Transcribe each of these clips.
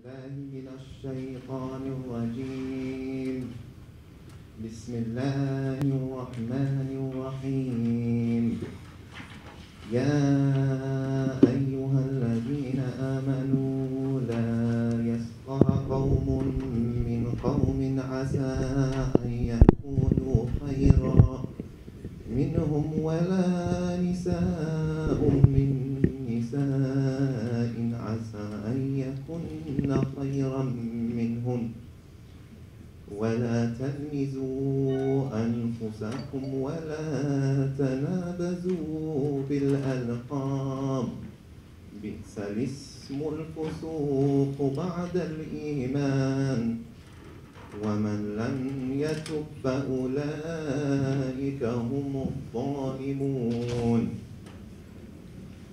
بالله من الشيطان الرجيم. بسم الله الرحمن الرحيم. يا أيها الذين آمنوا لا يسخر قوم من قوم عسى أن يكونوا خيرا منهم ولا نساء من نساء عسى أن يكن خيرا منهن ولا تلمزوا أنفسكم ولا تنابزوا بالألقاب بئس الاسم الفسوق بعد الإيمان ومن لم يتب فأولئك هم الظالمون.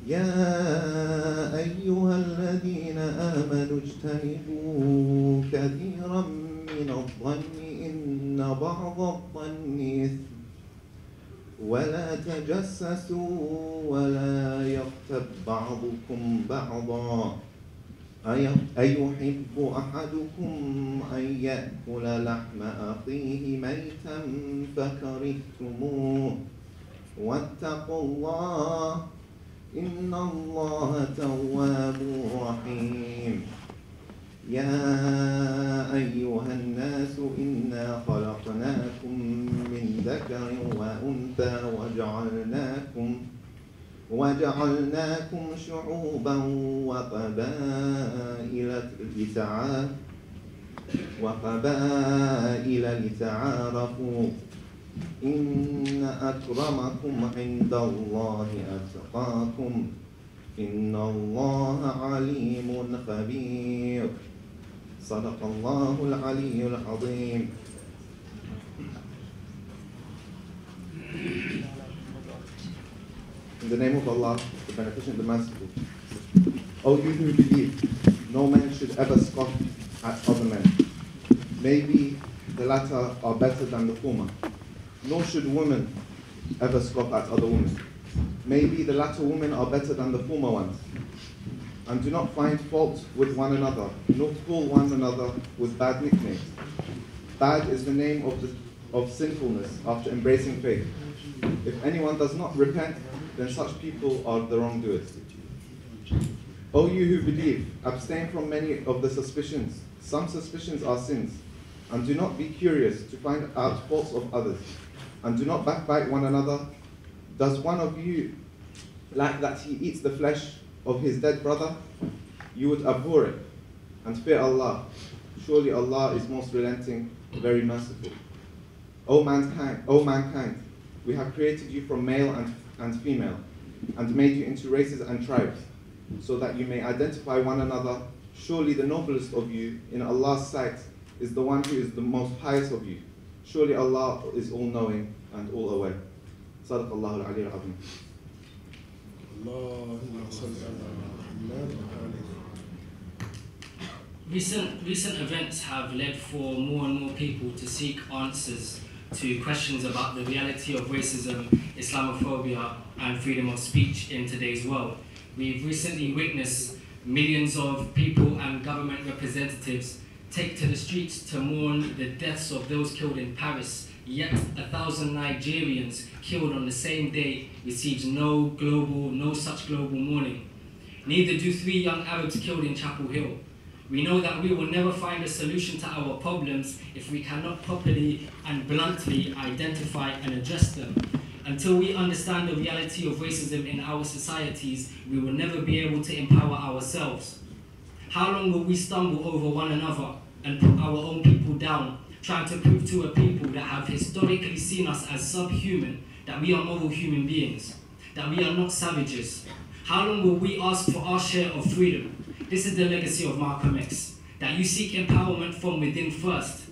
يا أيها الذين آمنوا اجتنبوا كثيرا من الظن إن بعض الظن إثم ولا تجسسوا ولا يغتب بعضكم بعضا أيحب أحدكم أن يأكل لحم أخيه ميتا فكرهتموه واتقوا الله إن الله تواب رحيم. يا أيها الناس إنا خلقناكم من ذكر وأنثى وجعلناكم شعوبا وقبائل لتعارفوا إن أكرمكم عند الله أتقاكم إن الله عليم خبير. صدق الله العلي العظيم. In the name of Allah, the Beneficent, the Merciful. O you who believe, no man should ever scoff at other men. Maybe the latter are better than the former. Nor should women ever scoff at other women. Maybe the latter women are better than the former ones. And do not find fault with one another, nor call one another with bad nicknames. Bad is the name of sinfulness after embracing faith. If anyone does not repent, then such people are the wrongdoers. O you who believe, abstain from many of the suspicions. Some suspicions are sins. And do not be curious to find out faults of others. And do not backbite one another. Does one of you like that he eats the flesh of his dead brother? You would abhor it and fear Allah. Surely Allah is most relenting, very merciful. O mankind, we have created you from male and female, and made you into races and tribes, so that you may identify one another. Surely the noblest of you in Allah's sight is the one who is the most pious of you. Surely Allah is all-knowing and all-aware. Sadaq Allahu al-Ali al-Azim. Recent events have led for more and more people to seek answers to questions about the reality of racism, Islamophobia, and freedom of speech in today's world. We've recently witnessed millions of people and government representatives take to the streets to mourn the deaths of those killed in Paris, yet 1,000 Nigerians killed on the same day receives no such global mourning. Neither do 3 young Arabs killed in Chapel Hill. We know that we will never find a solution to our problems if we cannot properly and bluntly identify and address them. Until we understand the reality of racism in our societies, we will never be able to empower ourselves. How long will we stumble over one another and put our own people down, trying to prove to a people that have historically seen us as subhuman that we are moral human beings, that we are not savages? How long will we ask for our share of freedom? This is the legacy of Malcolm X, that you seek empowerment from within first,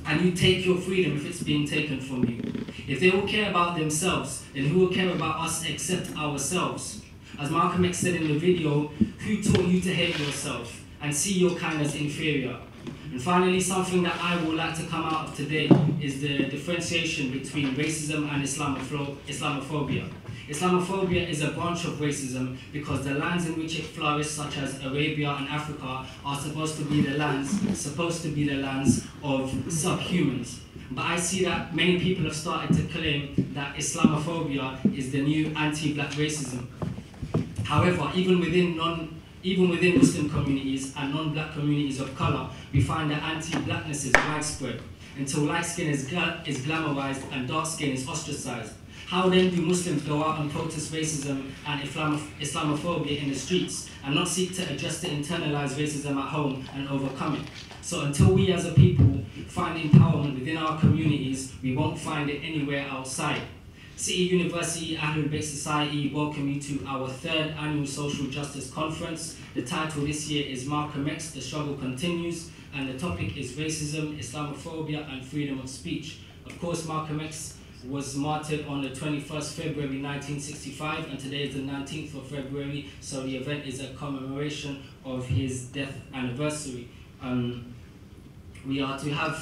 and you take your freedom if it's being taken from you. If they will care about themselves, then who will care about us except ourselves? As Malcolm X said in the video, who taught you to hate yourself and see your kind as inferior? And finally, something that I would like to come out of today is the differentiation between racism and Islamophobia. Islamophobia is a branch of racism because the lands in which it flourished, such as Arabia and Africa, are supposed to be the lands of subhumans. But I see that many people have started to claim that Islamophobia is the new anti-black racism. However, even within Muslim communities and non-black communities of color, we find that anti-blackness is widespread until light skin is glamorized and dark skin is ostracized. How then do Muslims go out and protest racism and Islamophobia in the streets and not seek to address the internalized racism at home and overcome it? So until we as a people find empowerment within our communities, we won't find it anywhere outside. City University Ahlulbayt Society welcome you to our 3rd annual Social Justice Conference. The title this year is Malcolm X, The Struggle Continues, and the topic is Racism, Islamophobia and Freedom of Speech. Of course, Malcolm X was martyred on the 21st February 1965, and today is the 19th of February, so the event is a commemoration of his death anniversary. We are to have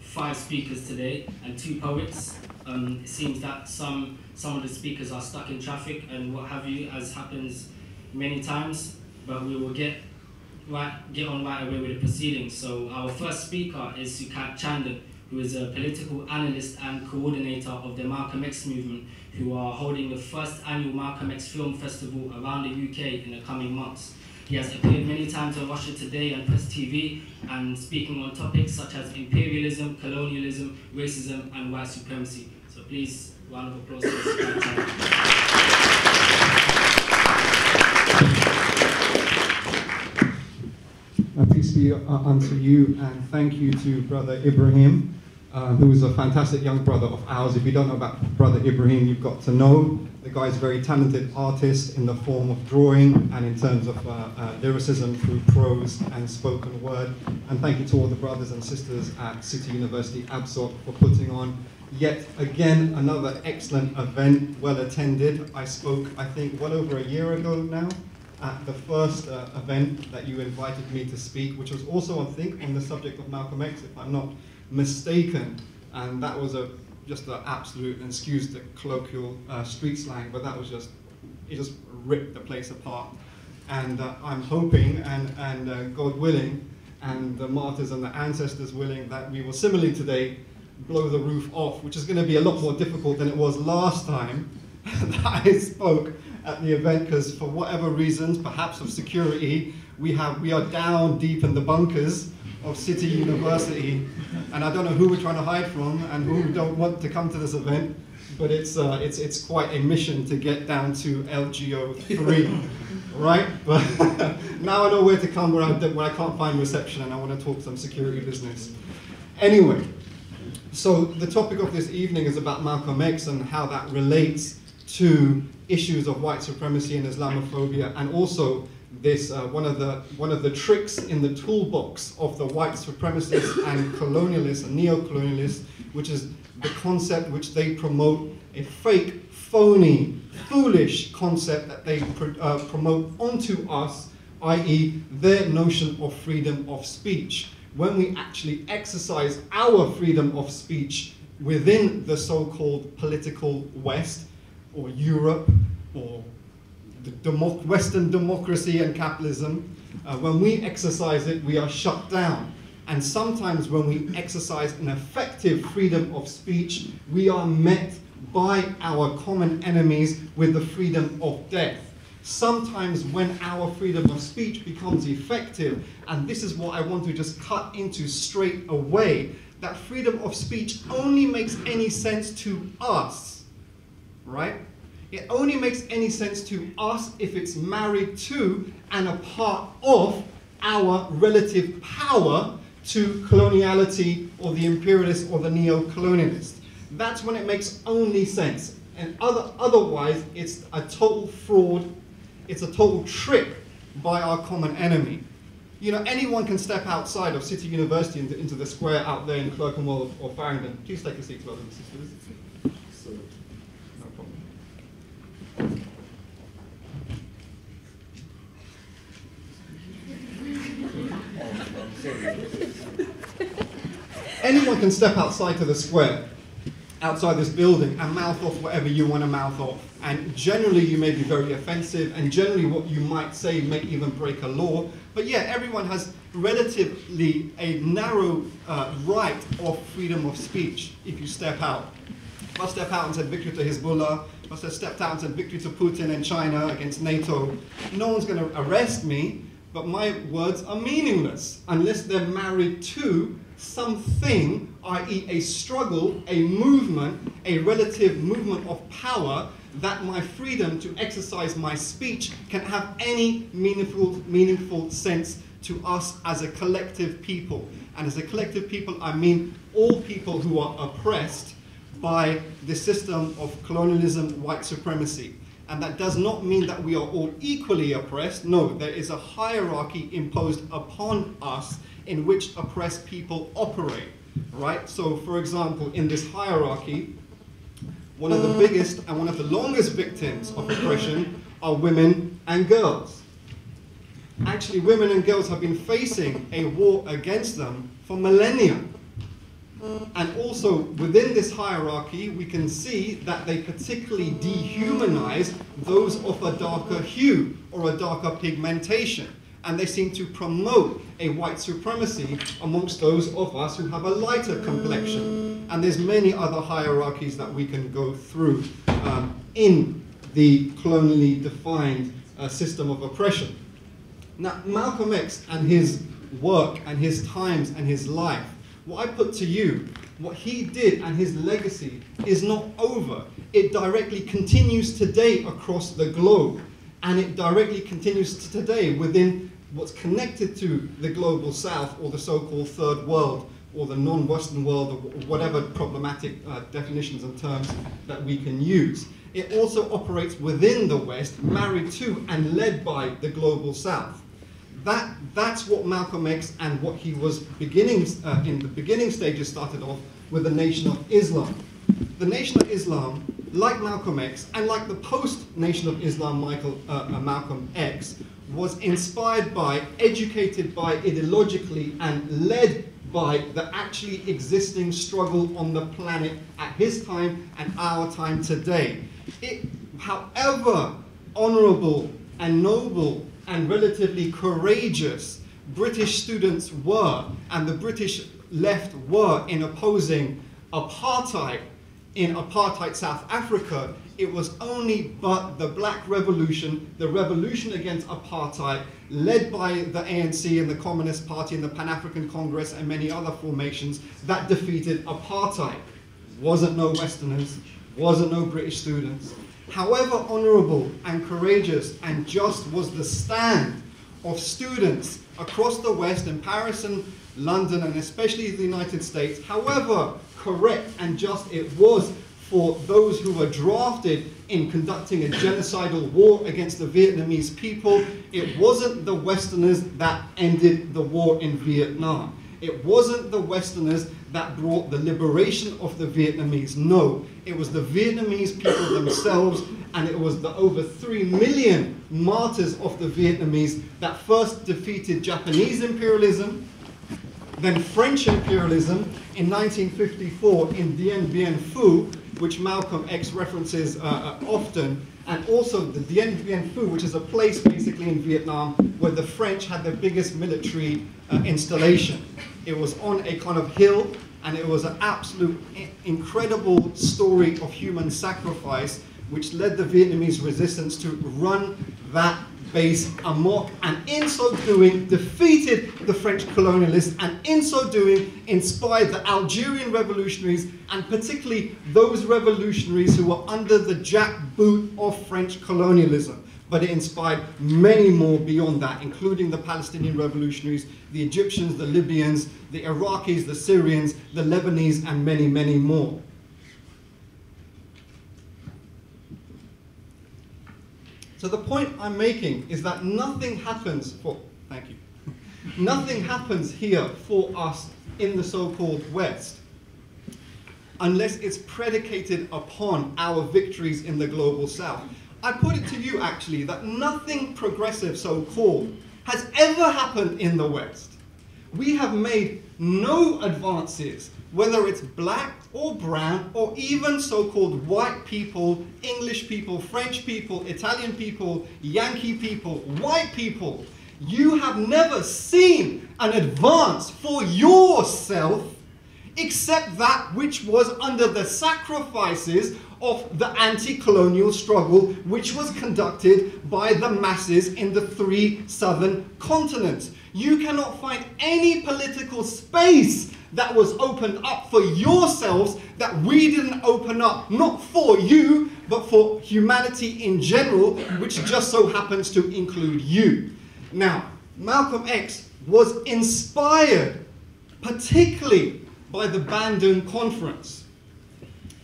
5 speakers today and 2 poets. It seems that some of the speakers are stuck in traffic and what have you, as happens many times, but we will get on right away with the proceedings. So our first speaker is Sukant Chandan, who is a political analyst and coordinator of the Malcolm X movement, who are holding the 1st annual Malcolm X Film Festival around the UK in the coming months. He has appeared many times on Russia Today and Press TV and speaking on topics such as imperialism, colonialism, racism and white supremacy. So please, round of applause for Sukant Chandan. Peace be unto you, and thank you to Brother Ibrahim, who is a fantastic young brother of ours. If you don't know about Brother Ibrahim, you've got to know. The guy is a very talented artist in the form of drawing and in terms of lyricism through prose and spoken word. And thank you to all the brothers and sisters at City University ABSOC for putting on yet again another excellent event, well attended. I spoke, I think, well over a year ago now at the first event that you invited me to speak, which was also, I think, on the subject of Malcolm X, if I'm not mistaken. And that was just an absolute, and excuse the colloquial street slang, but that was just, it just ripped the place apart. And I'm hoping, and God willing, and the martyrs and the ancestors willing, that we will similarly today blow the roof off, which is going to be a lot more difficult than it was last time that I spoke at the event, because for whatever reasons, perhaps of security, we are down deep in the bunkers of City University, and I don't know who we're trying to hide from and who don't want to come to this event, but it's quite a mission to get down to LGO 3, right? But now I know where to come where I can't find reception and I want to talk some security business. Anyway, so the topic of this evening is about Malcolm X and how that relates to issues of white supremacy and Islamophobia, and also this one of the tricks in the toolbox of the white supremacists and colonialists and neo-colonialists, which is the concept which they promote, a fake, phony, foolish concept that they promote onto us, i.e. their notion of freedom of speech. When we actually exercise our freedom of speech within the so-called political West, or Europe, or the Western democracy and capitalism, when we exercise it, we are shut down. And sometimes when we exercise an effective freedom of speech, we are met by our common enemies with the freedom of death. Sometimes when our freedom of speech becomes effective, and this is what I want to just cut into straight away, that freedom of speech only makes any sense to us, right? It only makes any sense to us if it's married to and a part of our relative power to coloniality or the imperialist or the neo-colonialist. That's when it makes only sense. And otherwise, it's a total fraud, it's a total trick by our common enemy. You know, anyone can step outside of City University into the square out there in Clerkenwell or Farringdon. Please take a seat, brothers and sisters. No problem. Anyone can step outside to the square, outside this building, and mouth off whatever you want to mouth off. And generally you may be very offensive, and generally what you might say may even break a law. But yeah, everyone has relatively a narrow right of freedom of speech if you step out. If I step out and said victory to Hezbollah, if I stepped out and said victory to Putin and China against NATO, no one's going to arrest me, but my words are meaningless unless they're married to something, i.e. a struggle, a movement, a relative movement of power, that my freedom to exercise my speech can have any meaningful sense to us as a collective people. And as a collective people, I mean all people who are oppressed by the system of colonialism, white supremacy. And that does not mean that we are all equally oppressed. No, there is a hierarchy imposed upon us in which oppressed people operate, right? So, for example, in this hierarchy, one of the biggest and one of the longest victims of oppression are women and girls. Actually, women and girls have been facing a war against them for millennia. And also, within this hierarchy, we can see that they particularly dehumanize those of a darker hue or a darker pigmentation. And they seem to promote a white supremacy amongst those of us who have a lighter complexion. And there's many other hierarchies that we can go through in the colonially defined system of oppression. Now, Malcolm X and his work and his times and his life, what I put to you, what he did and his legacy is not over. It directly continues today across the globe. And it directly continues to today within what's connected to the global south, or the so-called third world, or the non-Western world, or whatever problematic definitions and terms that we can use. It also operates within the West, married to and led by the global south. That's what Malcolm X and what he was beginning, in the beginning stages started off with the Nation of Islam. The Nation of Islam, like Malcolm X, and like the post-Nation of Islam Malcolm X, was inspired by, educated by, ideologically, and led by the actually existing struggle on the planet at his time and our time today. However honorable and noble and relatively courageous British students were, and the British left were, in opposing apartheid in apartheid South Africa, it was only but the Black Revolution, the revolution against apartheid, led by the ANC and the Communist Party and the Pan-African Congress and many other formations, that defeated apartheid. Wasn't no Westerners, wasn't no British students. However honorable and courageous and just was the stand of students across the West, in Paris and London, and especially the United States, however correct and just it was for those who were drafted in conducting a genocidal war against the Vietnamese people, it wasn't the Westerners that ended the war in Vietnam. It wasn't the Westerners that brought the liberation of the Vietnamese. No, it was the Vietnamese people themselves, and it was the over 3 million martyrs of the Vietnamese that first defeated Japanese imperialism, then French imperialism in 1954 in Dien Bien Phu, which Malcolm X references often, and also the Dien Bien Phu, which is a place basically in Vietnam where the French had their biggest military installation. It was on a kind of hill, and it was an absolute incredible story of human sacrifice, which led the Vietnamese resistance to run that base amok, and in so doing defeated the French colonialists, and in so doing inspired the Algerian revolutionaries, and particularly those revolutionaries who were under the jackboot of French colonialism. But it inspired many more beyond that, including the Palestinian revolutionaries, the Egyptians, the Libyans, the Iraqis, the Syrians, the Lebanese, and many, many more. So the point I'm making is that nothing happens for, thank you, nothing happens here for us in the so-called West unless it's predicated upon our victories in the global South. I put it to you actually that nothing progressive, so-called, has ever happened in the West We have made no advances, whether it's black or brown, or even so-called white people, English people, French people, Italian people, Yankee people, white people. You have never seen an advance for yourself except that which was under the sacrifices of the anti-colonial struggle which was conducted by the masses in the 3 southern continents. You cannot find any political space that was opened up for yourselves that we didn't open up, not for you, but for humanity in general, which just so happens to include you. Now, Malcolm X was inspired particularly by the Bandung Conference.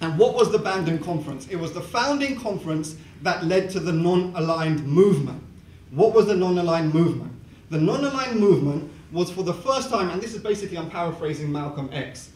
And what was the Bandung Conference? It was the founding conference that led to the non-aligned movement. What was the non-aligned movement? The non-aligned movement was for the first time, and this is basically, I'm paraphrasing Malcolm X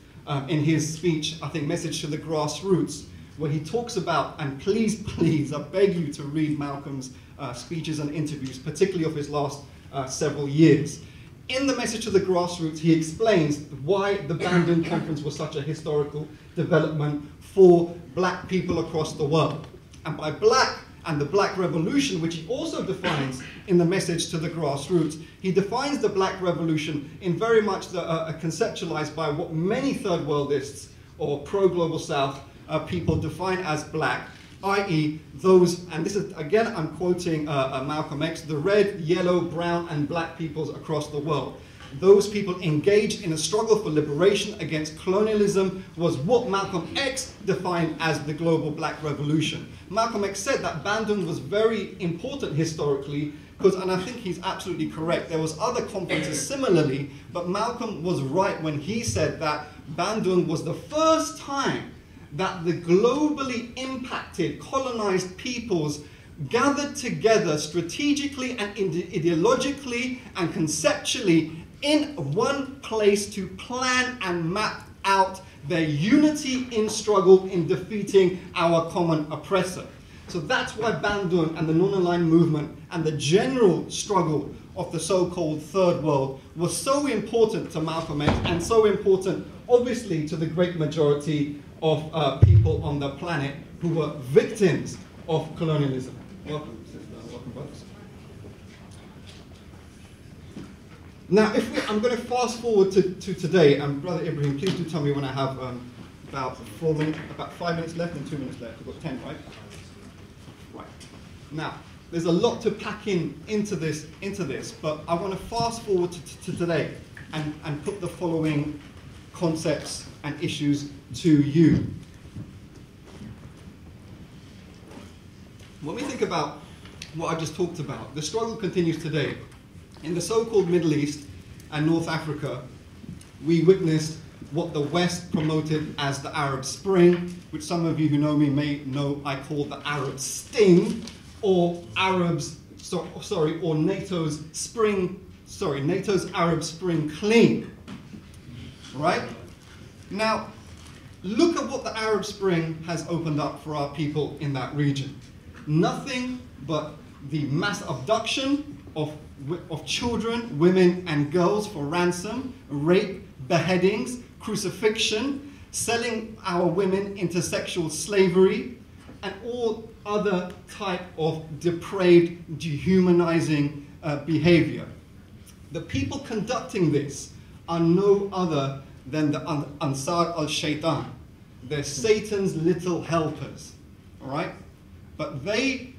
in his speech, I think, Message to the Grassroots, where he talks about, and please, please, I beg you to read Malcolm's speeches and interviews, particularly of his last several years. In the Message to the Grassroots, he explains why the Bandung Conference was such a historical development for black people across the world. And by black and the Black Revolution, which he also defines in the Message to the Grassroots, he defines the Black Revolution in very much conceptualized by what many third worldists or pro-global South people define as black, i.e. those, and this is, again, I'm quoting Malcolm X, the red, yellow, brown, and black peoples across the world. Those people engaged in a struggle for liberation against colonialism was what Malcolm X defined as the global black revolution. Malcolm X said that Bandung was very important historically, because, and I think he's absolutely correct, there was other conferences similarly, but Malcolm was right when he said that Bandung was the first time that the globally impacted, colonized peoples gathered together strategically and ideologically and conceptually in one place to plan and map out their unity in struggle in defeating our common oppressor. So that's why Bandung and the non-aligned movement and the general struggle of the so-called third world was so important to Malcolm X and so important, obviously, to the great majority of people on the planet who were victims of colonialism. Welcome, sister. Welcome, brothers. Now, I'm going to fast forward to today, and Brother Ibrahim, please do tell me when I have about 5 minutes left and 2 minutes left. We've got 10, right? Right. Now, there's a lot to pack into this, but I want to fast forward to today and put the following concepts and issues to you. When we think about what I just talked about, the struggle continues today. In the so-called Middle East and North Africa, we witnessed what the West promoted as the Arab Spring, which some of you who know me may know I call the Arab Sting, or NATO's Arab Spring Clean. Right? Now, look at what the Arab Spring has opened up for our people in that region. Nothing but the mass abduction of children, women, and girls for ransom, rape, beheadings, crucifixion, selling our women into sexual slavery, and all other type of depraved, dehumanizing behavior. The people conducting this are no other than the Ansar al-Shaitan. They're Satan's little helpers, all right? But they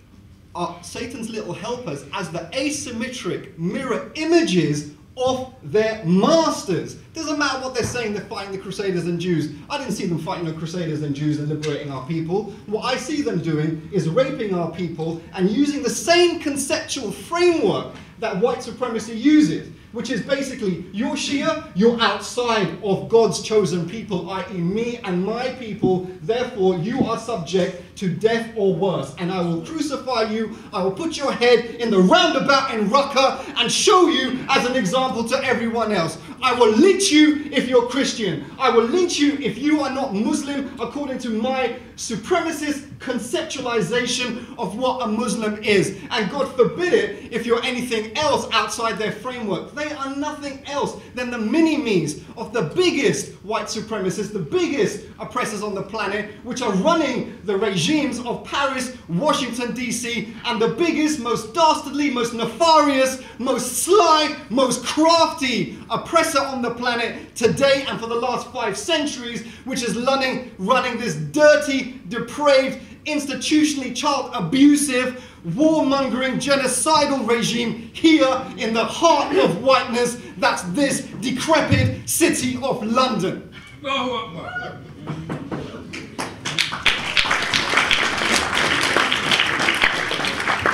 are Satan's little helpers as the asymmetric mirror images of their masters. Doesn't matter what they're saying, they're fighting the Crusaders and Jews. I didn't see them fighting the Crusaders and Jews and liberating our people. What I see them doing is raping our people and using the same conceptual framework that white supremacy uses, which is basically, you're Shia, you're outside of God's chosen people, i.e. me and my people, therefore you are subject to death or worse. And I will crucify you, I will put your head in the roundabout in Raqqa and show you as an example to everyone else. I will lynch you if you're Christian. I will lynch you if you are not Muslim according to my supremacist conceptualization of what a Muslim is. And God forbid it if you're anything else outside their framework. They are nothing else than the mini-me's of the biggest white supremacists, the biggest oppressors on the planet, which are running the regimes of Paris, Washington, D.C., and the biggest, most dastardly, most nefarious, most sly, most crafty oppressor on the planet today and for the last 5 centuries, which is running this dirty, depraved, institutionally child abusive, warmongering, genocidal regime here in the heart of whiteness. That's this decrepit city of London.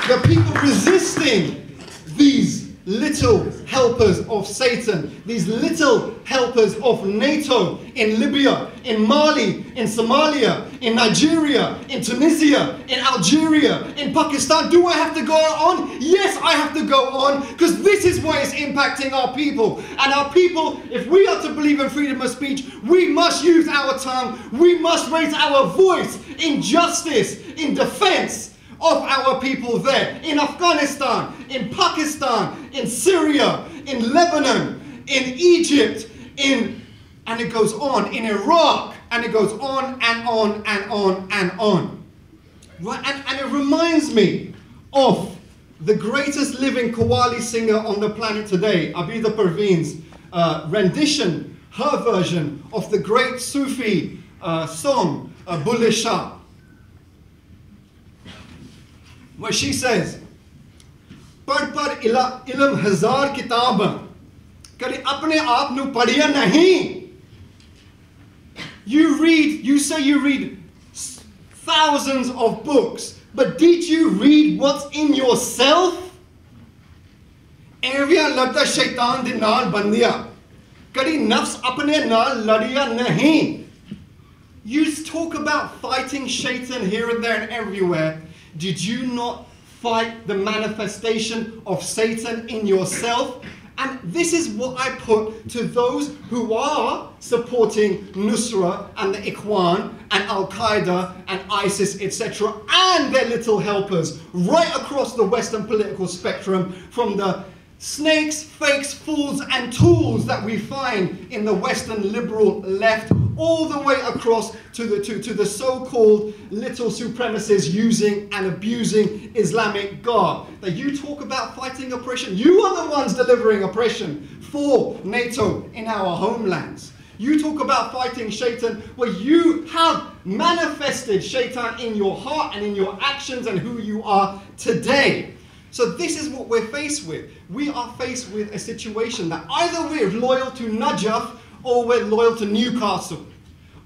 The people resisting these little helpers of Satan, these little helpers of NATO in Libya, in Mali, in Somalia, in Nigeria, in Tunisia, in Algeria, in Pakistan. Do I have to go on? Yes, I have to go on, because this is what is impacting our people. And our people, if we are to believe in freedom of speech, we must use our tongue, we must raise our voice in justice, in defense of our people there, in Afghanistan, in Pakistan, in Syria, in Lebanon, in Egypt, and it goes on, in Iraq, and it goes on and on and on and on. Right? And it reminds me of the greatest living Qawwali singer on the planet today, Abida Parveen's rendition, her version of the great Sufi song, Bulle Shah, where she says, "Pad pad ilm hazar kitab, kadi apne aap nu padhiya nahi." You say you read thousands of books, but did you read what's in yourself? Evya lagta shaitan de naal bandiya, kadi nafs apne naal ladiya nahi. You talk about fighting shaitan here and there and everywhere. Did you not fight the manifestation of Satan in yourself? And this is what I put to those who are supporting Nusra and the Ikhwan and Al-Qaeda and ISIS, etc., and their little helpers right across the Western political spectrum, from the snakes, fakes, fools, and tools that we find in the Western liberal left, all the way across to the so-called little supremacists using and abusing Islamic garb. That you talk about fighting oppression. You are the ones delivering oppression for NATO in our homelands. You talk about fighting shaitan, where you have manifested shaitan in your heart and in your actions and who you are today. So this is what we're faced with. We are faced with a situation that either we're loyal to Najaf or we're loyal to Newcastle.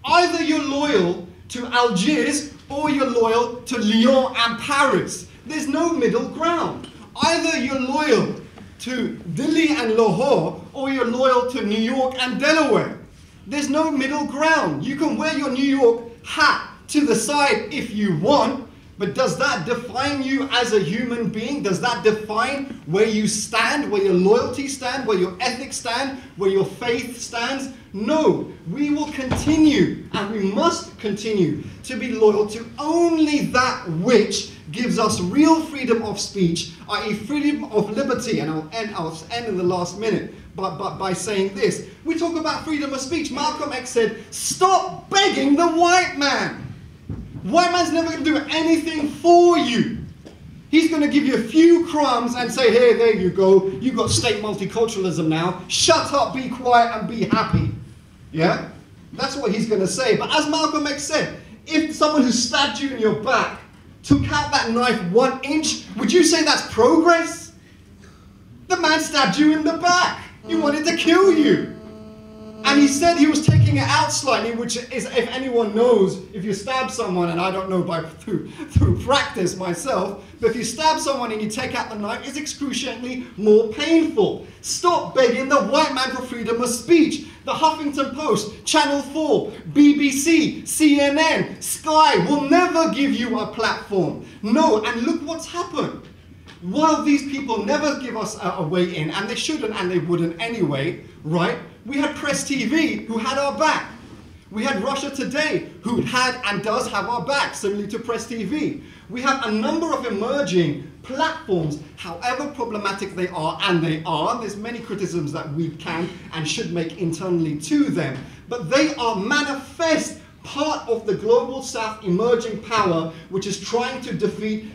Either you're loyal to Algiers or you're loyal to Lyon and Paris. There's no middle ground. Either you're loyal to Delhi and Lahore or you're loyal to New York and Delaware. There's no middle ground. You can wear your New York hat to the side if you want, but does that define you as a human being? Does that define where you stand, where your loyalty stands, where your ethics stand, where your faith stands? No, we will continue, and we must continue to be loyal to only that which gives us real freedom of speech, i.e. freedom of liberty. And I'll end in the last minute by saying this. We talk about freedom of speech. Malcolm X said, stop begging the white man. White man's never going to do anything for you. He's going to give you a few crumbs and say, hey, there you go. You've got state multiculturalism now. Shut up, be quiet, and be happy. Yeah? That's what he's going to say. But as Malcolm X said, if someone who stabbed you in your back took out that knife 1 inch, would you say that's progress? The man stabbed you in the back. He wanted to kill you. And he said he was taking it out slightly, which is, if anyone knows, if you stab someone, and I don't know through practice myself, but if you stab someone and you take out the knife, it's excruciatingly more painful. Stop begging the white man for freedom of speech. The Huffington Post, Channel 4, BBC, CNN, Sky will never give you a platform. No, and look what's happened. While these people never give us a way in, and they shouldn't and they wouldn't anyway, right? We had Press TV who had our back. We had Russia Today who had and does have our back, similarly to Press TV. We have a number of emerging platforms, however problematic they are, and they are. There's many criticisms that we can and should make internally to them, but they are manifest part of the global South emerging power which is trying to defeat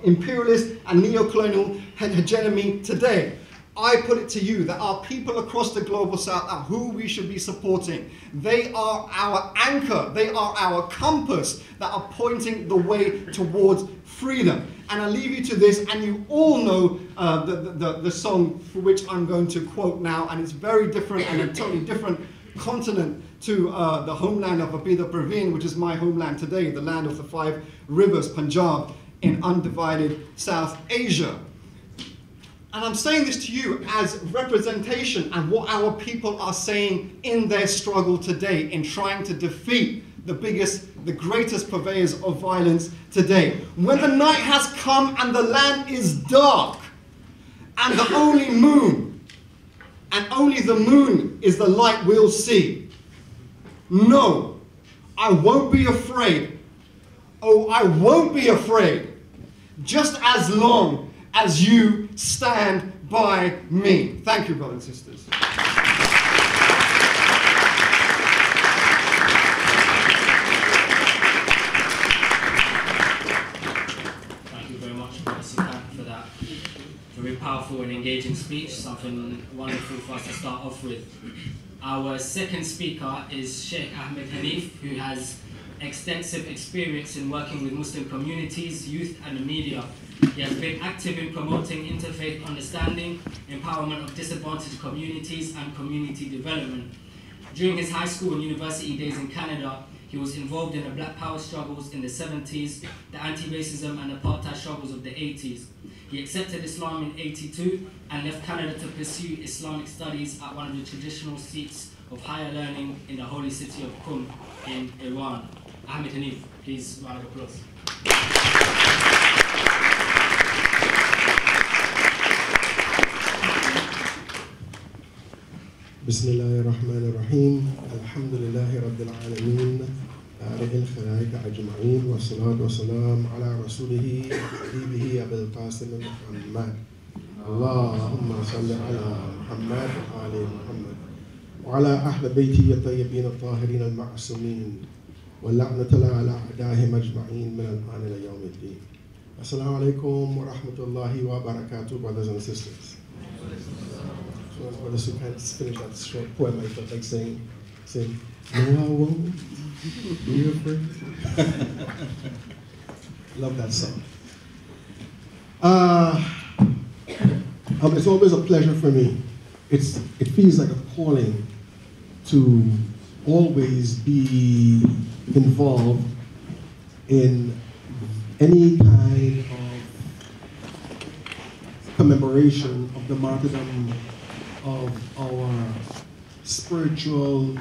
imperialist and neo-colonial hegemony today. I put it to you that our people across the global South are who we should be supporting. They are our anchor, they are our compass that are pointing the way towards freedom. And I leave you to this, and you all know the song for which I'm going to quote now, and it's very different and a totally different continent to the homeland of Abida Perveen, which is my homeland today, the land of the 5 rivers, Punjab, in undivided South Asia. And I'm saying this to you as representation and what our people are saying in their struggle today in trying to defeat the greatest purveyors of violence today. When the night has come and the land is dark and the only moon, and only the moon is the light we'll see. No, I won't be afraid. Oh, I won't be afraid. Just as long as you stand by me. Thank you, brothers and sisters. Thank you very much, Sukant, for that very powerful and engaging speech, something wonderful for us to start off with. Our second speaker is Sheikh Ahmed Haneef, who has extensive experience in working with Muslim communities, youth and the media. He has been active in promoting interfaith understanding, empowerment of disadvantaged communities and community development. During his high school and university days in Canada, he was involved in the Black Power struggles in the 70s, the anti-racism and apartheid struggles of the 80s. He accepted Islam in '82 and left Canada to pursue Islamic studies at one of the traditional seats of higher learning in the holy city of Qum in Iran. Ahmed Haneef, please, round of applause. بسم الله الرحمن الرحيم الحمد لله رب العالمين بارئ الخلائق أجمعين والصلاة والسلام على رسوله وحبيبه أبي القاسم محمد اللهم صل على محمد وآل محمد وعلى أهل بيته الطيبين الطاهرين المعصومين واللعنة على أعدائهم أجمعين من الآن إلى يوم الدين. Assalamu alaikum wa rahmatullahi wa barakatuh, brothers and sisters. So as Brother Sukant finished that short poem, I felt like saying, no, I won't be afraid. Love that song. It's always a pleasure for me. It feels like a calling to always be involved in any kind of commemoration of the martyrdom of our spiritual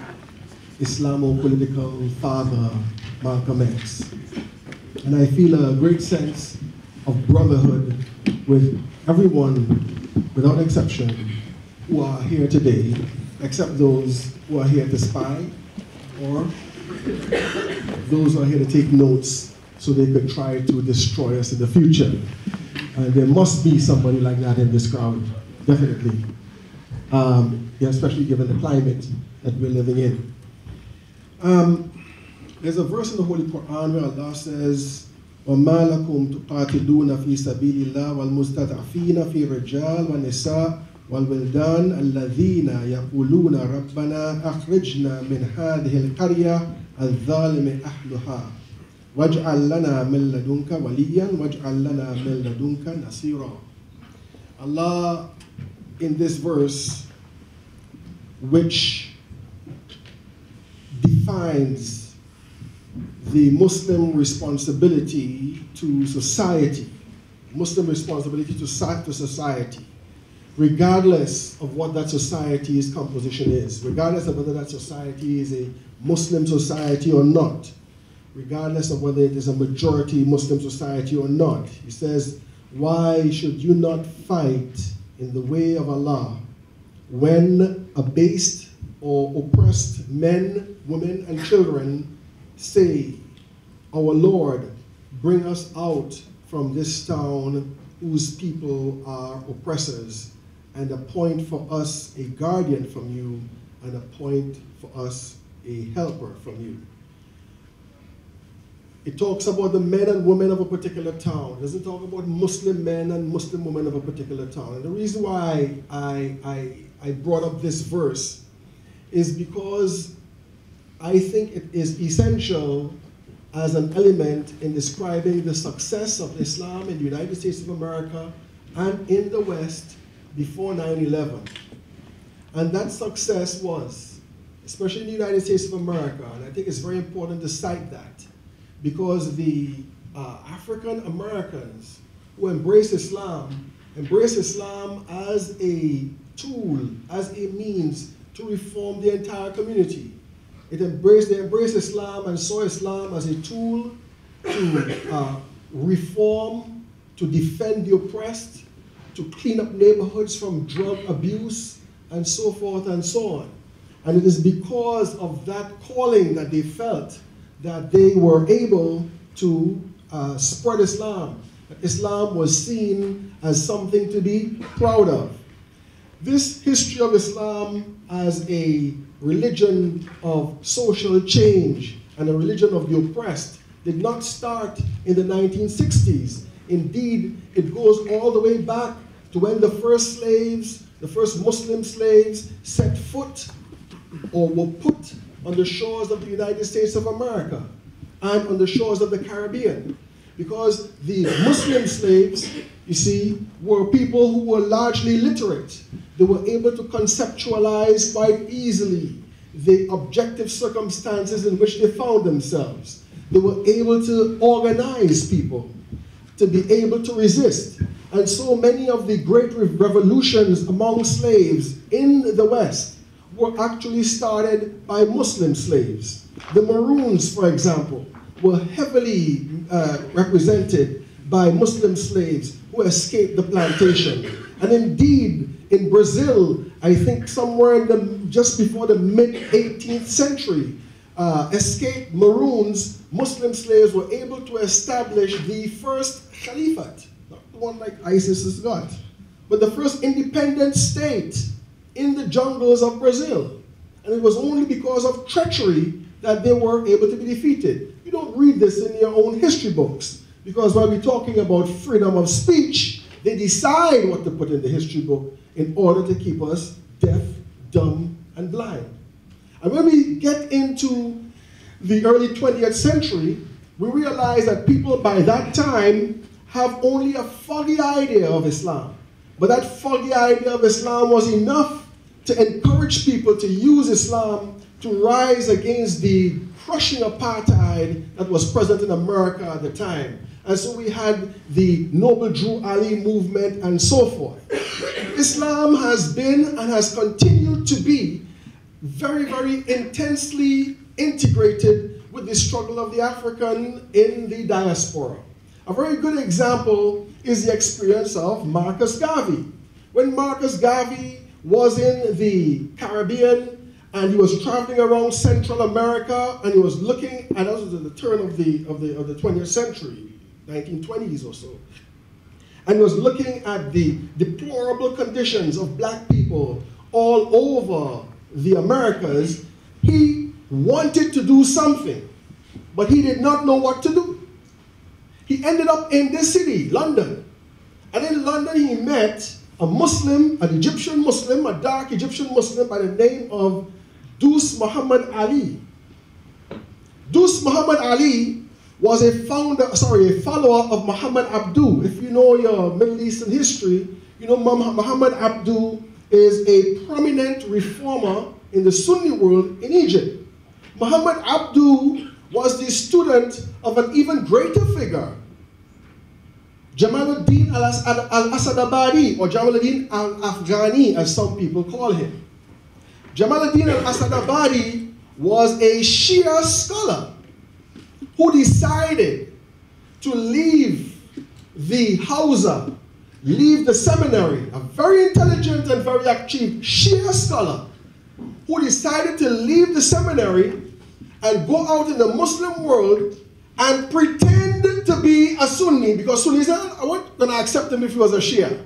Islamo-political father, Malcolm X. And I feel a great sense of brotherhood with everyone, without exception, who are here today, except those who are here to spy, or those who are here to take notes so they could try to destroy us in the future. And there must be somebody like that in this crowd, definitely. Especially given the climate that we're living in. There's a verse in the Holy Quran where Allah says, وَمَا لَكُمْ تُقَاتِلُونَ فِي سَبِيلِ اللَّهِ وَالْمُسْتَضْعَفِينَ فِي الرِّجَالِ وَالنِّسَاءِ وَالْوِلْدَانِ الَّذِينَ يَقُولُونَ رَبَّنَا أَخْرِجْنَا مِنْ هَذِهِ الْقَرْيَةِ الظَّالِمِ أَهْلُهَا وَاجْعَلْ لَنَا مِنْ لَدُنْكَ وَلِيًّا وَاجْعَلْ لَنَا مِنْ لَدُنْكَ نَصِيرًا. Allah, in this verse, which defines the Muslim responsibility to society, Muslim responsibility to society, regardless of what that society's composition is, regardless of whether that society is a Muslim society or not, regardless of whether it is a majority Muslim society or not. He says, why should you not fight in the way of Allah when abased or oppressed men, women, and children say, our Lord, bring us out from this town whose people are oppressors, and appoint for us a guardian from you, and appoint for us a helper from you. It talks about the men and women of a particular town. It doesn't talk about Muslim men and Muslim women of a particular town. And the reason why I brought up this verse is because I think it is essential as an element in describing the success of Islam in the United States of America and in the West before 9/11. And that success was, especially in the United States of America, and I think it's very important to cite that, because the African Americans who embrace Islam as a tool, as a means to reform the entire community. They embraced Islam and saw Islam as a tool to reform, to defend the oppressed, to clean up neighborhoods from drug abuse, and so forth and so on. And it is because of that calling that they felt that they were able to spread Islam. Islam was seen as something to be proud of. This history of Islam as a religion of social change and a religion of the oppressed did not start in the 1960s. Indeed, it goes all the way back to when the first slaves, the first Muslim slaves, set foot or were put on the shores of the United States of America and on the shores of the Caribbean. Because the Muslim slaves, you see, were people who were largely literate. They were able to conceptualize quite easily the objective circumstances in which they found themselves. They were able to organize people, to be able to resist. And so many of the great revolutions among slaves in the West were actually started by Muslim slaves. The Maroons, for example, were heavily represented by Muslim slaves who escaped the plantation. And indeed, in Brazil, I think somewhere in just before the mid-18th century, escaped Maroons, Muslim slaves, were able to establish the first caliphate, not the one like ISIS has got, but the first independent state in the jungles of Brazil. And it was only because of treachery that they were able to be defeated. You don't read this in your own history books, because while we're talking about freedom of speech, they decide what to put in the history book in order to keep us deaf, dumb, and blind. And when we get into the early 20th century, we realize that people by that time have only a foggy idea of Islam. But that foggy idea of Islam was enough to encourage people to use Islam to rise against the crushing apartheid that was present in America at the time. And so we had the Noble Drew Ali movement and so forth. Islam has been and has continued to be very, very intensely integrated with the struggle of the African in the diaspora. A very good example is the experience of Marcus Garvey. When Marcus Garvey was in the Caribbean and he was traveling around Central America and he was looking, and that was at the turn of the 20th century, 1920s or so, and he was looking at the deplorable conditions of black people all over the Americas, he wanted to do something, but he did not know what to do. He ended up in this city, London. And in London, he met a Muslim, an Egyptian Muslim, a dark Egyptian Muslim by the name of Dus Muhammad Ali. Dus Muhammad Ali was a follower of Muhammad Abdu. If you know your Middle Eastern history, you know Muhammad Abdu is a prominent reformer in the Sunni world in Egypt. Muhammad Abdu was the student of an even greater figure, Jamaluddin al-Asadabadi, or Jamaluddin al-Afghani, as some people call him. Jamaluddin al-Asadabadi was a Shia scholar who decided to leave the Hausa, leave the seminary, a very intelligent and very active Shia scholar who decided to leave the seminary and go out in the Muslim world and pretend to be a Sunni, because Sunnis are not going to accept him if he was a Shia.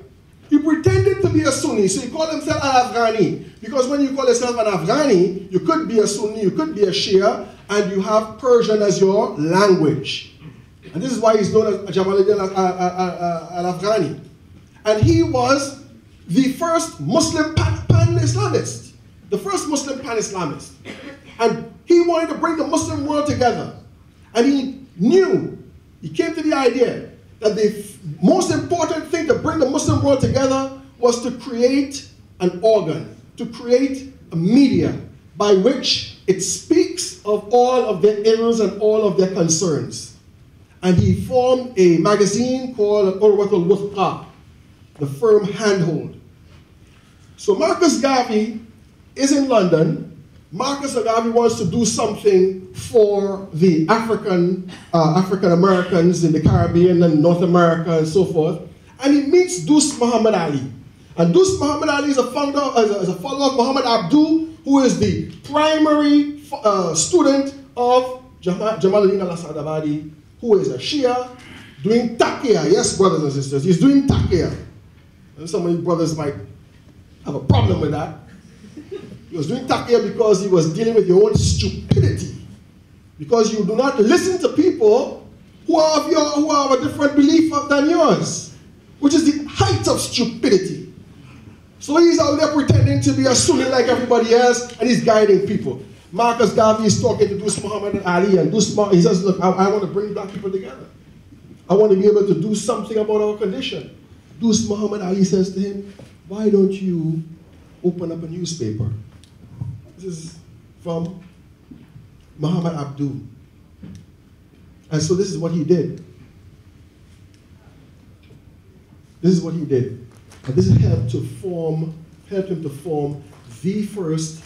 He pretended to be a Sunni, so he called himself an Afghani, because when you call yourself an Afghani, you could be a Sunni, you could be a Shia, and you have Persian as your language. And this is why he's known as Jamaluddin al-Afghani. And he was the first Muslim pan-Islamist, the first Muslim pan-Islamist. And he wanted to bring the Muslim world together. And he knew, he came to the idea that the most important thing to bring the Muslim world together was to create an organ, to create a media by which it speaks of all of their ills and all of their concerns. And he formed a magazine called Urwat al-Wuthqa, the firm handhold. So Marcus Garvey is in London. Marcus Garvey wants to do something for the African Americans in the Caribbean and North America and so forth. And he meets Dus Muhammad Ali. And Dus Muhammad Ali is a follower of Muhammad Abdu, who is the primary student of Jamaluddin al-Asadabadi, who is a Shia, doing taqiyya. Yes, brothers and sisters, he's doing taqiyya. And some of you brothers might have a problem with that. He was doing taqiyya because he was dealing with your own stupidity. Because you do not listen to people who are of a different belief than yours, which is the height of stupidity. So he's out there pretending to be a Sunni like everybody else, and he's guiding people. Marcus Garvey is talking to Dus Muhammad Ali, and he says, look, I want to bring black people together. I want to be able to do something about our condition. Dus Muhammad Ali says to him, why don't you open up a newspaper? This is from Muhammad Abdu. And so this is what he did. This is what he did. And this helped him to form the first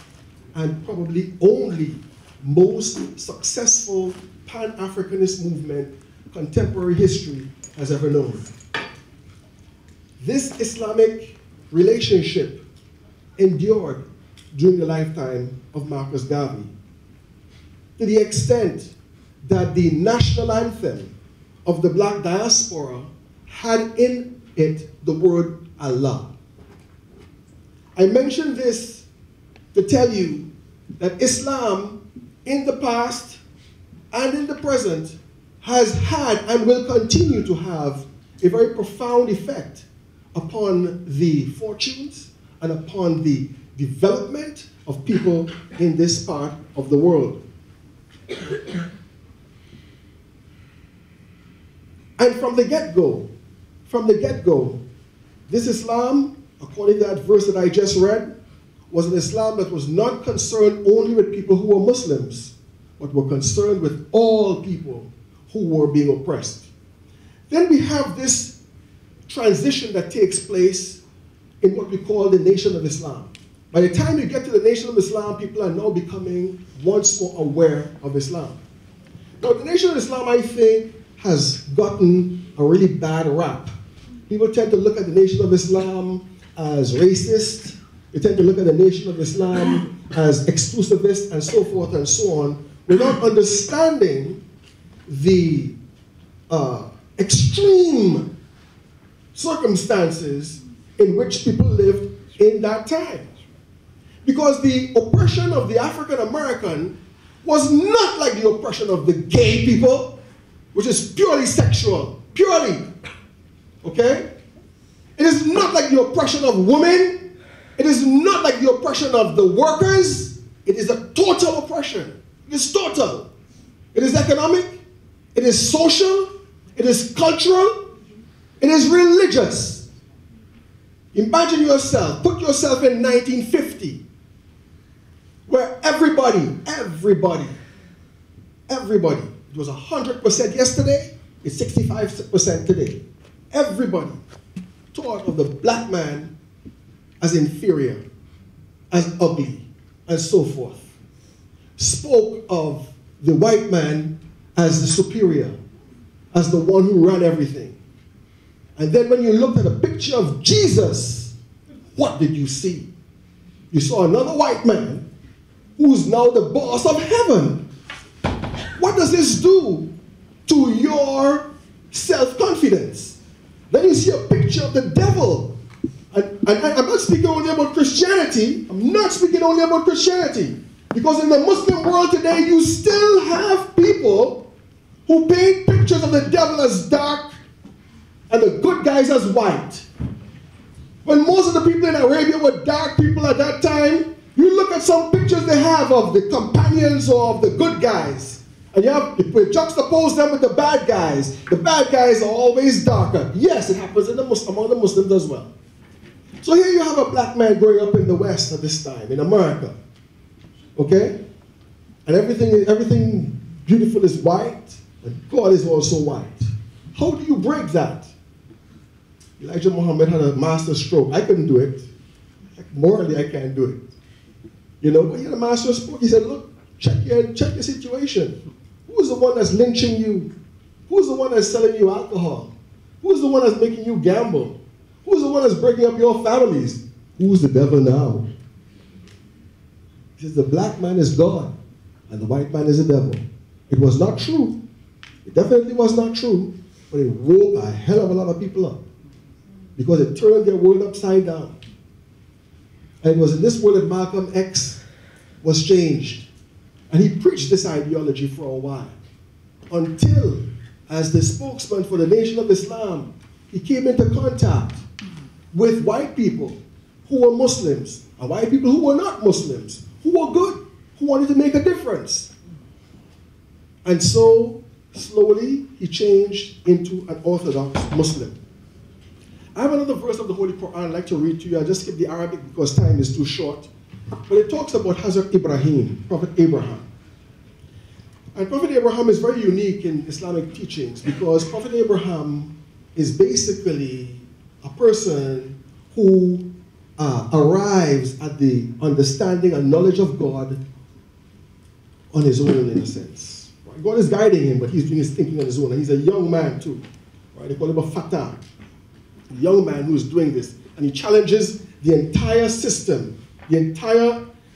and probably only most successful Pan-Africanist movement contemporary history has ever known. This Islamic relationship endured during the lifetime of Marcus Garvey, to the extent that the national anthem of the black diaspora had in it the word Allah. I mention this to tell you that Islam in the past and in the present has had and will continue to have a very profound effect upon the fortunes and upon the development of people in this part of the world. And from the get-go, this Islam, according to that verse that I just read, was an Islam that was not concerned only with people who were Muslims, but were concerned with all people who were being oppressed. Then we have this transition that takes place in what we call the Nation of Islam. By the time you get to the Nation of Islam, people are now becoming once more aware of Islam. Now, the Nation of Islam, I think, has gotten a really bad rap. People tend to look at the Nation of Islam as racist. They tend to look at the Nation of Islam as exclusivist and so forth and so on, without understanding the extreme circumstances in which people lived in that time. Because the oppression of the African American was not like the oppression of the gay people, which is purely sexual, purely, okay? It is not like the oppression of women. It is not like the oppression of the workers. It is a total oppression. It is total. It is economic. It is social. It is cultural. It is religious. Imagine yourself, put yourself in 1950, where every everybody. It was 100% yesterday, it's 65% today. Everybody thought of the black man as inferior, as ugly, and so forth. Spoke of the white man as the superior, as the one who ran everything. And then when you looked at a picture of Jesus, what did you see? You saw another white man who's now the boss of heaven. What does this do to your self-confidence? Then you see a picture of the devil. And I'm not speaking only about Christianity. I'm not speaking only about Christianity. Because in the Muslim world today, you still have people who paint pictures of the devil as dark and the good guys as white. When most of the people in Arabia were dark people at that time, you look at some pictures they have of the companions or of the good guys, and you juxtapose them with the bad guys. The bad guys are always darker. Yes, it happens among the Muslims as well. So here you have a black man growing up in the West at this time, in America. Okay? And everything beautiful is white, and God is also white. How do you break that? Elijah Muhammad had a master stroke. I couldn't do it. Morally, I can't do it. You know, but he had a master stroke. He said, look, check your situation. Who's the one that's lynching you? Who's the one that's selling you alcohol? Who's the one that's making you gamble? Who's the one that's breaking up your families? Who's the devil now? He says the black man is God and the white man is the devil. It was not true. It definitely was not true, but it woke a hell of a lot of people up because it turned their world upside down. And it was in this world that Malcolm X was changed. And he preached this ideology for a while until, as the spokesman for the Nation of Islam, he came into contact with white people who were Muslims and white people who were not Muslims, who were good, who wanted to make a difference. And so, slowly, he changed into an Orthodox Muslim. I have another verse of the Holy Quran I'd like to read to you. I'll just skip the Arabic because time is too short. But it talks about Hazrat Ibrahim, Prophet Abraham. And Prophet Abraham is very unique in Islamic teachings because Prophet Abraham is basically a person who arrives at the understanding and knowledge of God on his own, in a sense. Right? God is guiding him, but he's doing his thinking on his own. And he's a young man too. Right? They call him a fatah. A young man who's doing this. And he challenges the entire system, the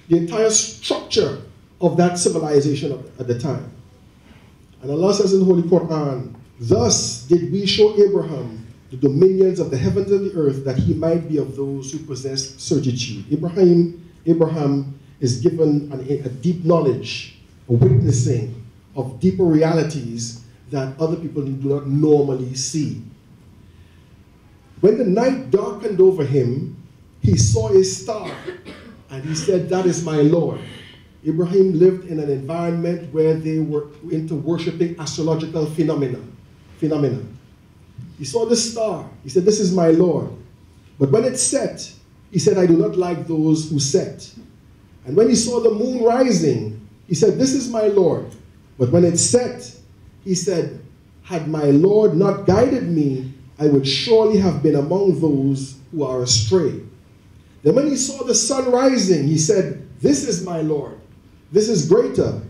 entire structure of that civilization at the time. And Allah says in the Holy Quran, thus did we show Abraham the dominions of the heavens and the earth, that he might be of those who possess certitude. Abraham is given a deep knowledge, a witnessing of deeper realities that other people do not normally see. When the night darkened over him, he saw a star, and he said, that is my Lord. Ibrahim lived in an environment where they were into worshipping astrological phenomena. He saw the star. He said, this is my Lord. But when it set, he said, I do not like those who set. And when he saw the moon rising, he said, this is my Lord. But when it set, he said, had my Lord not guided me, I would surely have been among those who are astray. Then when he saw the sun rising, he said, this is my Lord. This is greater.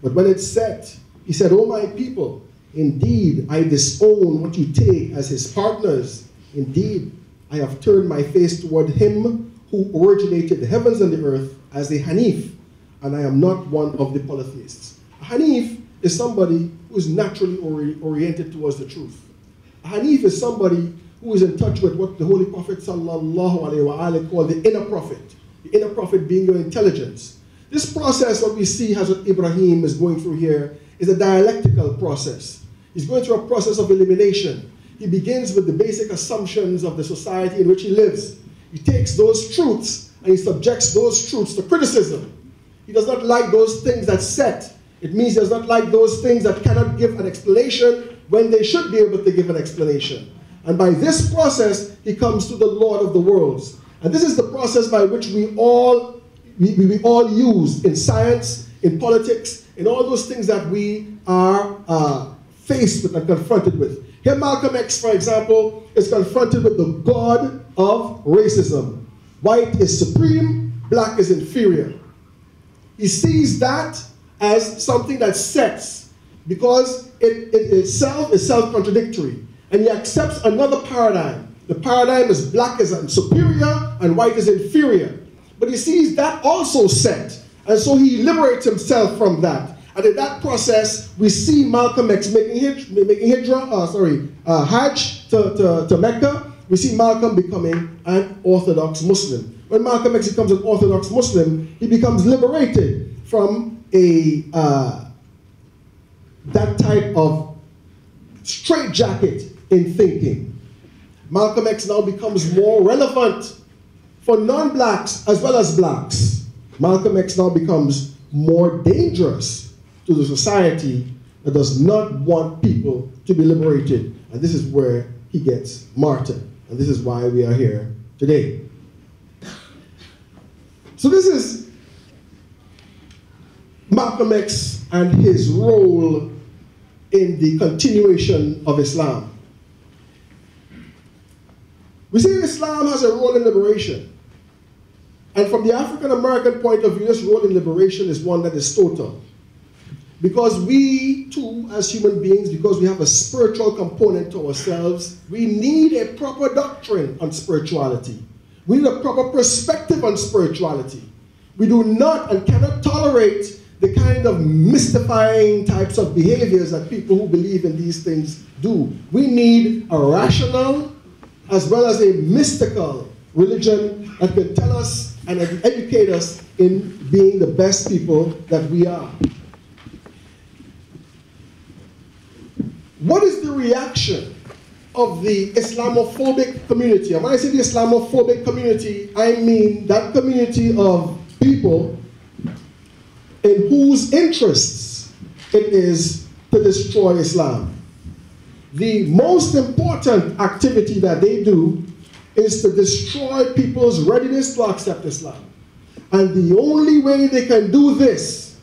But when it set, he said, O my people, indeed, I disown what you take as his partners. Indeed, I have turned my face toward him who originated the heavens and the earth as a Haneef, and I am not one of the polytheists. A Haneef is somebody who is naturally oriented towards the truth. A Haneef is somebody who is in touch with what the Holy Prophet ﷺ called the inner prophet. The inner prophet being your intelligence. This process that we see Hazrat Ibrahim is going through here is a dialectical process. He's going through a process of elimination. He begins with the basic assumptions of the society in which he lives. He takes those truths and he subjects those truths to criticism. He does not like those things that set. It means he does not like those things that cannot give an explanation when they should be able to give an explanation. And by this process, he comes to the Lord of the worlds. And this is the process by which we all we all use in science, in politics, in all those things that we are faced with and confronted with. Here Malcolm X, for example, is confronted with the god of racism. White is supreme, black is inferior. He sees that as something that sets, because it itself is self-contradictory. And he accepts another paradigm. The paradigm is black is superior and white is inferior. But he sees that also set. And so he liberates himself from that. And in that process, we see Malcolm X making Hajj to Mecca. We see Malcolm becoming an Orthodox Muslim. When Malcolm X becomes an Orthodox Muslim, he becomes liberated from that type of straitjacket in thinking. Malcolm X now becomes more relevant for non-blacks as well as blacks. Malcolm X now becomes more dangerous to the society that does not want people to be liberated. And this is where he gets martyred. And this is why we are here today. So this is Malcolm X and his role in the continuation of Islam. We see Islam has a role in liberation. And from the African American point of view, this role in liberation is one that is total. Because we too, as human beings, because we have a spiritual component to ourselves, we need a proper doctrine on spirituality. We need a proper perspective on spirituality. We do not and cannot tolerate the kind of mystifying types of behaviors that people who believe in these things do. We need a rational as well as a mystical religion that can tell us and educate us in being the best people that we are. What is the reaction of the Islamophobic community? And when I say the Islamophobic community, I mean that community of people in whose interests it is to destroy Islam. The most important activity that they do is to destroy people's readiness to accept Islam. And the only way they can do this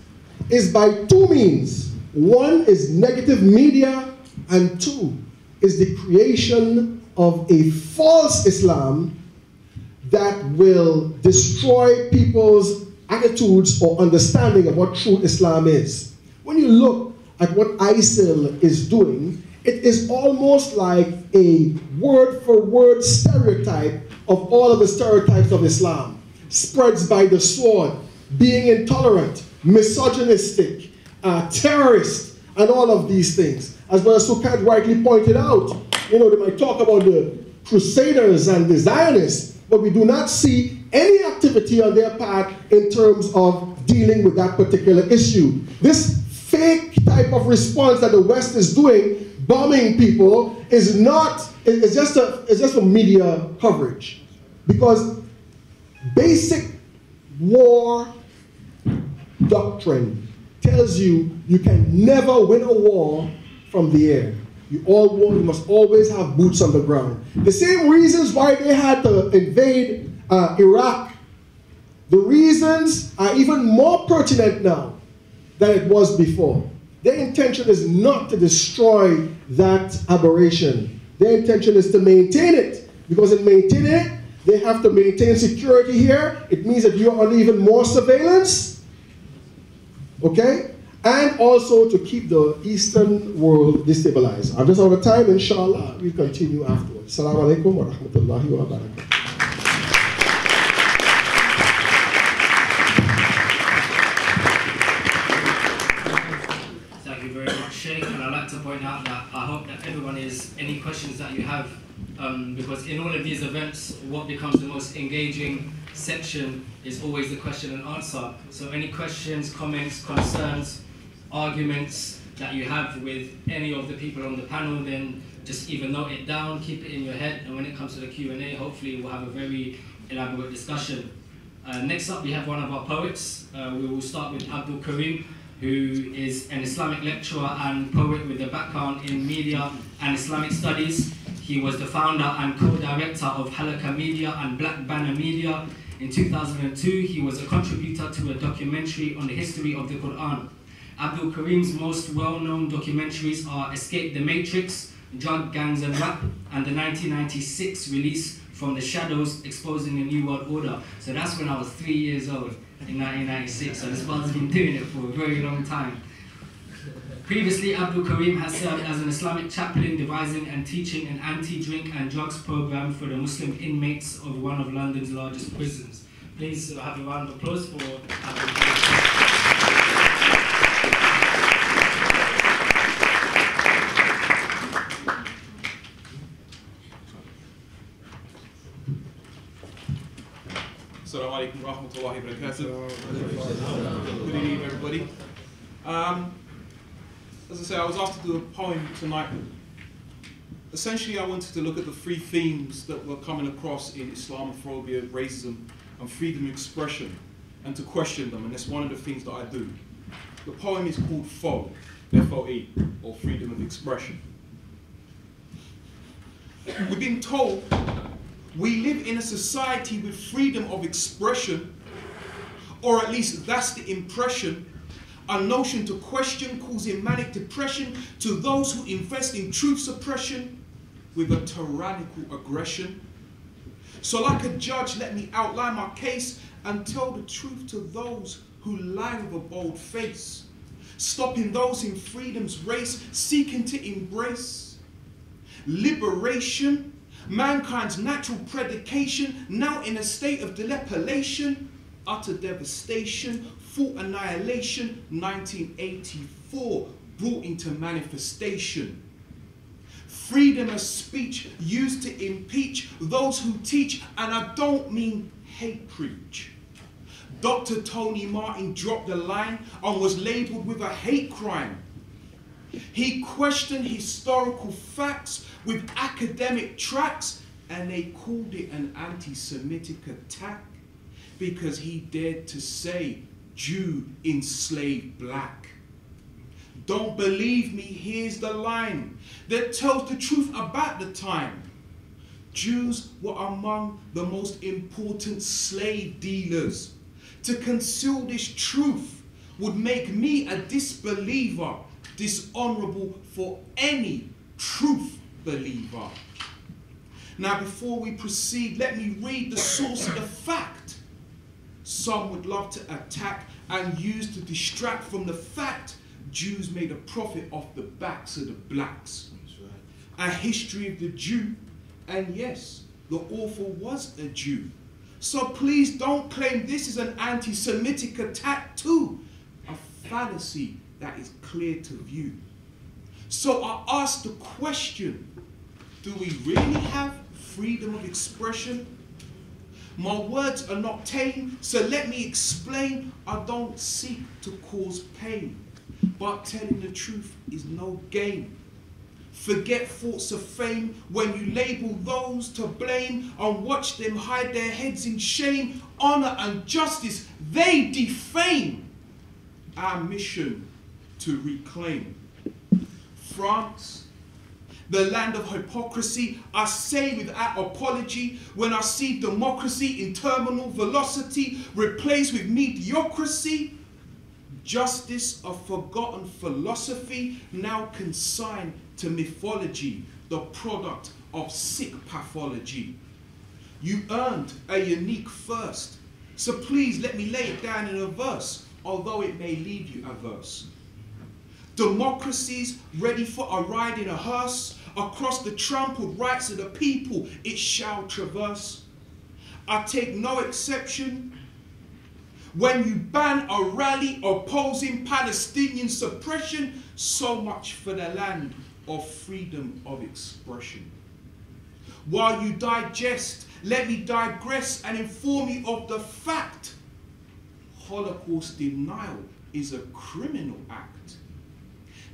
is by two means. One is negative media, and two is the creation of a false Islam that will destroy people's attitudes or understanding of what true Islam is. When you look at what ISIL is doing, it is almost like a word-for-word stereotype of all of the stereotypes of Islam. Spreads by the sword, being intolerant, misogynistic, terrorist, and all of these things. As well as Sukant rightly pointed out, they might talk about the Crusaders and the Zionists, but we do not see any activity on their part in terms of dealing with that particular issue. This fake type of response that the West is doing, bombing people, is just a media coverage. Because basic war doctrine tells you you can never win a war from the air. You must always have boots on the ground. The same reasons why they had to invade Iraq, the reasons are even more pertinent now than it was before. Their intention is not to destroy that aberration. Their intention is to maintain it. Because in maintaining it, they have to maintain security here. It means that you're under even more surveillance. Okay? And also to keep the Eastern world destabilized. I'm just out of time, inshallah. We'll continue afterwards. Assalamu alaikum wa rahmatullahi wa barakatuh. Thank you very much, Sheikh. And I'd like to point out that I hope that everyone is, any questions that you have, because in all of these events, what becomes the most engaging section is always the question and answer. So any questions, comments, concerns, arguments that you have with any of the people on the panel, then just either note it down, keep it in your head, and when it comes to the Q&A, hopefully we'll have a very elaborate discussion. Next up, we have one of our poets. We will start with Abdul Karim, who is an Islamic lecturer and poet with a background in media and Islamic studies. He was the founder and co-director of Halaka Media and Black Banner Media. In 2002, he was a contributor to a documentary on the history of the Quran. Abdul Karim's most well-known documentaries are Escape the Matrix, Drug Gangs and Rap, and the 1996 release From the Shadows, Exposing the New World Order. So that's when I was 3 years old in 1996. So this brother's been doing it for a very long time. Previously, Abdul Karim has served as an Islamic chaplain, devising and teaching an anti-drink and drugs program for the Muslim inmates of one of London's largest prisons. Please have a round of applause for Abdul Karim. Assalamu alaikum wa rahmatullahi wa barakatuh. Good evening, everybody. As I say, I was asked to do a poem tonight. Essentially, I wanted to look at the three themes that we're coming across in Islamophobia, racism, and freedom of expression, and to question them, and that's one of the things that I do. The poem is called FOE, F-O-E, or freedom of expression. We've been told we live in a society with freedom of expression, or at least that's the impression, a notion to question causing manic depression to those who invest in truth suppression with a tyrannical aggression. So like a judge, let me outline my case and tell the truth to those who lie with a bold face, stopping those in freedom's race, seeking to embrace liberation, mankind's natural predication, now in a state of dilapidation, utter devastation, full annihilation, 1984, brought into manifestation. Freedom of speech used to impeach those who teach, and I don't mean hate preach. Dr. Tony Martin dropped a line and was labeled with a hate crime. He questioned historical facts with academic tracts, and they called it an anti-Semitic attack because he dared to say Jew enslaved black. Don't believe me, here's the line that tells the truth about the time. Jews were among the most important slave dealers. To conceal this truth would make me a disbeliever, dishonorable for any truth believer. Now before we proceed, let me read the source of the fact. Some would love to attack and use to distract from the fact Jews made a profit off the backs of the blacks. That's right. A history of the Jew, and yes, the author was a Jew. So please don't claim this is an anti-Semitic attack too, a fallacy that is clear to view. So I ask the question, do we really have freedom of expression? My words are not tame, so let me explain. I don't seek to cause pain, but telling the truth is no game. Forget thoughts of fame when you label those to blame and watch them hide their heads in shame. Honor and justice, they defame our mission to reclaim. France, the land of hypocrisy, I say without apology, when I see democracy in terminal velocity replaced with mediocrity, justice, a forgotten philosophy, now consigned to mythology, the product of sick pathology. You earned a unique first, so please let me lay it down in a verse, although it may leave you averse. Democracies ready for a ride in a hearse, across the trampled rights of the people it shall traverse. I take no exception when you ban a rally opposing Palestinian suppression. So much for the land of freedom of expression. While you digest, let me digress and inform you of the fact Holocaust denial is a criminal act.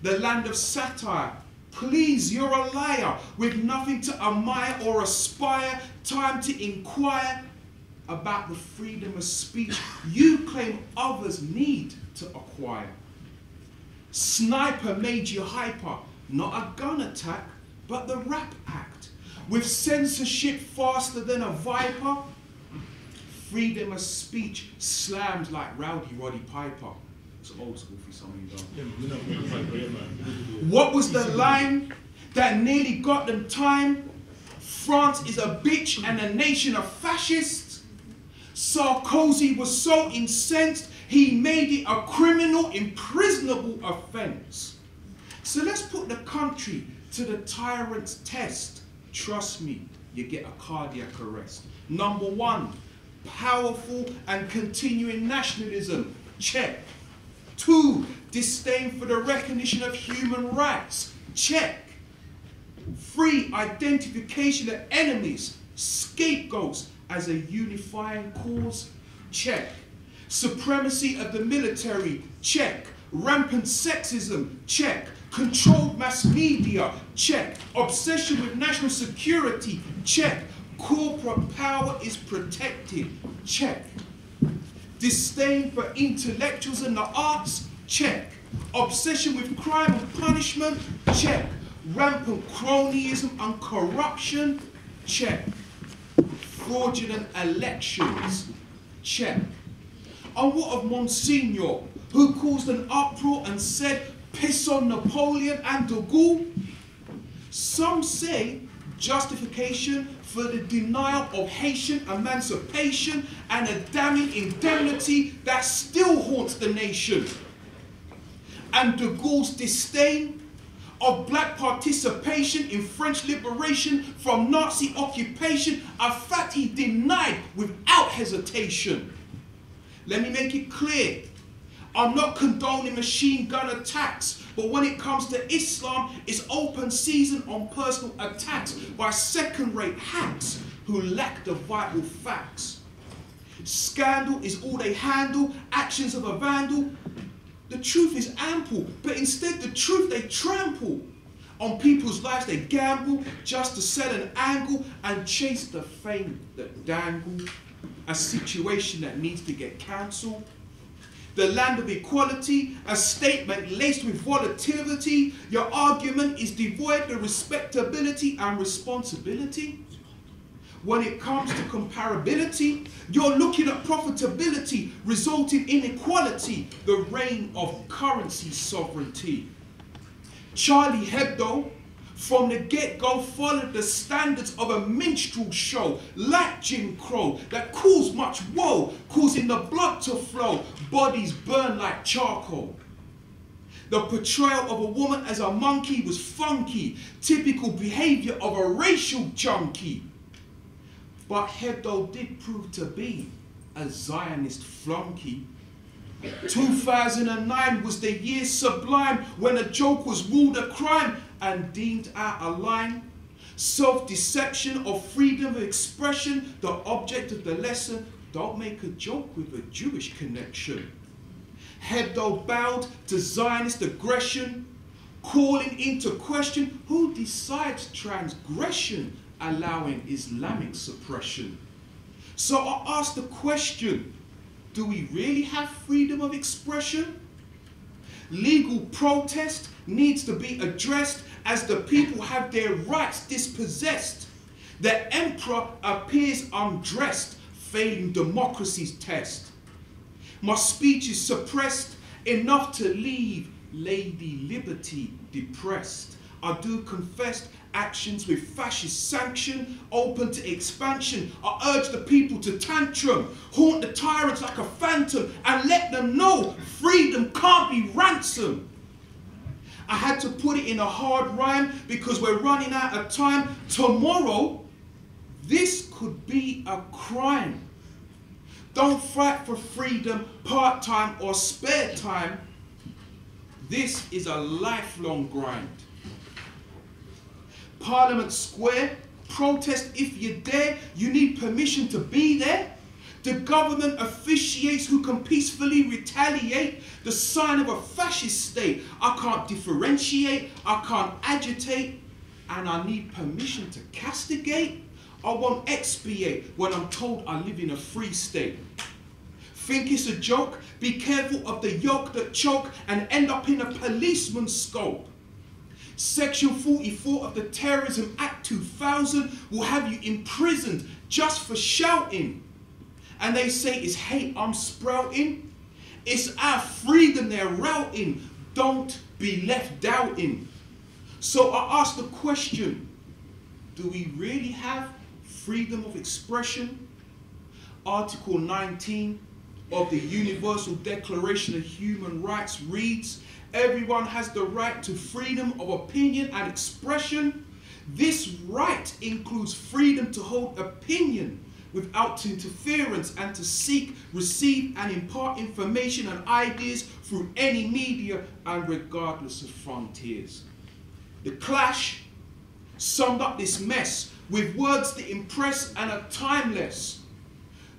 The land of satire, please, you're a liar with nothing to admire or aspire. Time to inquire about the freedom of speech you claim others need to acquire. Sniper made you hyper, not a gun attack, but the Rap Act. With censorship faster than a viper, Freedom of speech slammed like Rowdy Roddy Piper. It's old school for some of you don't. What was the line that nearly got them time? France is a bitch and a nation of fascists. Sarkozy was so incensed, he made it a criminal, imprisonable offense. So let's put the country to the tyrant's test. Trust me, you get a cardiac arrest. Number one, powerful and continuing nationalism. Check. 2, disdain for the recognition of human rights. Check. 3, identification of enemies, scapegoats as a unifying cause. Check. Supremacy of the military. Check. Rampant sexism. Check. Controlled mass media. Check. Obsession with national security. Check. Corporate power is protected. Check. Disdain for intellectuals and the arts. Check. Obsession with crime and punishment. Check. Rampant cronyism and corruption. Check. Fraudulent elections. Check. And what of Monsignor, who caused an uproar and said, piss on Napoleon and de Gaulle? Some say justification for the denial of Haitian emancipation and a damning indemnity that still haunts the nation. And de Gaulle's disdain of black participation in French liberation from Nazi occupation, a fact he denied without hesitation. Let me make it clear, I'm not condoning machine gun attacks, but when it comes to Islam, it's open season on personal attacks by second-rate hacks who lack the vital facts. Scandal is all they handle, actions of a vandal. The truth is ample, but instead the truth they trample. On people's lives they gamble just to sell an angle and chase the fame that dangle. A situation that needs to get cancelled. The land of equality, a statement laced with volatility. Your argument is devoid of respectability and responsibility. When it comes to comparability, you're looking at profitability, resulting in equality, the reign of currency sovereignty. Charlie Hebdo, from the get-go, followed the standards of a minstrel show, like Jim Crow, that caused much woe, causing the blood to flow, bodies burn like charcoal. The portrayal of a woman as a monkey was funky, typical behavior of a racial junkie. But Hebdo did prove to be a Zionist flunky. 2009 was the year sublime when a joke was ruled a crime and deemed out of line. Self-deception of freedom of expression, the object of the lesson. Don't make a joke with a Jewish connection. Hebdo bowed to Zionist aggression, calling into question who decides transgression, allowing Islamic suppression. So I ask the question, do we really have freedom of expression? Legal protest needs to be addressed as the people have their rights dispossessed. The emperor appears undressed, failing democracy's test. My speech is suppressed, enough to leave Lady Liberty depressed. I do confess actions with fascist sanction, open to expansion. I urge the people to tantrum, haunt the tyrants like a phantom, and let them know freedom can't be ransomed. I had to put it in a hard rhyme because we're running out of time. Tomorrow, this could be a crime. Don't fight for freedom part-time or spare time. This is a lifelong grind. Parliament Square, protest if you dare, you need permission to be there. The government officiates who can peacefully retaliate, the sign of a fascist state. I can't differentiate, I can't agitate, and I need permission to castigate. I won't expiate when I'm told I live in a free state. Think it's a joke? Be careful of the yoke that choke and end up in a policeman's scope. Section 44 of the Terrorism Act 2000 will have you imprisoned just for shouting. and they say it's hate I'm sprouting. It's our freedom they're routing. Don't be left doubting. So I ask the question, do we really have freedom of expression? Article 19 of the Universal Declaration of Human Rights reads, everyone has the right to freedom of opinion and expression. This right includes freedom to hold opinion without interference and to seek, receive and impart information and ideas through any media and regardless of frontiers. The Clash summed up this mess with words that impress and are timeless.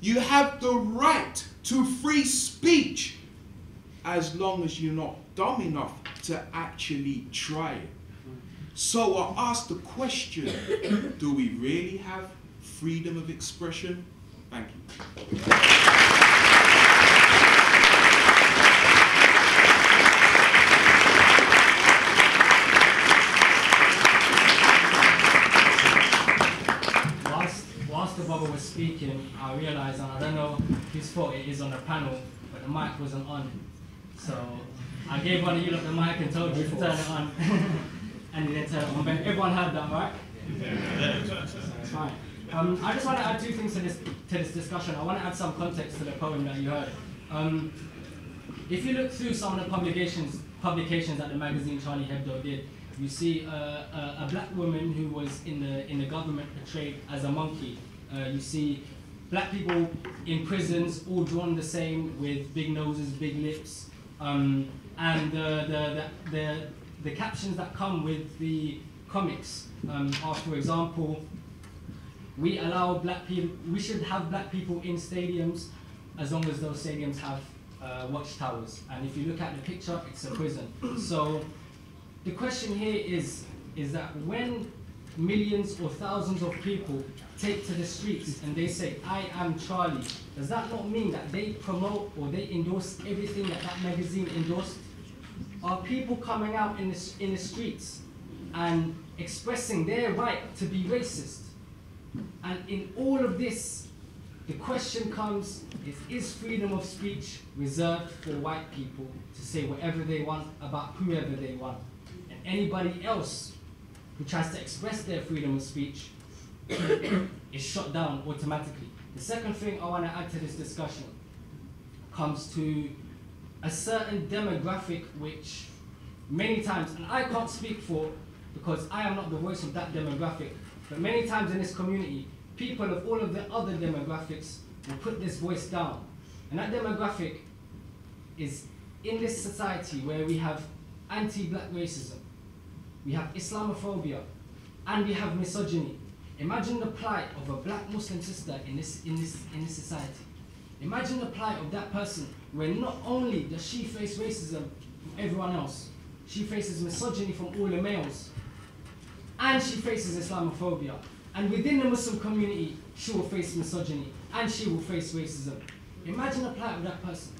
You have the right to free speech as long as you're not dumb enough to actually try it. So I ask the question, do we really have freedom of expression? Thank you. Whilst the brother was speaking, I realized, and I don't know whose fault it is on the panel, but the mic wasn't on. So I gave one of you the mic and told you to turn it on. And you didn't turn it on. But everyone heard that, right? So it's fine. I just want to add two things to this discussion. I want to add some context to the poem that you heard. If you look through some of the publications that the magazine Charlie Hebdo did, you see a black woman who was in the government portrayed as a monkey. You see black people in prisons all drawn the same with big noses, big lips, and the captions that come with the comics are, for example, we should have black people in stadiums as long as those stadiums have watchtowers. And if you look at the picture, it's a prison. So the question here is that when millions or thousands of people take to the streets and they say, I am Charlie, does that not mean that they promote or they endorse everything that magazine endorsed? Are people coming out in the streets and expressing their right to be racist? And in all of this, the question comes, is freedom of speech reserved for white people to say whatever they want about whoever they want? And anybody else who tries to express their freedom of speech is shut down automatically. The second thing I want to add to this discussion comes to a certain demographic which many times, and I can't speak for because I am not the voice of that demographic, but many times in this community, people of all of the other demographics will put this voice down. And that demographic is in this society where we have anti-black racism, we have Islamophobia, and we have misogyny. Imagine the plight of a black Muslim sister in this society. Imagine the plight of that person where not only does she face racism from everyone else, she faces misogyny from all the males, and she faces Islamophobia. And within the Muslim community, she will face misogyny, and she will face racism. Imagine the plight of that person.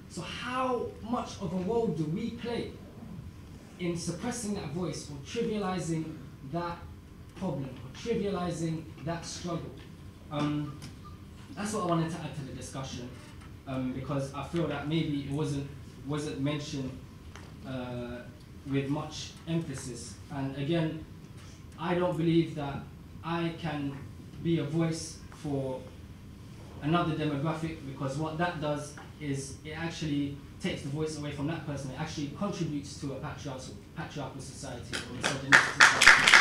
So how much of a role do we play in suppressing that voice or trivializing that problem, or trivializing that struggle? That's what I wanted to add to the discussion, because I feel that maybe it wasn't mentioned with much emphasis. And again, I don't believe that I can be a voice for another demographic, because what that does is it actually takes the voice away from that person. It actually contributes to a patriarchal society or misogynistic society.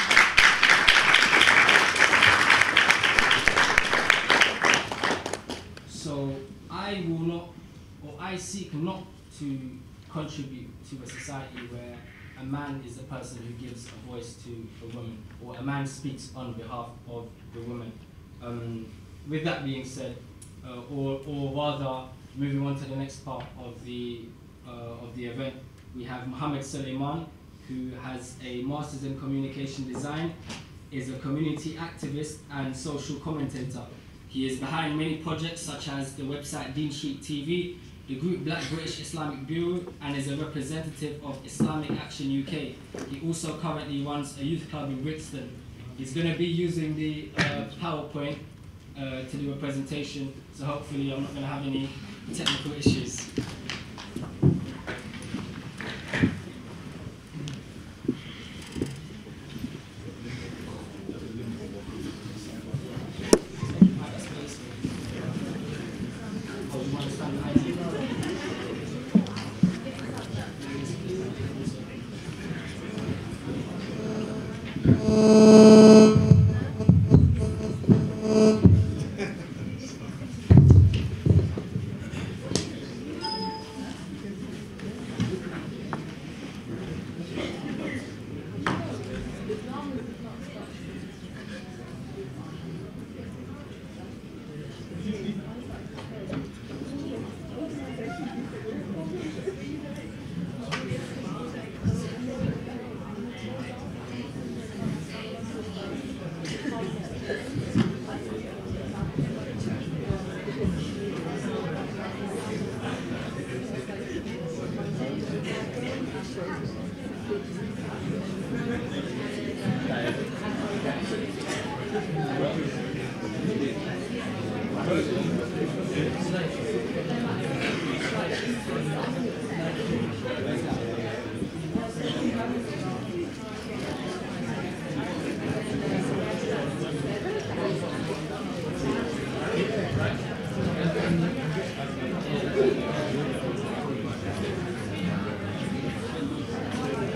So I will not, or I seek not to contribute to a society where a man is the person who gives a voice to a woman, or a man speaks on behalf of the woman. With that being said, or rather, moving on to the next part of the event, we have Mohammed Sulaiyman, who has a Master's in Communication Design, is a community activist and social commentator. He is behind many projects such as the website Dean Street TV, the group Black British Islamic Bureau, and is a representative of Islamic Action UK. He also currently runs a youth club in Brixton. He's going to be using the PowerPoint to do a presentation, so hopefully I'm not going to have any technical issues.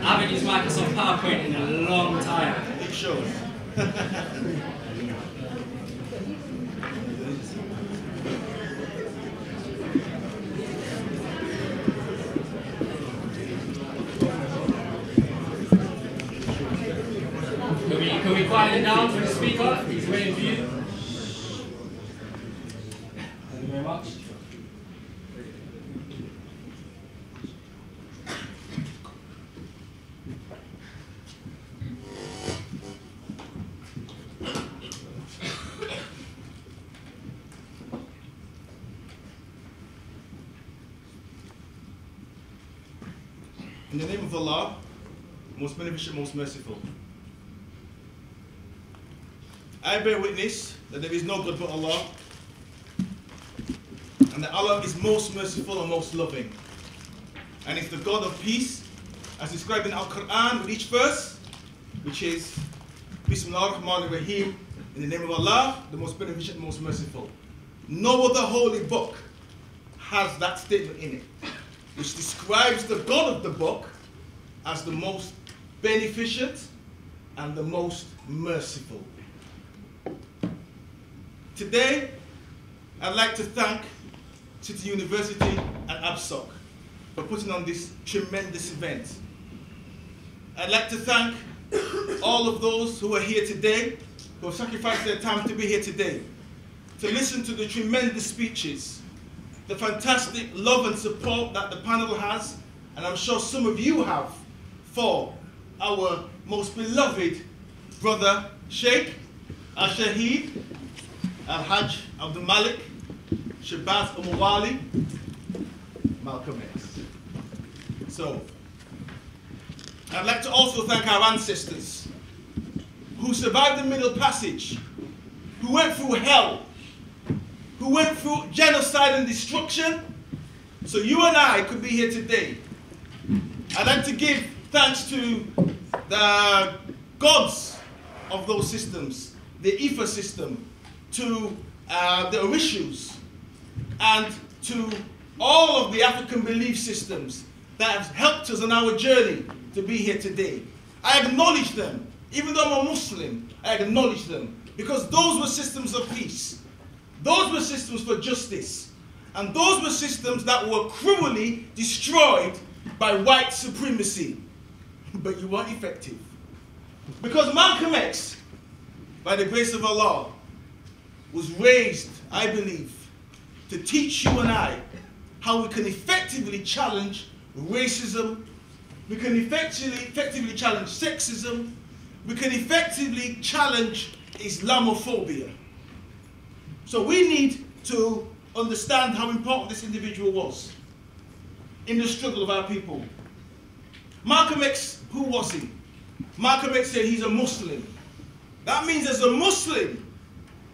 I haven't used Microsoft PowerPoint in a long time. It shows. Can we quiet it down for the speaker? He's waiting for you. Thank you very much. In the name of Allah, most beneficent, most merciful. I bear witness that there is no God but Allah, and that Allah is most merciful and most loving. And it's the God of peace, as described in Al-Quran with each verse, which is Bismillah ar-Rahman ar-Rahim, in the name of Allah, the most beneficent, most merciful. No other holy book has that statement in it, which describes the God of the book as the most beneficent and the most merciful. Today, I'd like to thank City University and ABSOC for putting on this tremendous event. I'd like to thank all of those who are here today, who have sacrificed their time to be here today, to listen to the tremendous speeches, the fantastic love and support that the panel has, and I'm sure some of you have, for our most beloved brother, Sheikh Al-Shaheed, Al-Hajj Abdul Malik, Shabazz Umawali, Malcolm X. So, I'd like to also thank our ancestors who survived the Middle Passage, who went through hell, who went through genocide and destruction, so you and I could be here today. I'd like to give thanks to the gods of those systems, the Ifa system, to the Orishus, and to all of the African belief systems that have helped us on our journey to be here today. I acknowledge them. Even though I'm a Muslim, I acknowledge them, because those were systems of peace. Those were systems for justice. And those were systems that were cruelly destroyed by white supremacy. But you weren't effective. Because Malcolm X, by the grace of Allah, was raised, I believe, to teach you and I how we can effectively challenge racism, we can effectively challenge sexism, we can effectively challenge Islamophobia. So we need to understand how important this individual was in the struggle of our people. Malcolm X, who was he? Malcolm X said he's a Muslim. That means as a Muslim,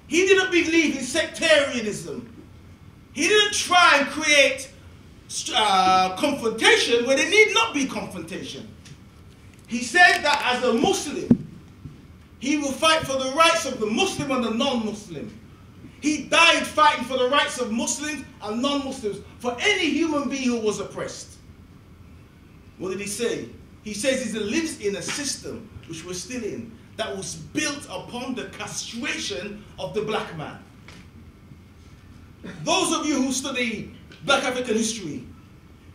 He didn't believe in sectarianism. He didn't try and create confrontation where there need not be confrontation. He said that as a Muslim, he will fight for the rights of the Muslim and the non-Muslim. He died fighting for the rights of Muslims and non-Muslims, for any human being who was oppressed. What did he say? He says he lives in a system, which we're still in, that was built upon the castration of the black man. Those of you who study black African history,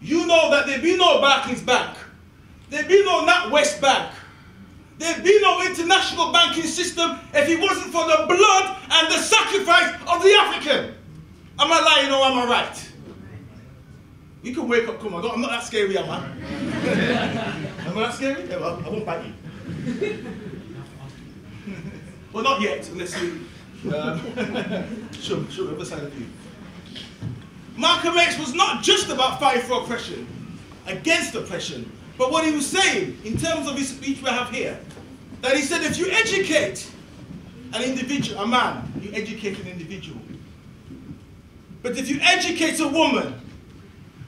you know that there'd be no Barclays Bank, there'd be no NatWest Bank, there'd be no international banking system if it wasn't for the blood and the sacrifice of the African. Am I lying or am I right? You can wake up, come on, I'm not that scary, am I? Am I that scary? Yeah, well, I won't bite you. Well, not yet, unless you show the other side of you. Malcolm X was not just about fighting for oppression, against oppression, but what he was saying, in terms of his speech we have here, that he said if you educate an individual, a man, you educate an individual. But if you educate a woman,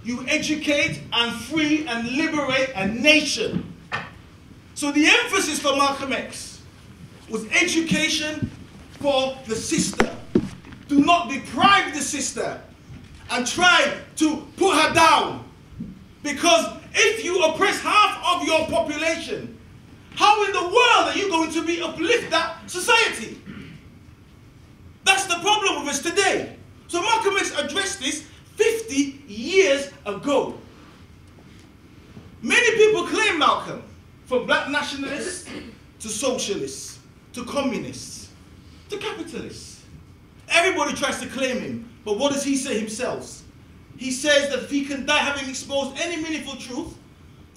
you educate and free and liberate a nation. So the emphasis for Malcolm X was education for the sister. Do not deprive the sister and try to put her down. Because if you oppress half of your population, how in the world are you going to uplift that society? That's the problem with us today. So Malcolm X addressed this 50 years ago. Many people claim Malcolm, from black nationalists to socialists, to communists, to capitalists. Everybody tries to claim him, but what does he say himself? He says that if he can die having exposed any meaningful truth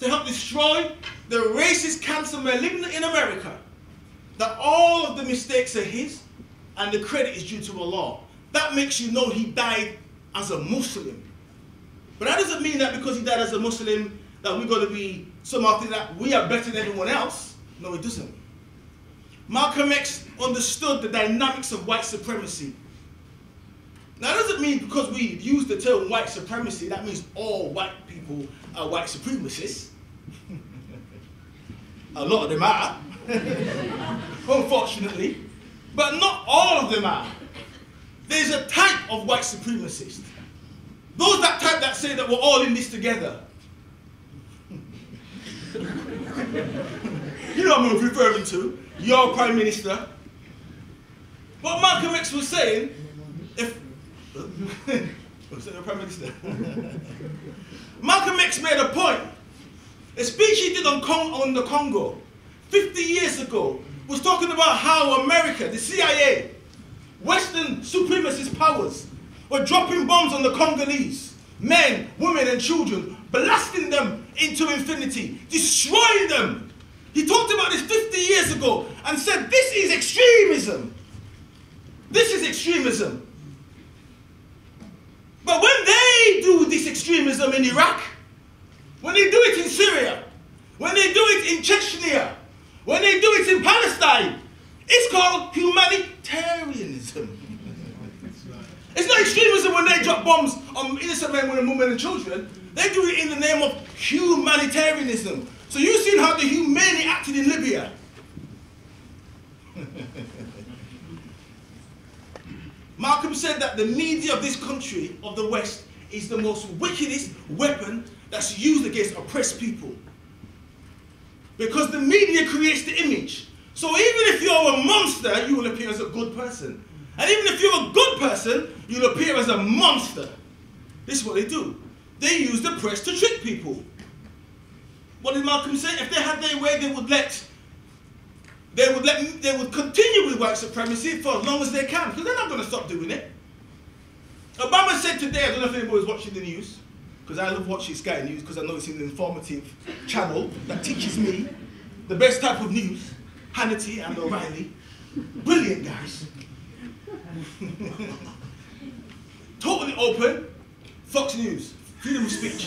to help destroy the racist cancer malignant in America, that all of the mistakes are his and the credit is due to Allah. That makes you know he died as a Muslim. But that doesn't mean that because he died as a Muslim that we're going to be somehow think that we are better than everyone else. No, it doesn't. Malcolm X understood the dynamics of white supremacy. Now, that doesn't mean because we use the term white supremacy, that means all white people are white supremacists. A lot of them are, unfortunately. But not all of them are. There's a type of white supremacist. Those that type that say that we're all in this together. You know what I'm referring to. Your Prime Minister. What Malcolm X was saying, if... was that your Prime Minister? Malcolm X made a point. A speech he did on the Congo 50 years ago was talking about how America, the CIA, Western supremacist powers were dropping bombs on the Congolese, men, women and children, blasting them into infinity, destroying them. He talked about this 50 years ago and said, this is extremism. This is extremism. But when they do this extremism in Iraq, when they do it in Syria, when they do it in Chechnya, when they do it in Palestine, it's called humanitarianism. It's not extremism when they drop bombs on innocent men, women and children. They do it in the name of humanitarianism. So you've seen how the Humani acted in Libya. Malcolm said that the media of this country, of the West, is the most wickedest weapon that's used against oppressed people. Because the media creates the image. So even if you're a monster, you will appear as a good person. And even if you're a good person, you'll appear as a monster. This is what they do. They use the press to trick people. What did Malcolm say? If they had their way, they would continue with white supremacy for as long as they can, because they're not going to stop doing it. Obama said today, I don't know if anybody's watching the news, because I love watching Sky News, because I know it's an informative channel that teaches me the best type of news. Hannity and O'Reilly. Brilliant guys. Totally open. Fox News. Freedom of speech.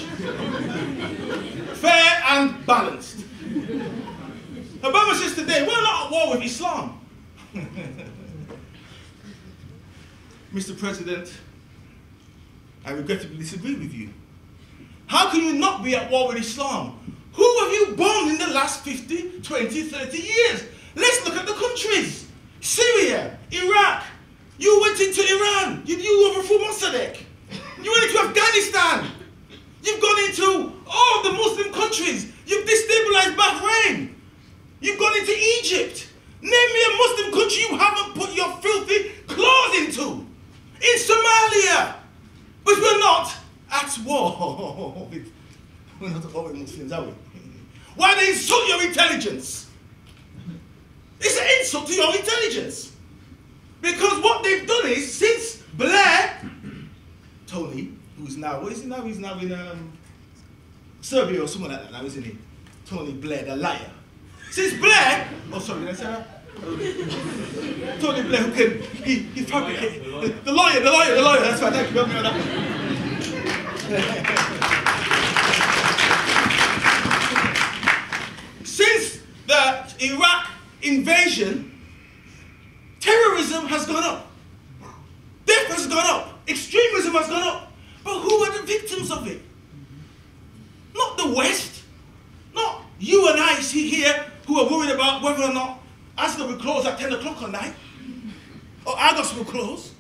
Fair and balanced. Obama says today, we're not at war with Islam. Mr. President, I regrettably disagree with you. How can you not be at war with Islam? Who have you bombed in the last 50, 20, 30 years? Let's look at the countries. Syria, Iraq. You went into Iran. You overthrew Mossadegh. You went into Afghanistan. You've gone into all the Muslim countries. You've destabilized Bahrain. You've gone into Egypt. Name me a Muslim country you haven't put your filthy claws into. In Somalia. But we're not at war. We're not at war with Muslims, are we? Why they insult your intelligence? It's an insult to your intelligence. Because what they've done is, since Blair, Tony, who's now, what is he now? He's now in Serbia or something like that now, isn't he? Tony Blair, the liar. Since Blair, oh sorry, did I say that? Tony Blair, who can, he fabricated, the lawyer, that's right, thank you, help me on that one. Since the Iraq invasion, terrorism has gone up. Death has gone up. Extremism has gone up. But who are the victims of it? Not the West. Not you and I see here who are worried about whether or not Asda will close at 10 o'clock at night. Or Argos will close.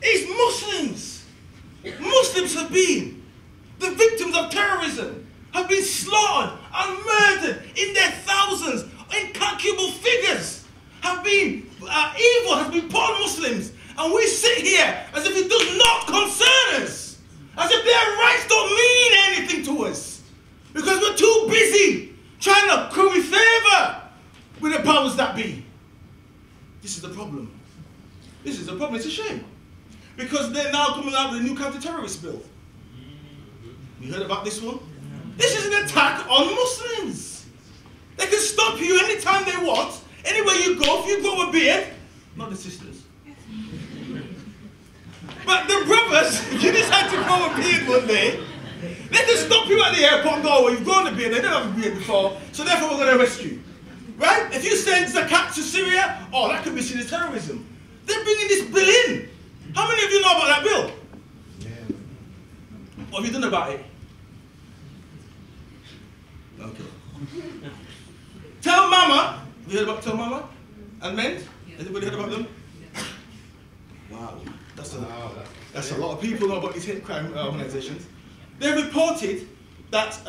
It's Muslims. Muslims have been the victims of terrorism, have been slaughtered and murdered in their thousands, incalculable figures, have been, evil has been put on Muslims, and we sit here as if it does not concern us, as if their rights don't mean anything to us, because we're too busy trying to curry favor with the powers that be. This is the problem. This is the problem. It's a shame. Because they're now coming out with a new counter-terrorist bill. You heard about this one? This is an attack on Muslims. They can stop you anytime they want, anywhere you go, if you grow a beard. Not the sisters. But the brothers, if you decide to grow a beard one day, they can stop you at the airport and go, well, you've grown a beard, they don't have a beard before, so therefore we're going to arrest you. Right? If you send zakat to Syria, oh, that could be seen as terrorism. They're bringing this bill in. How many of you know about that bill? Yeah. What have you done about it? Okay. Tell Mama. Have you heard about Tell Mama? And Mend? Anybody heard about them? Wow. That's a lot of people know about these hate crime organizations. They reported that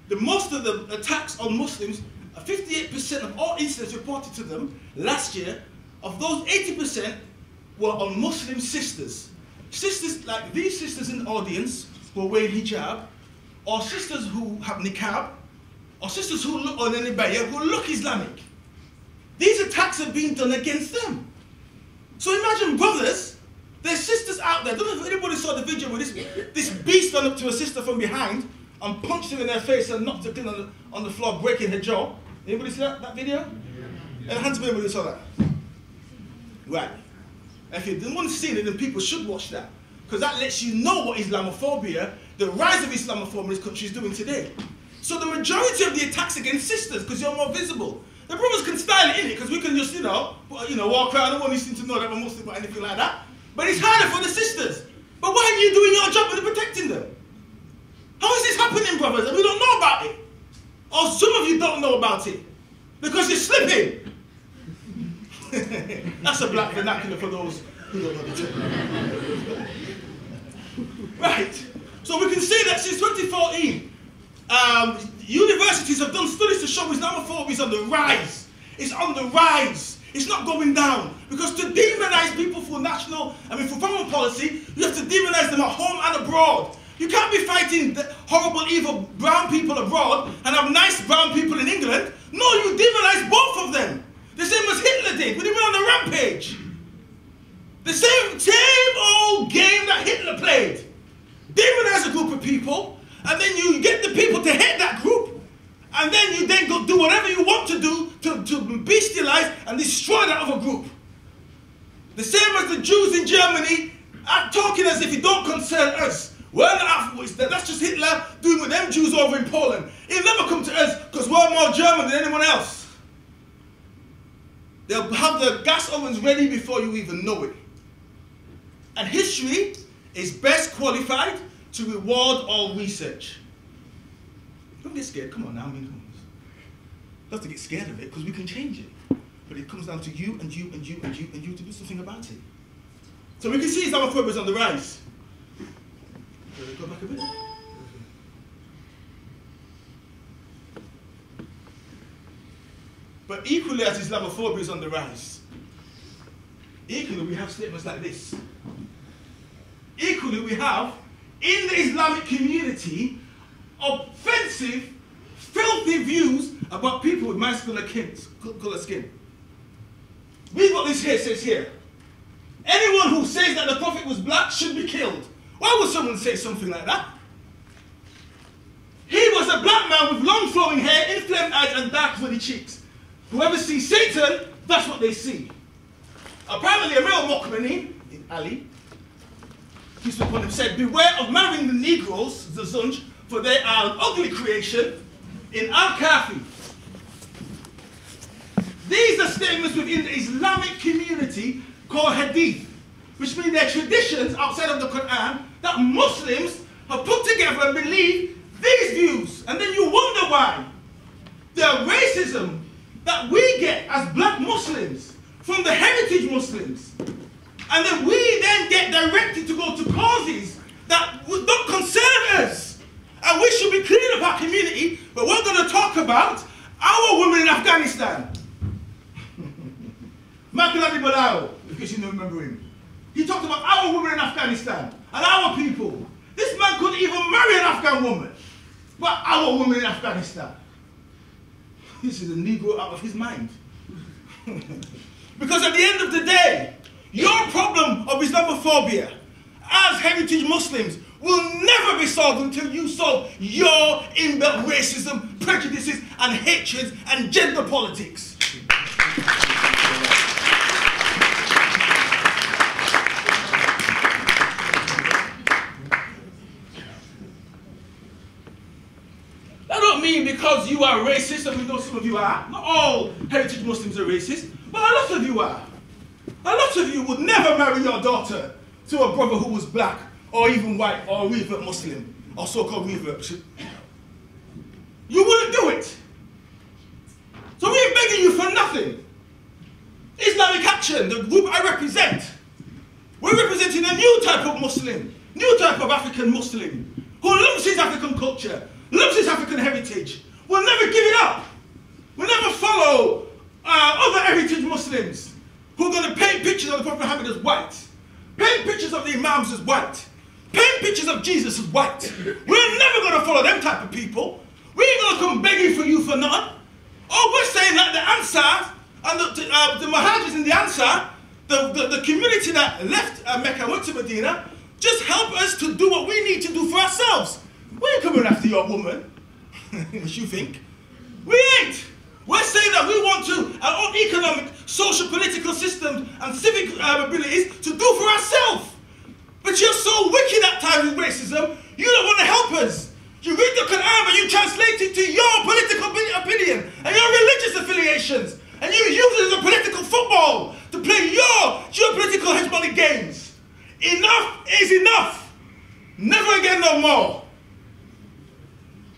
most of the attacks on Muslims, 58% of all incidents reported to them last year, of those 80% were on Muslim sisters. Sisters like these sisters in the audience who are wearing hijab, or sisters who have niqab, or sisters who look on anybody who look Islamic. These attacks are being done against them. So imagine brothers, there's sisters out there. I don't know if anybody saw the video where this beast went up to a sister from behind and punched her in her face and knocked her on the floor, breaking her jaw. Anybody see that video? And hands up, anybody saw that? Right. If you didn't want to see it, then people should watch that. Because that lets you know what Islamophobia, the rise of Islamophobia in this country is doing today. So the majority of the attacks against sisters, because you're more visible. The brothers can style it in it, because we can just, walk around. I don't want these things to know that we're Muslim or anything like that. But it's harder for the sisters. But why are you doing your job and protecting them? How is this happening, brothers, and we don't know about it? Or some of you don't know about it, because you're slipping. That's a black vernacular for those who don't know the term. Right. So we can see that since 2014, universities have done studies to show Islamophobia is on the rise. It's on the rise. It's not going down. Because to demonize people for for foreign policy, you have to demonize them at home and abroad. You can't be fighting the horrible, evil brown people abroad and have nice brown people in England. No, you demonize both of them. The same as Hitler did when he went on the rampage. The same old game that Hitler played. Demonize a group of people, and then you get the people to hate that group, and then you go do whatever you want to do to bestialize and destroy that other group. The same as the Jews in Germany are talking as if it don't concern us. We're not afterwards. That's just Hitler doing with them Jews over in Poland. It'll never come to us because we're more German than anyone else. They'll have the gas ovens ready before you even know it. And history is best qualified to reward all research. Don't get scared. Come on now. I mean, come on. You have to get scared of it because we can change it. But it comes down to you and you and you and you and you to do something about it. So we can see Islamophobia is on the rise. Go back a bit. But equally as Islamophobia is on the rise, equally we have statements like this. Equally we have, in the Islamic community, offensive, filthy views about people with my colour skin. We've got this here, says here. Anyone who says that the Prophet was black should be killed. Why would someone say something like that? He was a black man with long flowing hair, inflamed eyes and dark ruddy cheeks. Whoever sees Satan, that's what they see. Apparently a male Mu'minin, Ali, peace be upon him, said, beware of marrying the Negroes, the Zunj, for they are an ugly creation in Al-Kafi. These are statements within the Islamic community called Hadith, which mean they're traditions outside of the Quran that Muslims have put together and believe these views. And then you wonder why the racism that we get as black Muslims from the heritage Muslims, and then we then get directed to go to causes that don't concern us. And we should be clean of our community, but we're going to talk about our women in Afghanistan. Michael Adibalayo, in case you don't remember him. He talked about our women in Afghanistan and our people. This man couldn't even marry an Afghan woman, but our women in Afghanistan. This is a Negro out of his mind. Because at the end of the day, your problem of Islamophobia as heritage Muslims will never be solved until you solve your inbuilt racism, prejudices and hatreds and gender politics. That don't mean because you are racist, and we know some of you are. Not all heritage Muslims are racist, but a lot of you are. A lot of you would never marry your daughter to a brother who was black, or even white, or revert Muslim, or so-called revert. You wouldn't do it. So we ain't begging you for nothing. Islamic Action, the group I represent, we're representing a new type of Muslim, new type of African Muslim, who loves his African culture, loves his African heritage, will never give it up. Will never follow other heritage Muslims who are going to paint pictures of the Prophet Muhammad as white, paint pictures of the Imams as white, paint pictures of Jesus as white. We're never going to follow them type of people. We ain't going to come begging for you for nothing. Oh, we're saying that the Ansar and the Muhajirs in the Ansar, the community that left Mecca and went to Medina, just help us to do what we need to do for ourselves. We ain't coming after your woman, as you think. We ain't. We're saying that we want our own economic, social, political systems and civic abilities to do for ourselves. But you're so wicked at times with racism, you don't want to help us. You read the Quran, but you translate it to your political opinion and your religious affiliations. And you use it as a political football to play your geopolitical hegemonic games. Enough is enough. Never again, no more.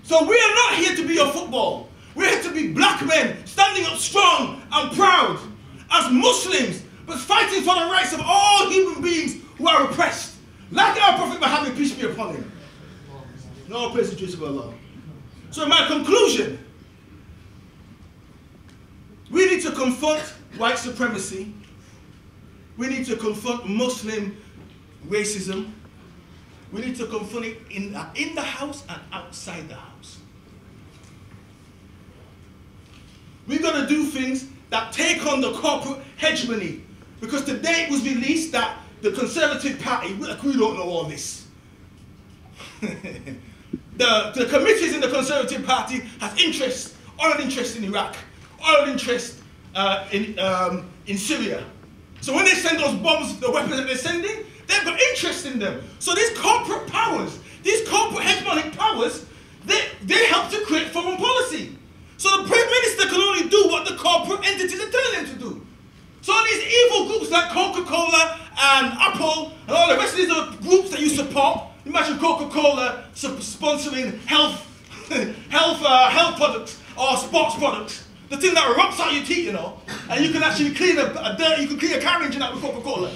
So we are not here to be your football. We're here to be black men, standing up strong and proud as Muslims, but fighting for the rights of all human beings who are oppressed. Like our Prophet Muhammad, peace be upon him. No praise to Jesus of Allah. So in my conclusion, we need to confront white supremacy. We need to confront Muslim racism. We need to confront it in the house and outside the house. We're going to do things that take on the corporate hegemony. Because today it was released that the Conservative Party, we don't know all this. The committees in the Conservative Party have interest, oil interest in Iraq, oil interest in Syria. So when they send those bombs, the weapons that they're sending, they've got interest in them. So these corporate powers, these corporate hegemonic powers, they help to create foreign policy. So the Prime Minister can only do what the corporate entities are telling him to do. So these evil groups like Coca-Cola and Apple, and all the rest of these other groups that you support. Imagine Coca-Cola sponsoring health products or sports products. The thing that rots out your teeth, you know, and you can actually clean a car engine out with Coca-Cola.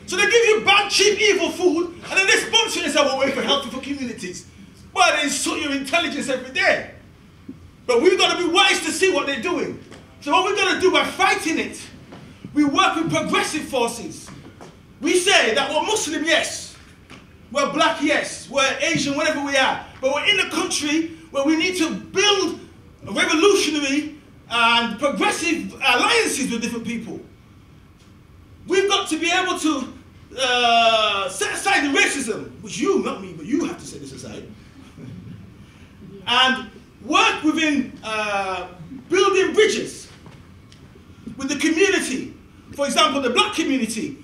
So they give you bad, cheap, evil food, and then they sponsor it and say, we're waiting for healthy for communities. But they insult your intelligence every day. But we've got to be wise to see what they're doing. So what we're going to do by fighting it, we work with progressive forces. We say that we're Muslim, yes. We're black, yes. We're Asian, whatever we are. But we're in a country where we need to build revolutionary and progressive alliances with different people. We've got to be able to set aside the racism, which you, not me, but you have to set this aside. And work within building bridges with the community. For example, the black community.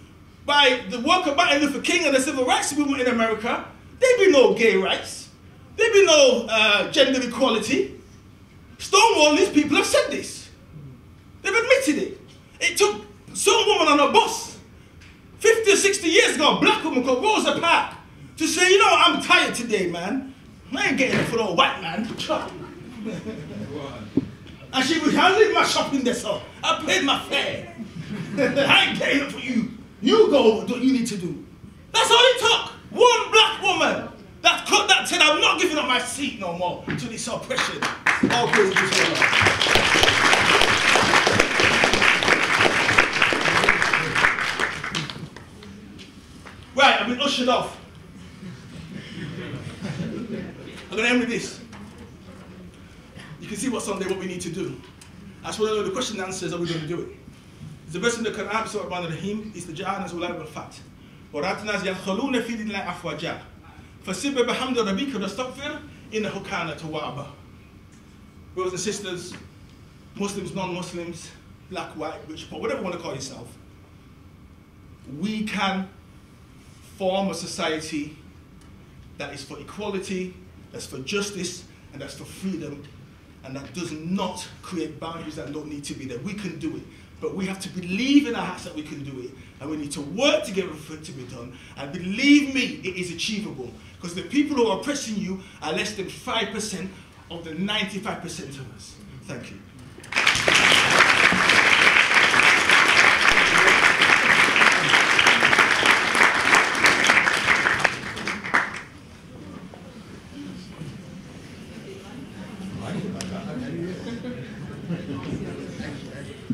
By the work of Martin Luther King and the civil rights movement in America, there'd be no gay rights. There'd be no gender equality. Stonewall, these people have said this. They've admitted it. It took some woman on a bus 50 or 60 years ago, a black woman called Rosa Parks, to say, you know, I'm tired today, man. I ain't getting it for no white man. And she was, I leave my shopping there, so I paid my fare. I ain't getting it for you. You go do what you need to do. That's all it took. One black woman that said, I'm not giving up my seat no more to this oppression. All praise to Allah. Right, I've been ushered off. I'm going to end with this. You can see what's on there, what we need to do. I just want to know the question and answers, are we going to do it? The verse in the Quran, Surah Ar-Rahim, is the Ja'ana Zulay wal-Fat. وَرَاتْنَازْ يَدْخَلُونَ فِي دِينِ اللَّهِ أَفْوَاجًا فَسِبَّ بِحَمْدِ رَبِّكَ وَاسْتَغْفِرْ إِنَّهُ كَانَ تَوَّابًا. Brothers and sisters, Muslims, non-Muslims, black, white, rich, poor, whatever you want to call yourself, we can form a society that is for equality, that's for justice, and that's for freedom, and that does not create boundaries that don't need to be there. We can do it. But we have to believe in our hearts that we can do it, and we need to work together for it to be done. And believe me, it is achievable. Because the people who are oppressing you are less than 5% of the 95% of us. Thank you.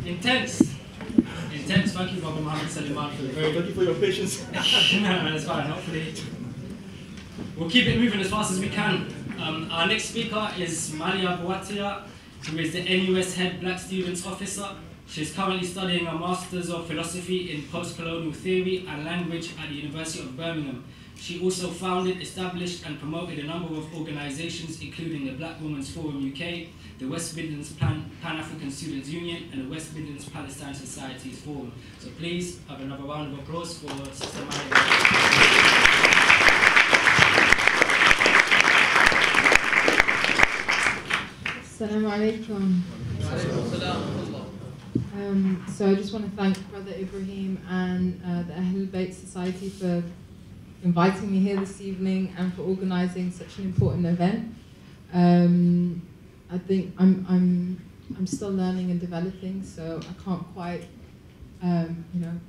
Intense. Thank you, Brother Muhammad Sulaiyman, for the very. Thank you for your patience. No, it's fine. Hopefully, we'll keep it moving as fast as we can. Our next speaker is Malia Bouattia, who is the NUS Head Black Students Officer. She's currently studying a Masters of Philosophy in Post-Colonial Theory and Language at the University of Birmingham. She also founded, established and promoted a number of organisations, including the Black Women's Forum UK, the West Midlands Pan-African Students Union, and the West Midlands Palestine Societies Forum. So please have another round of applause for Sister Malia. Assalamu alaikum. So I just want to thank Brother Ibrahim and the Ahlulbayt Society for inviting me here this evening and for organising such an important event. I think I'm still learning and developing, so I can't quite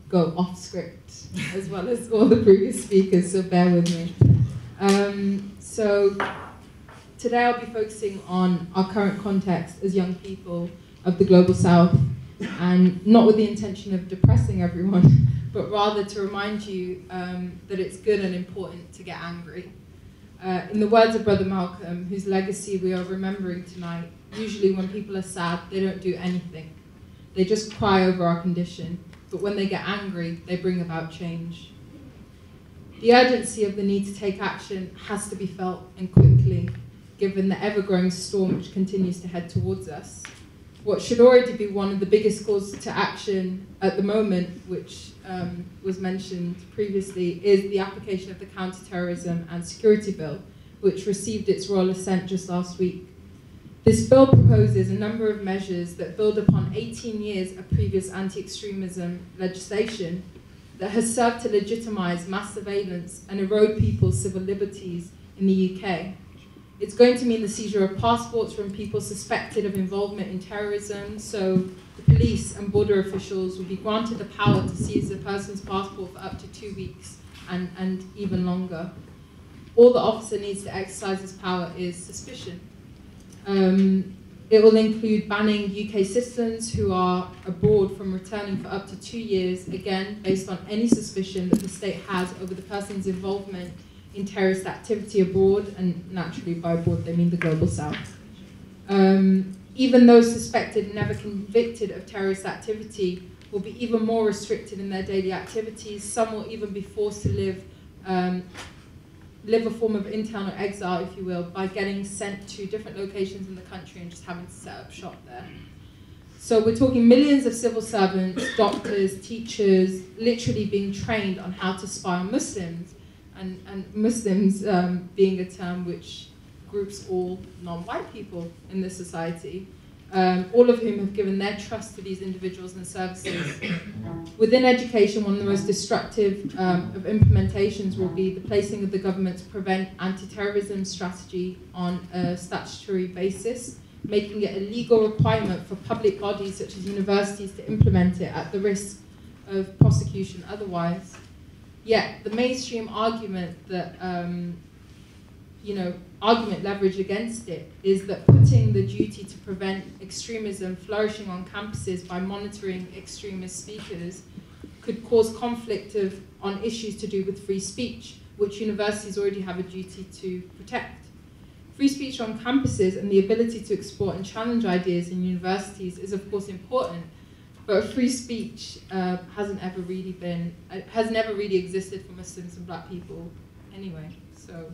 go off script as well as all the previous speakers, so bear with me. So today I'll be focusing on our current context as young people of the Global South, and not with the intention of depressing everyone, but rather to remind you that it's good and important to get angry. In the words of Brother Malcolm, whose legacy we are remembering tonight, usually when people are sad, they don't do anything. They just cry over our condition, but when they get angry, they bring about change. The urgency of the need to take action has to be felt, and quickly, given the ever-growing storm which continues to head towards us. What should already be one of the biggest calls to action at the moment, which was mentioned previously, is the application of the Counter-Terrorism and Security Bill, which received its royal assent just last week. This bill proposes a number of measures that build upon 18 years of previous anti-extremism legislation that has served to legitimize mass surveillance and erode people's civil liberties in the UK. It's going to mean the seizure of passports from people suspected of involvement in terrorism, so the police and border officials will be granted the power to seize a person's passport for up to 2 weeks and even longer. All the officer needs to exercise this power is suspicion. It will include banning UK citizens who are abroad from returning for up to 2 years, again, based on any suspicion that the state has over the person's involvement in terrorist activity abroad, and naturally by abroad they mean the Global South. Even those suspected, never convicted of terrorist activity will be even more restricted in their daily activities. Some will even be forced to live a form of internal exile, if you will, by getting sent to different locations in the country and just having to set up shop there. So we're talking millions of civil servants, doctors, teachers, literally being trained on how to spy on Muslims, and Muslims being a term which groups all non-white people in this society, all of whom have given their trust to these individuals and services. Within education, one of the most destructive of implementations will be the placing of the government's prevent anti-terrorism strategy on a statutory basis, making it a legal requirement for public bodies such as universities to implement it at the risk of prosecution otherwise. Yet the mainstream argument that argument leverage against it is that putting the duty to prevent extremism flourishing on campuses by monitoring extremist speakers could cause conflict on issues to do with free speech, which universities already have a duty to protect. Free speech on campuses and the ability to explore and challenge ideas in universities is of course important, but free speech has never really existed for Muslims and black people anyway. So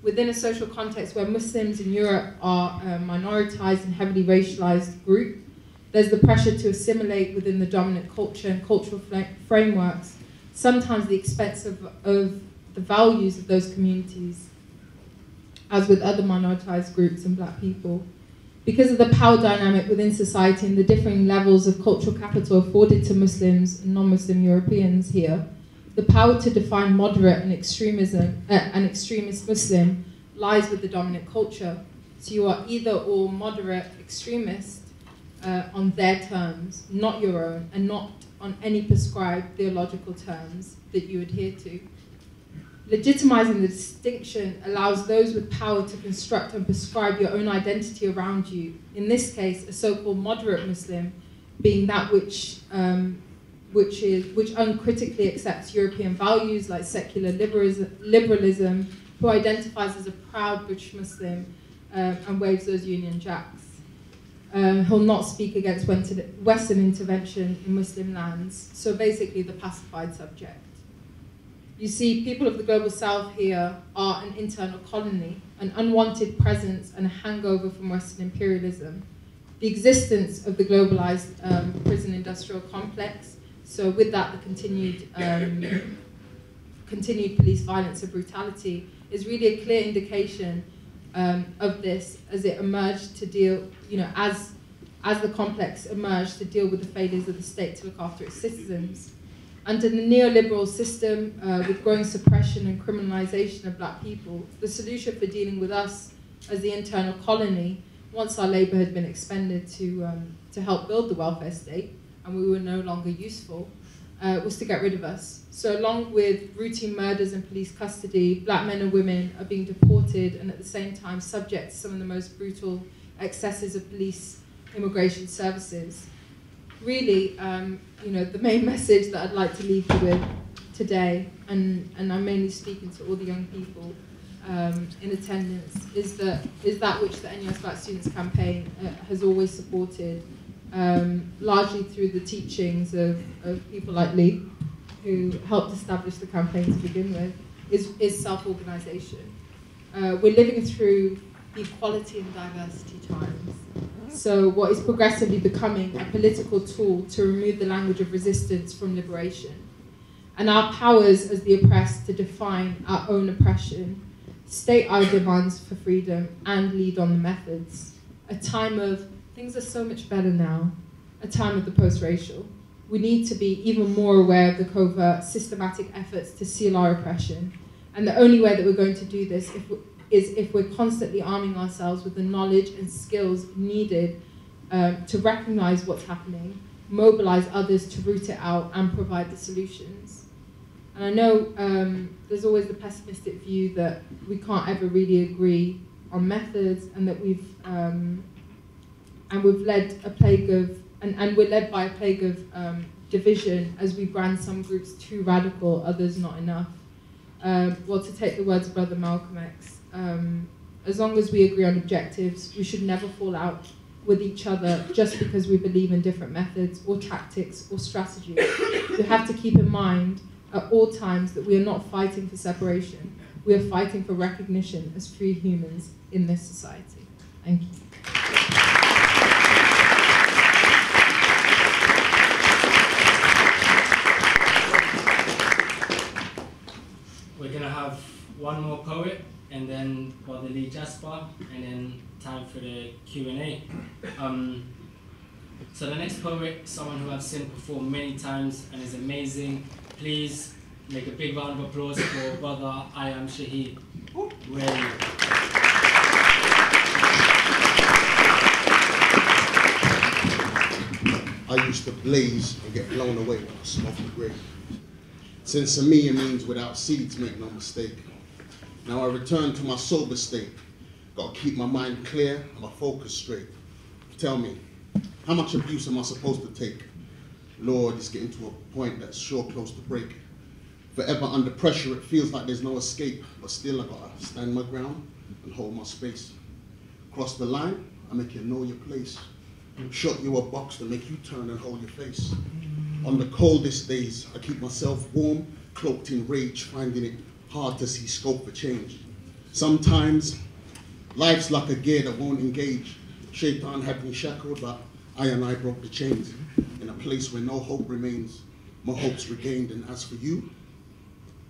within a social context where Muslims in Europe are a minoritized and heavily racialized group, there's the pressure to assimilate within the dominant culture and cultural frameworks, sometimes at the expense of the values of those communities, as with other minoritized groups and black people. Because of the power dynamic within society and the differing levels of cultural capital afforded to Muslims and non-Muslim Europeans here, the power to define moderate and extremist Muslim lies with the dominant culture. So you are either all moderate extremist on their terms, not your own, and not on any prescribed theological terms that you adhere to. Legitimizing the distinction allows those with power to construct and prescribe your own identity around you. In this case, a so-called moderate Muslim being that which uncritically accepts European values like secular liberalism, who identifies as a proud British Muslim and waves those Union Jacks. He'll not speak against Western intervention in Muslim lands, so basically the pacified subject. You see, people of the Global South here are an internal colony, an unwanted presence and a hangover from Western imperialism. The existence of the globalized prison industrial complex, so with that, the continued police violence and brutality is really a clear indication of this as it emerged to deal, as the complex emerged to deal with the failures of the state to look after its citizens. Under the neoliberal system, with growing suppression and criminalization of black people, the solution for dealing with us as the internal colony, once our labor had been expended to help build the welfare state, and we were no longer useful, was to get rid of us. So along with routine murders and police custody, black men and women are being deported and at the same time subject to some of the most brutal excesses of police immigration services. Really, the main message that I'd like to leave you with today, and I'm mainly speaking to all the young people in attendance, is that which the NUS Black Students Campaign has always supported, largely through the teachings of people like Lee, who helped establish the campaign to begin with, is self-organization. We're living through equality and diversity times. So what is progressively becoming a political tool to remove the language of resistance from liberation, and our powers as the oppressed to define our own oppression, state our demands for freedom, and lead on the methods. A time of things are so much better now, a time of the post-racial. we need to be even more aware of the covert, systematic efforts to seal our oppression. And the only way that we're going to do this is if we're constantly arming ourselves with the knowledge and skills needed to recognize what's happening, mobilize others to root it out, and provide the solutions. And I know there's always the pessimistic view that we can't ever really agree on methods, and that we're led by a plague of division as we brand some groups too radical, others not enough. Well, to take the words of Brother Malcolm X, as long as we agree on objectives, we should never fall out with each other just because we believe in different methods or tactics or strategies. We have to keep in mind at all times that we are not fighting for separation. We are fighting for recognition as free humans in this society. Thank you. We're going to have one more poet, and then Brother Lee Jasper, and then time for the Q&A. So the next poet, someone who I've seen perform many times and is amazing. Please make a big round of applause for Brother I.Am.Shaheed. Where are you? I used to blaze and get blown away when I smoked the grave. Since Samia means without seeds, make no mistake. Now I return to my sober state. Gotta keep my mind clear and my focus straight. Tell me, how much abuse am I supposed to take? Lord, it's getting to a point that's sure close to break. Forever under pressure, it feels like there's no escape, but still I gotta stand my ground and hold my space. Cross the line, I make you know your place. Shot you a box to make you turn and hold your face. On the coldest days, I keep myself warm, cloaked in rage, finding it hard to see scope for change. Sometimes, life's like a gear that won't engage. Shaitan had me shackled, but I broke the chains. In a place where no hope remains, my hope's regained, and as for you,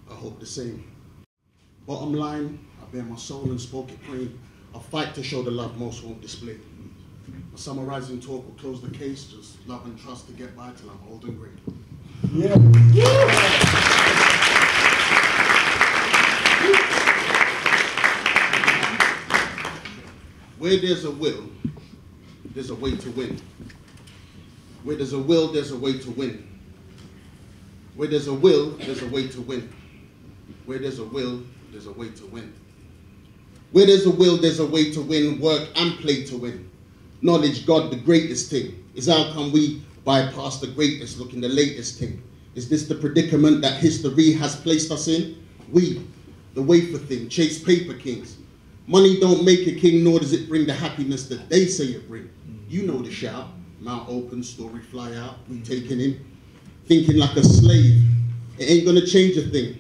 I hope the same. Bottom line, I bear my soul and spoke it plain. I fight to show the love most won't display. A summarizing talk will close the case, just love and trust to get by till I'm old and great. Yeah. Where there's a will, there's a way to win. Where there's a will, there's a way to win. Where there's a will, there's a way to win. Where there's a will, there's a way to win. Where there's a will, there's a way to win, work and play to win. Knowledge God, the greatest thing, is how come we bypass the greatest, looking the latest thing? Is this the predicament that history has placed us in? We, the wafer thing, chase paper kings. Money don't make a king, nor does it bring the happiness that they say it brings. You know the shout, mouth open, story fly out, we taking him, thinking like a slave. It ain't gonna change a thing.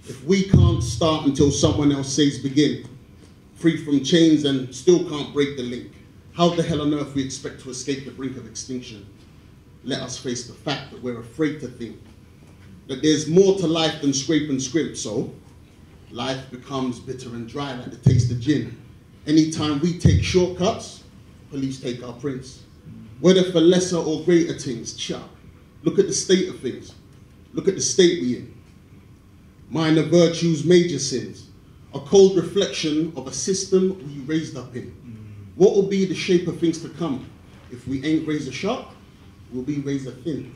If we can't start until someone else says begin, free from chains and still can't break the link, how the hell on earth we expect to escape the brink of extinction? Let us face the fact that we're afraid to think that there's more to life than scrape and scrimp, so life becomes bitter and dry like the taste of gin. Anytime we take shortcuts, police take our prints. Whether for lesser or greater things, look at the state of things. Look at the state we in. Minor virtues, major sins. A cold reflection of a system we raised up in. What will be the shape of things to come? If we ain't razor sharp, we'll be razor thin.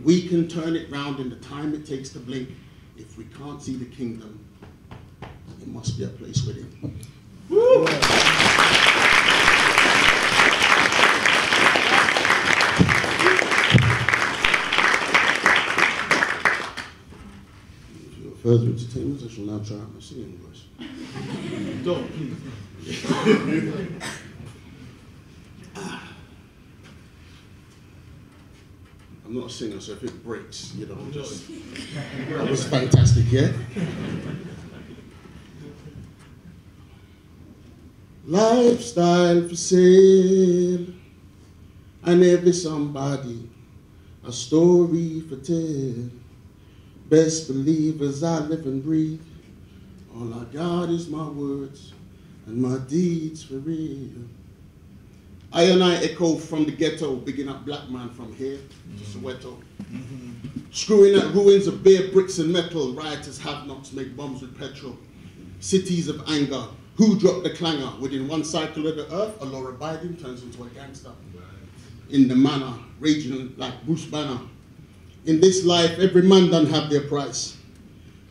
We can turn it round in the time it takes to blink. If we can't see the kingdom, it must be a place within. Woo! Further entertainment, I shall now try out my singing voice. Don't, please. I'm not a singer, so if it breaks, you know, just... That was fantastic, yeah? Lifestyle for sale, and every somebody, a story for tell. Best believers I live and breathe. All I got is my words and my deeds for real. I and I echo from the ghetto, bigging up black man from here to Soweto. Screwing at ruins of bare bricks and metal, rioters have-nots make bombs with petrol. Cities of anger, who dropped the clanger? Within one cycle of the earth, a law-abiding turns into a gangster. In the manner, raging like Bruce Banner. In this life, every man done have their price.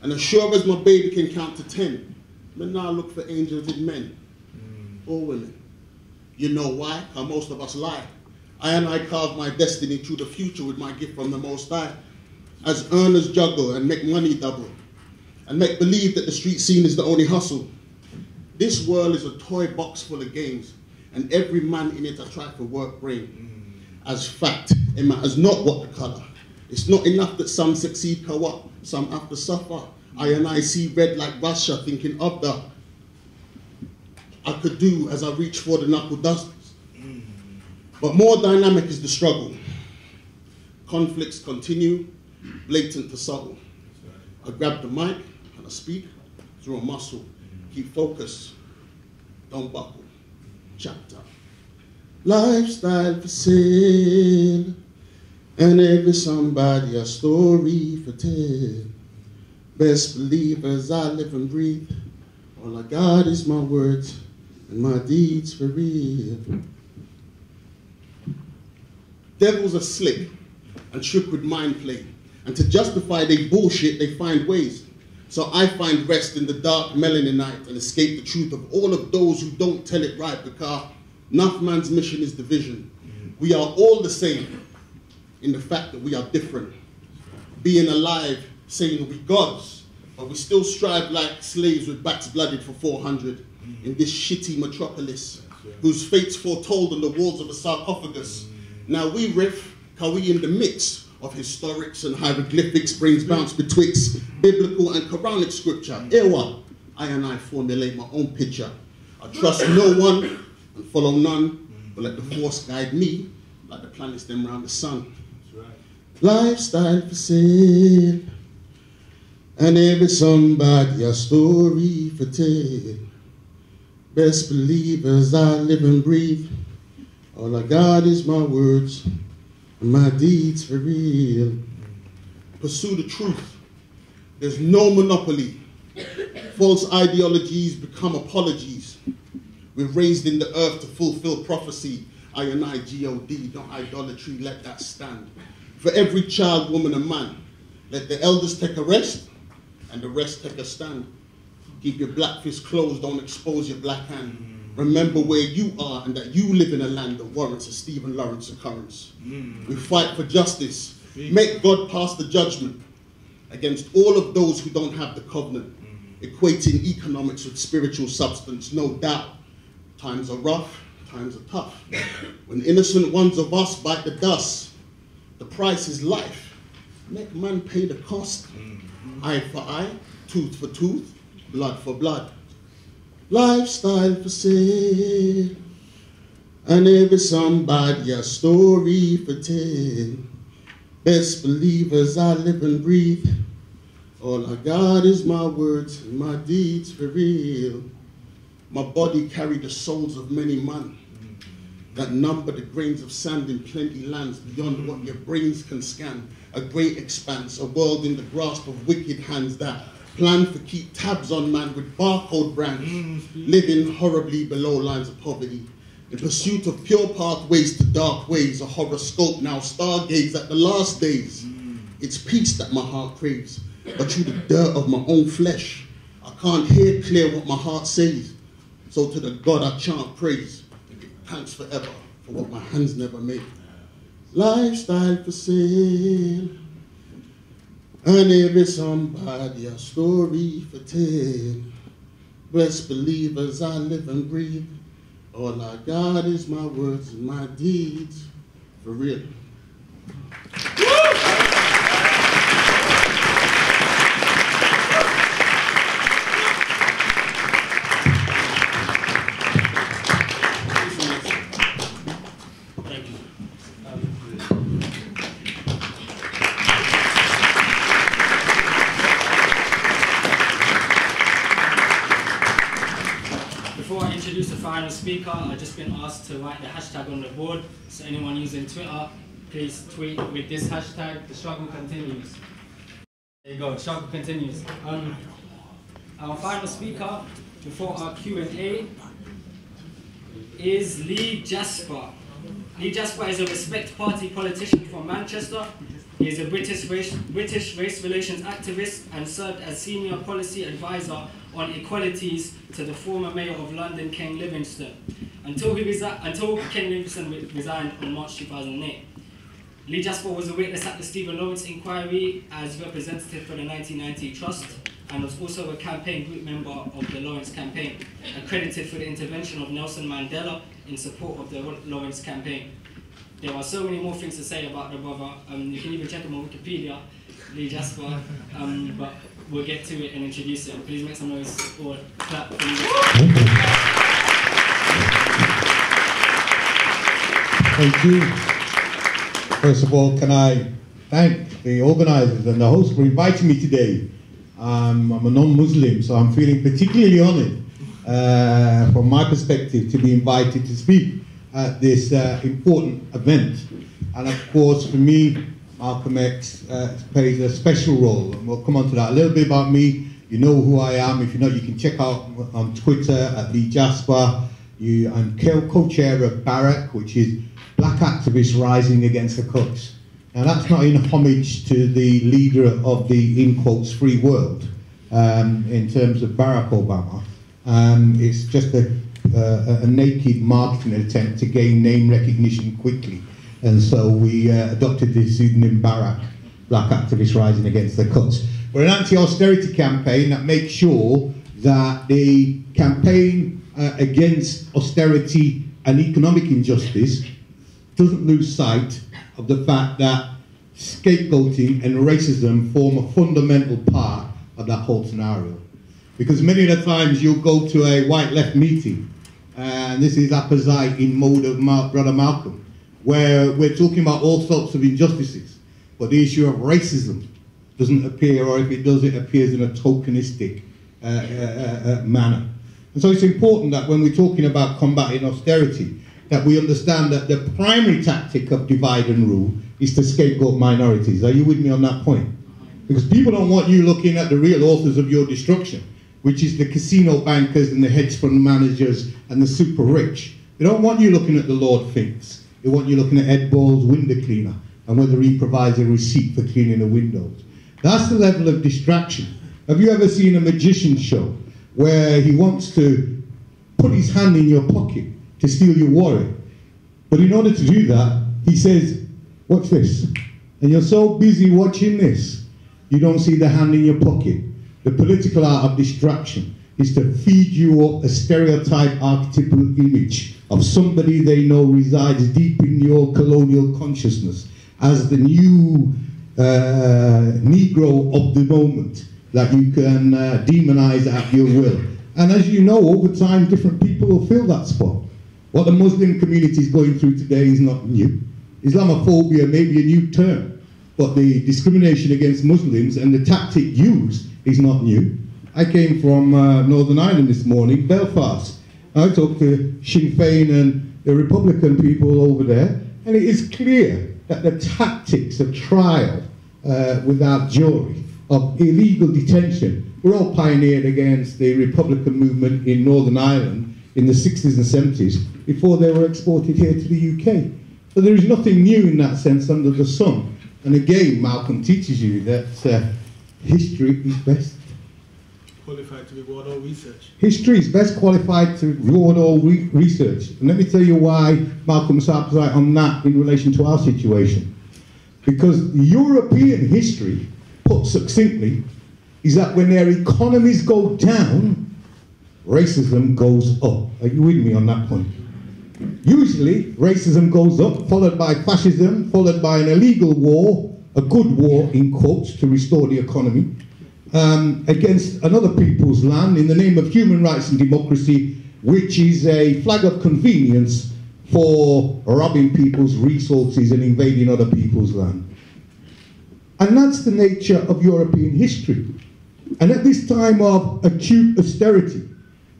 And as sure as my baby can count to 10, but now look for angels in men or women. You know why? How most of us lie. I and I carve my destiny through the future with my gift from the Most High. As earners juggle and make money double, and make believe that the street scene is the only hustle. This world is a toy box full of games, and every man in it I try to work brain. As fact, it matters not what the colour. It's not enough that some succeed co-op, some have to suffer. I and I see red like Russia, thinking of the I could do as I reach for the knuckle dusters. But more dynamic is the struggle. Conflicts continue, blatant to subtle. I grab the mic and I speak through a muscle. Keep focused, don't buckle. Chapter. Lifestyle for sale, and every somebody a story for tell. Best believers I live and breathe. All I got is my words and my deeds for real. Devils are slick and shook with mind play, and to justify their bullshit they find ways. So I find rest in the dark melanin night and escape the truth of all of those who don't tell it right, because enough man's mission is division. We are all the same in the fact that we are different. Being alive, saying we gods, but we still strive like slaves with backs blooded for 400 in this shitty metropolis, whose fates foretold on the walls of a sarcophagus. Now we riff, cause we in the mix of historics and hieroglyphics, brains bounce betwixt biblical and Quranic scripture. Ewa, I and I formulate my own picture. I trust no one and follow none, but let the force guide me like the planets them around the sun. That's right. Lifestyle for sale, and every somebody a story for tell. Best believers I live and breathe. All I got is my words and my deeds for real. Pursue the truth. There's no monopoly. False ideologies become apologies. We're raised in the earth to fulfill prophecy. I and I, G-O-D, don't idolatry, let that stand. For every child, woman, and man, let the elders take a rest and the rest take a stand. Keep your black fist closed, don't expose your black hand. Remember where you are and that you live in a land that warrants a Stephen Lawrence occurrence. We fight for justice. Make God pass the judgment against all of those who don't have the covenant. Equating economics with spiritual substance, no doubt. Times are rough, times are tough. When innocent ones of us bite the dust, the price is life. Make man pay the cost. Eye for eye, tooth for tooth, blood for blood. Lifestyle for sale, and every somebody a story for tell. Best believers I live and breathe. All I got is my words and my deeds for real. My body carried the souls of many men that number the grains of sand in plenty lands beyond what your brains can scan. A great expanse, a world in the grasp of wicked hands that plan to keep tabs on man with barcode brands, living horribly below lines of poverty. In pursuit of pure pathways to dark ways, a horoscope now stargaze at the last days. It's peace that my heart craves, but through the dirt of my own flesh, I can't hear clear what my heart says. So to the God I chant praise, and give thanks forever for what my hands never made. Lifestyle for sale, and every somebody a story for tell. Blessed believers I live and breathe. All I got is my words and my deeds for real. speaker, I've just been asked to write the hashtag on the board. So anyone using Twitter, please tweet with this hashtag. The struggle continues. There you go, struggle continues. Our final speaker before our Q&A is Lee Jasper. Lee Jasper is a Respect Party politician from Manchester. He is a British race relations activist and served as senior policy advisor on equalities to the former mayor of London, Ken Livingstone, until Ken Livingstone resigned on March 2008. Lee Jasper was a witness at the Stephen Lawrence inquiry as representative for the 1990 Trust, and was also a campaign group member of the Lawrence campaign, accredited for the intervention of Nelson Mandela in support of the Lawrence campaign. There are so many more things to say about the brother. You can even check him on Wikipedia, Lee Jasper, but we'll get to it and introduce him. Please make some noise or clap for me. Thank you. First of all, can I thank the organisers and the host for inviting me today. I'm a non-Muslim, so I'm feeling particularly honoured from my perspective to be invited to speak at this important event. And of course, for me, Malcolm X plays a special role, and we'll come on to that. A little bit about me. You know who I am. If you not, you can check out on Twitter at Lee Jasper. I'm co-chair of Barak, which is Black Activists Rising Against the Cuts. Now that's not in homage to the leader of the, in quotes, free world, in terms of Barack Obama. It's just a naked marketing attempt to gain name recognition quickly. And so we adopted the pseudonym Barak, Black Activists Rising Against the Cuts. We're an anti-austerity campaign that makes sure that the campaign against austerity and economic injustice doesn't lose sight of the fact that scapegoating and racism form a fundamental part of that whole scenario. Because many of the times you'll go to a white left meeting, and this is apposite in mode of Brother Malcolm, where we're talking about all sorts of injustices, but the issue of racism doesn't appear, or if it does, it appears in a tokenistic manner. And so it's important that when we're talking about combating austerity, that we understand that the primary tactic of divide and rule is to scapegoat minorities. Are you with me on that point? Because people don't want you looking at the real authors of your destruction, which is the casino bankers and the hedge fund managers and the super rich. They don't want you looking at the Lord Finks. They want you looking at Ed Ball's window cleaner and whether he provides a receipt for cleaning the windows. That's the level of distraction. Have you ever seen a magician show where he wants to put his hand in your pocket to steal your wallet? But in order to do that, he says, watch this. And you're so busy watching this, you don't see the hand in your pocket. The political art of distraction is to feed you up a stereotype archetypal image of somebody they know resides deep in your colonial consciousness as the new Negro of the moment that you can demonize at your will. And as you know, over time, different people will fill that spot. What the Muslim community is going through today is not new. Islamophobia may be a new term, but the discrimination against Muslims and the tactic used is not new. I came from Northern Ireland this morning, Belfast. I talked to Sinn Féin and the Republican people over there, and it is clear that the tactics of trial without jury, of illegal detention, were all pioneered against the Republican movement in Northern Ireland in the 60s and 70s before they were exported here to the UK. So there is nothing new in that sense under the sun. And again, Malcolm teaches you that history is best qualified to reward all research. History is best qualified to reward all research. And let me tell you why Malcolm Saab's right on that in relation to our situation. Because European history, put succinctly, is that when their economies go down, racism goes up. Are you with me on that point? Usually, racism goes up, followed by fascism, followed by an illegal war, a good war, in quotes, to restore the economy, against another people's land in the name of human rights and democracy, which is a flag of convenience for robbing people's resources and invading other people's land. And that's the nature of European history. And at this time of acute austerity,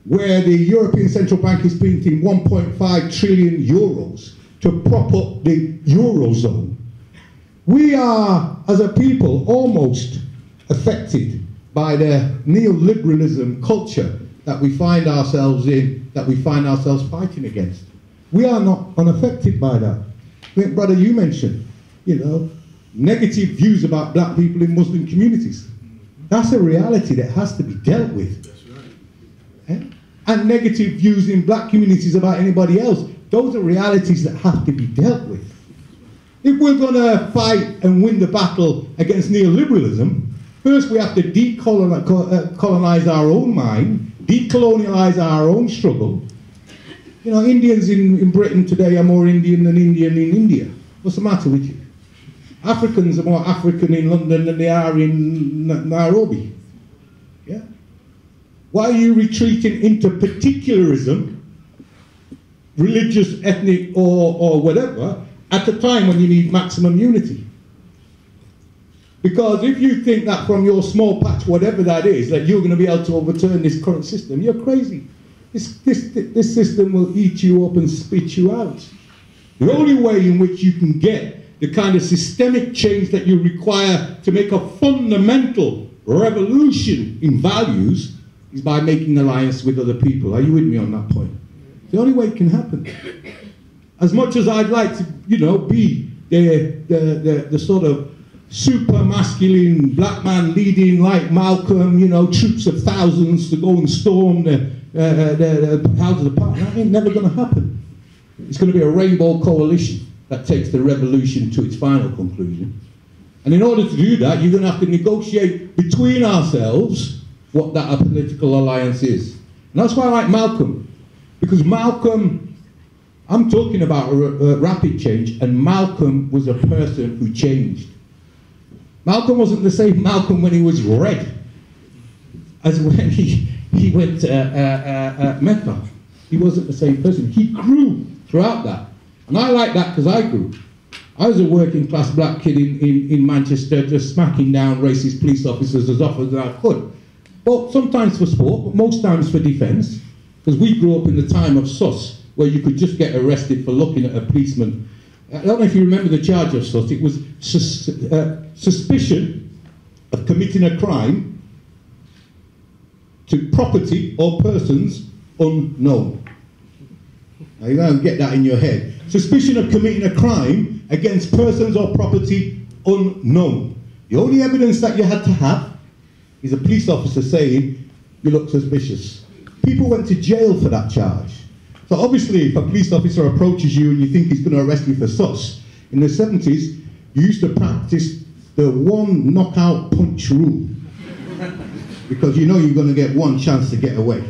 where the European Central Bank is printing 1.5 trillion euros to prop up the Eurozone. We are, as a people, almost affected by the neoliberalism culture that we find ourselves in, that we find ourselves fighting against. We are not unaffected by that. I think, brother, you mentioned, you know, negative views about black people in Muslim communities. That's a reality that has to be dealt with. That's right. And negative views in black communities about anybody else, those are realities that have to be dealt with. If we're going to fight and win the battle against neoliberalism, first we have to decolonize our own mind, decolonialize our own struggle. You know, Indians in Britain today are more Indian than Indian in India. What's the matter with you? Africans are more African in London than they are in Nairobi. Yeah? Why are you retreating into particularism, religious, ethnic, or whatever, at a time when you need maximum unity? Because if you think that from your small patch, whatever that is, that you're going to be able to overturn this current system, you're crazy. This system will eat you up and spit you out. The only way in which you can get the kind of systemic change that you require to make a fundamental revolution in values is by making alliance with other people. Are you with me on that point? The only way it can happen. As much as I'd like to, you know, be the sort of super masculine black man leading like Malcolm, you know, troops of thousands to go and storm the Houses of Parliament, that ain't never going to happen. It's going to be a rainbow coalition that takes the revolution to its final conclusion. And in order to do that, you're going to have to negotiate between ourselves what that political alliance is. And that's why I like Malcolm. Because Malcolm, I'm talking about rapid change, and Malcolm was a person who changed. Malcolm wasn't the same Malcolm when he was red as when he went to Mecca. He wasn't the same person. He grew throughout that. And I like that because I grew. I was a working class black kid in Manchester, just smacking down racist police officers as often as I could. Well, sometimes for sport, but most times for defence. Because we grew up in the time of sus, where you could just get arrested for looking at a policeman. I don't know if you remember the charge of sus. It was suspicion of committing a crime to property or persons unknown. Now you gotta get that in your head. Suspicion of committing a crime against persons or property unknown. The only evidence that you had to have is a police officer saying, you look suspicious. People went to jail for that charge. So obviously, if a police officer approaches you and you think he's going to arrest you for sus, in the 70s, you used to practice the one knockout punch rule. Because you know you're going to get one chance to get away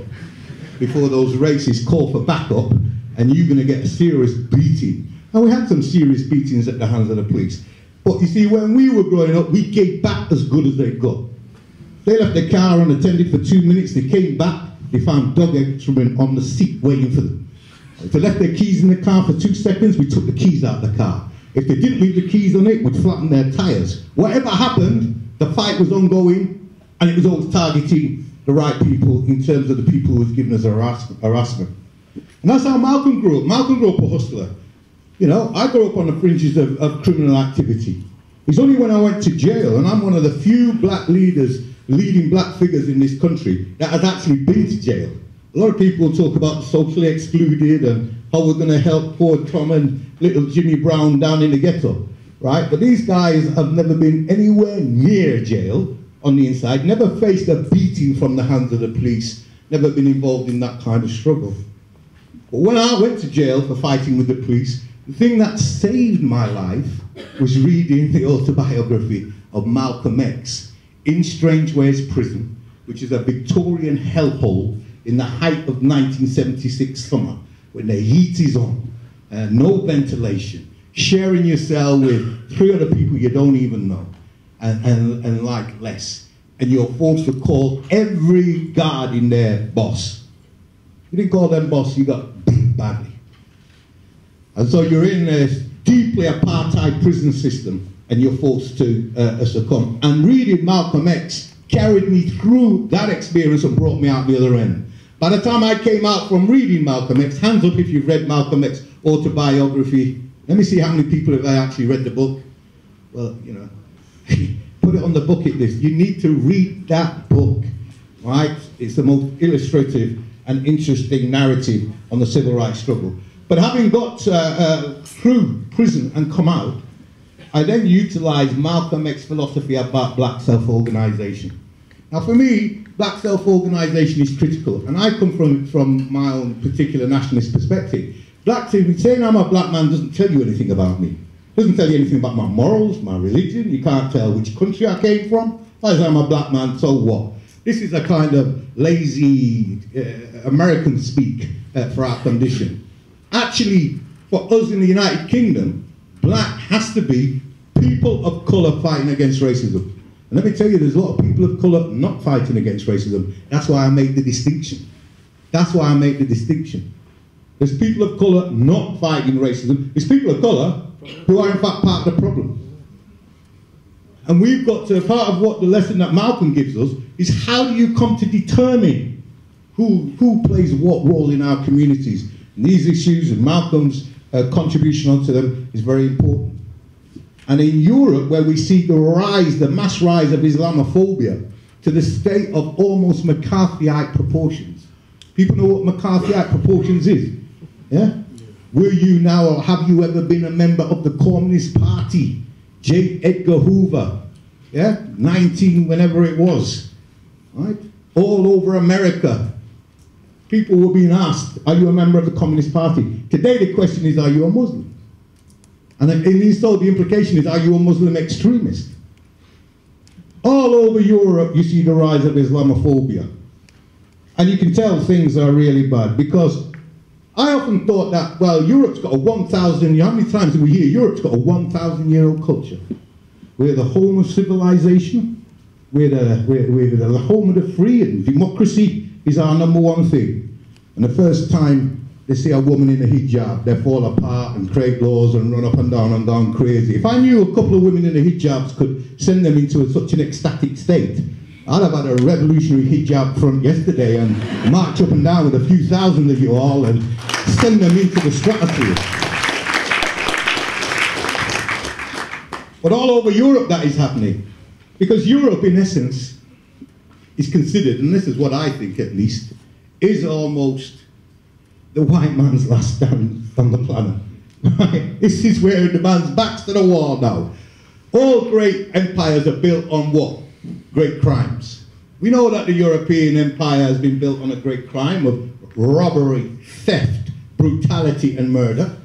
before those racists call for backup, and you're going to get a serious beating. And we had some serious beatings at the hands of the police. But you see, when we were growing up, we gave back as good as they got. They left the car unattended for 2 minutes, they came back, they found dog excrement on the seat waiting for them. If they left their keys in the car for 2 seconds, we took the keys out of the car. If they didn't leave the keys on it, we'd flatten their tyres. Whatever happened, the fight was ongoing, and it was always targeting the right people in terms of the people who was giving us harassment. And that's how Malcolm grew up. Malcolm grew up a hustler. You know, I grew up on the fringes of criminal activity. It's only when I went to jail, and I'm one of the few black leaders, leading black figures in this country that has actually been to jail. A lot of people talk about the socially excluded and how we're going to help poor Tom and little Jimmy Brown down in the ghetto, right? But these guys have never been anywhere near jail on the inside, never faced a beating from the hands of the police, never been involved in that kind of struggle. But when I went to jail for fighting with the police, the thing that saved my life was reading the autobiography of Malcolm X in Strange Ways Prison, which is a Victorian hellhole in the height of 1976 summer, when the heat is on, no ventilation, sharing your cell with 3 other people you don't even know, and like less. And you're forced to call every guard in there boss. You didn't call them boss, you got beat badly. And so you're in this deeply apartheid prison system, and you're forced to succumb. And reading Malcolm X carried me through that experience and brought me out the other end. By the time I came out from reading Malcolm X, hands up if you've read Malcolm X autobiography. Let me see how many people have actually read the book. Well, you know, put it on the bucket list. You need to read that book, right? It's the most illustrative and interesting narrative on the civil rights struggle. But having got through prison and come out, I then utilised Malcolm X's philosophy about black self-organisation. Now for me, black self-organisation is critical, and I come from my own particular nationalist perspective. Saying I'm a black man doesn't tell you anything about me. Doesn't tell you anything about my morals, my religion. You can't tell which country I came from. As I'm a black man, so what? This is a kind of lazy American speak for our condition. Actually, for us in the United Kingdom, black has to be people of colour fighting against racism. And let me tell you, there's a lot of people of colour not fighting against racism. That's why I make the distinction. That's why I make the distinction. There's people of colour not fighting racism. There's people of colour who are in fact part of the problem. And we've got to, part of what the lesson that Malcolm gives us is how do you come to determine who plays what role in our communities. And these issues and Malcolm's contribution onto them is very important. And in Europe, where we see the rise, the mass rise of Islamophobia to the state of almost McCarthyite proportions. People know what McCarthyite proportions is? Yeah? Were you now, or have you ever been a member of the Communist Party? J. Edgar Hoover, yeah? 19, whenever it was, right? All over America. People were being asked, are you a member of the Communist Party? Today the question is, are you a Muslim? And so the implication is, are you a Muslim extremist? All over Europe you see the rise of Islamophobia. And you can tell things are really bad, because I often thought that, well, Europe's got a 1,000, how many times do we hear Europe's got a 1,000-year-old culture? We're the home of civilization, we're the home of the free, and democracy is our #1 thing. And the first time they see a woman in a hijab, they fall apart and create laws and run up and down crazy. If I knew a couple of women in the hijabs could send them into such an ecstatic state, I'd have had a revolutionary hijab front yesterday and march up and down with a few thousand of you all and send them into the stratosphere. But all over Europe that is happening. Because Europe, in essence, is considered, and this is what I think at least, is almost the white man's last stand on the planet. Right? This is where the man's back's to the wall now. All great empires are built on what? Great crimes. We know that the European empire has been built on a great crime of robbery, theft, brutality and murder.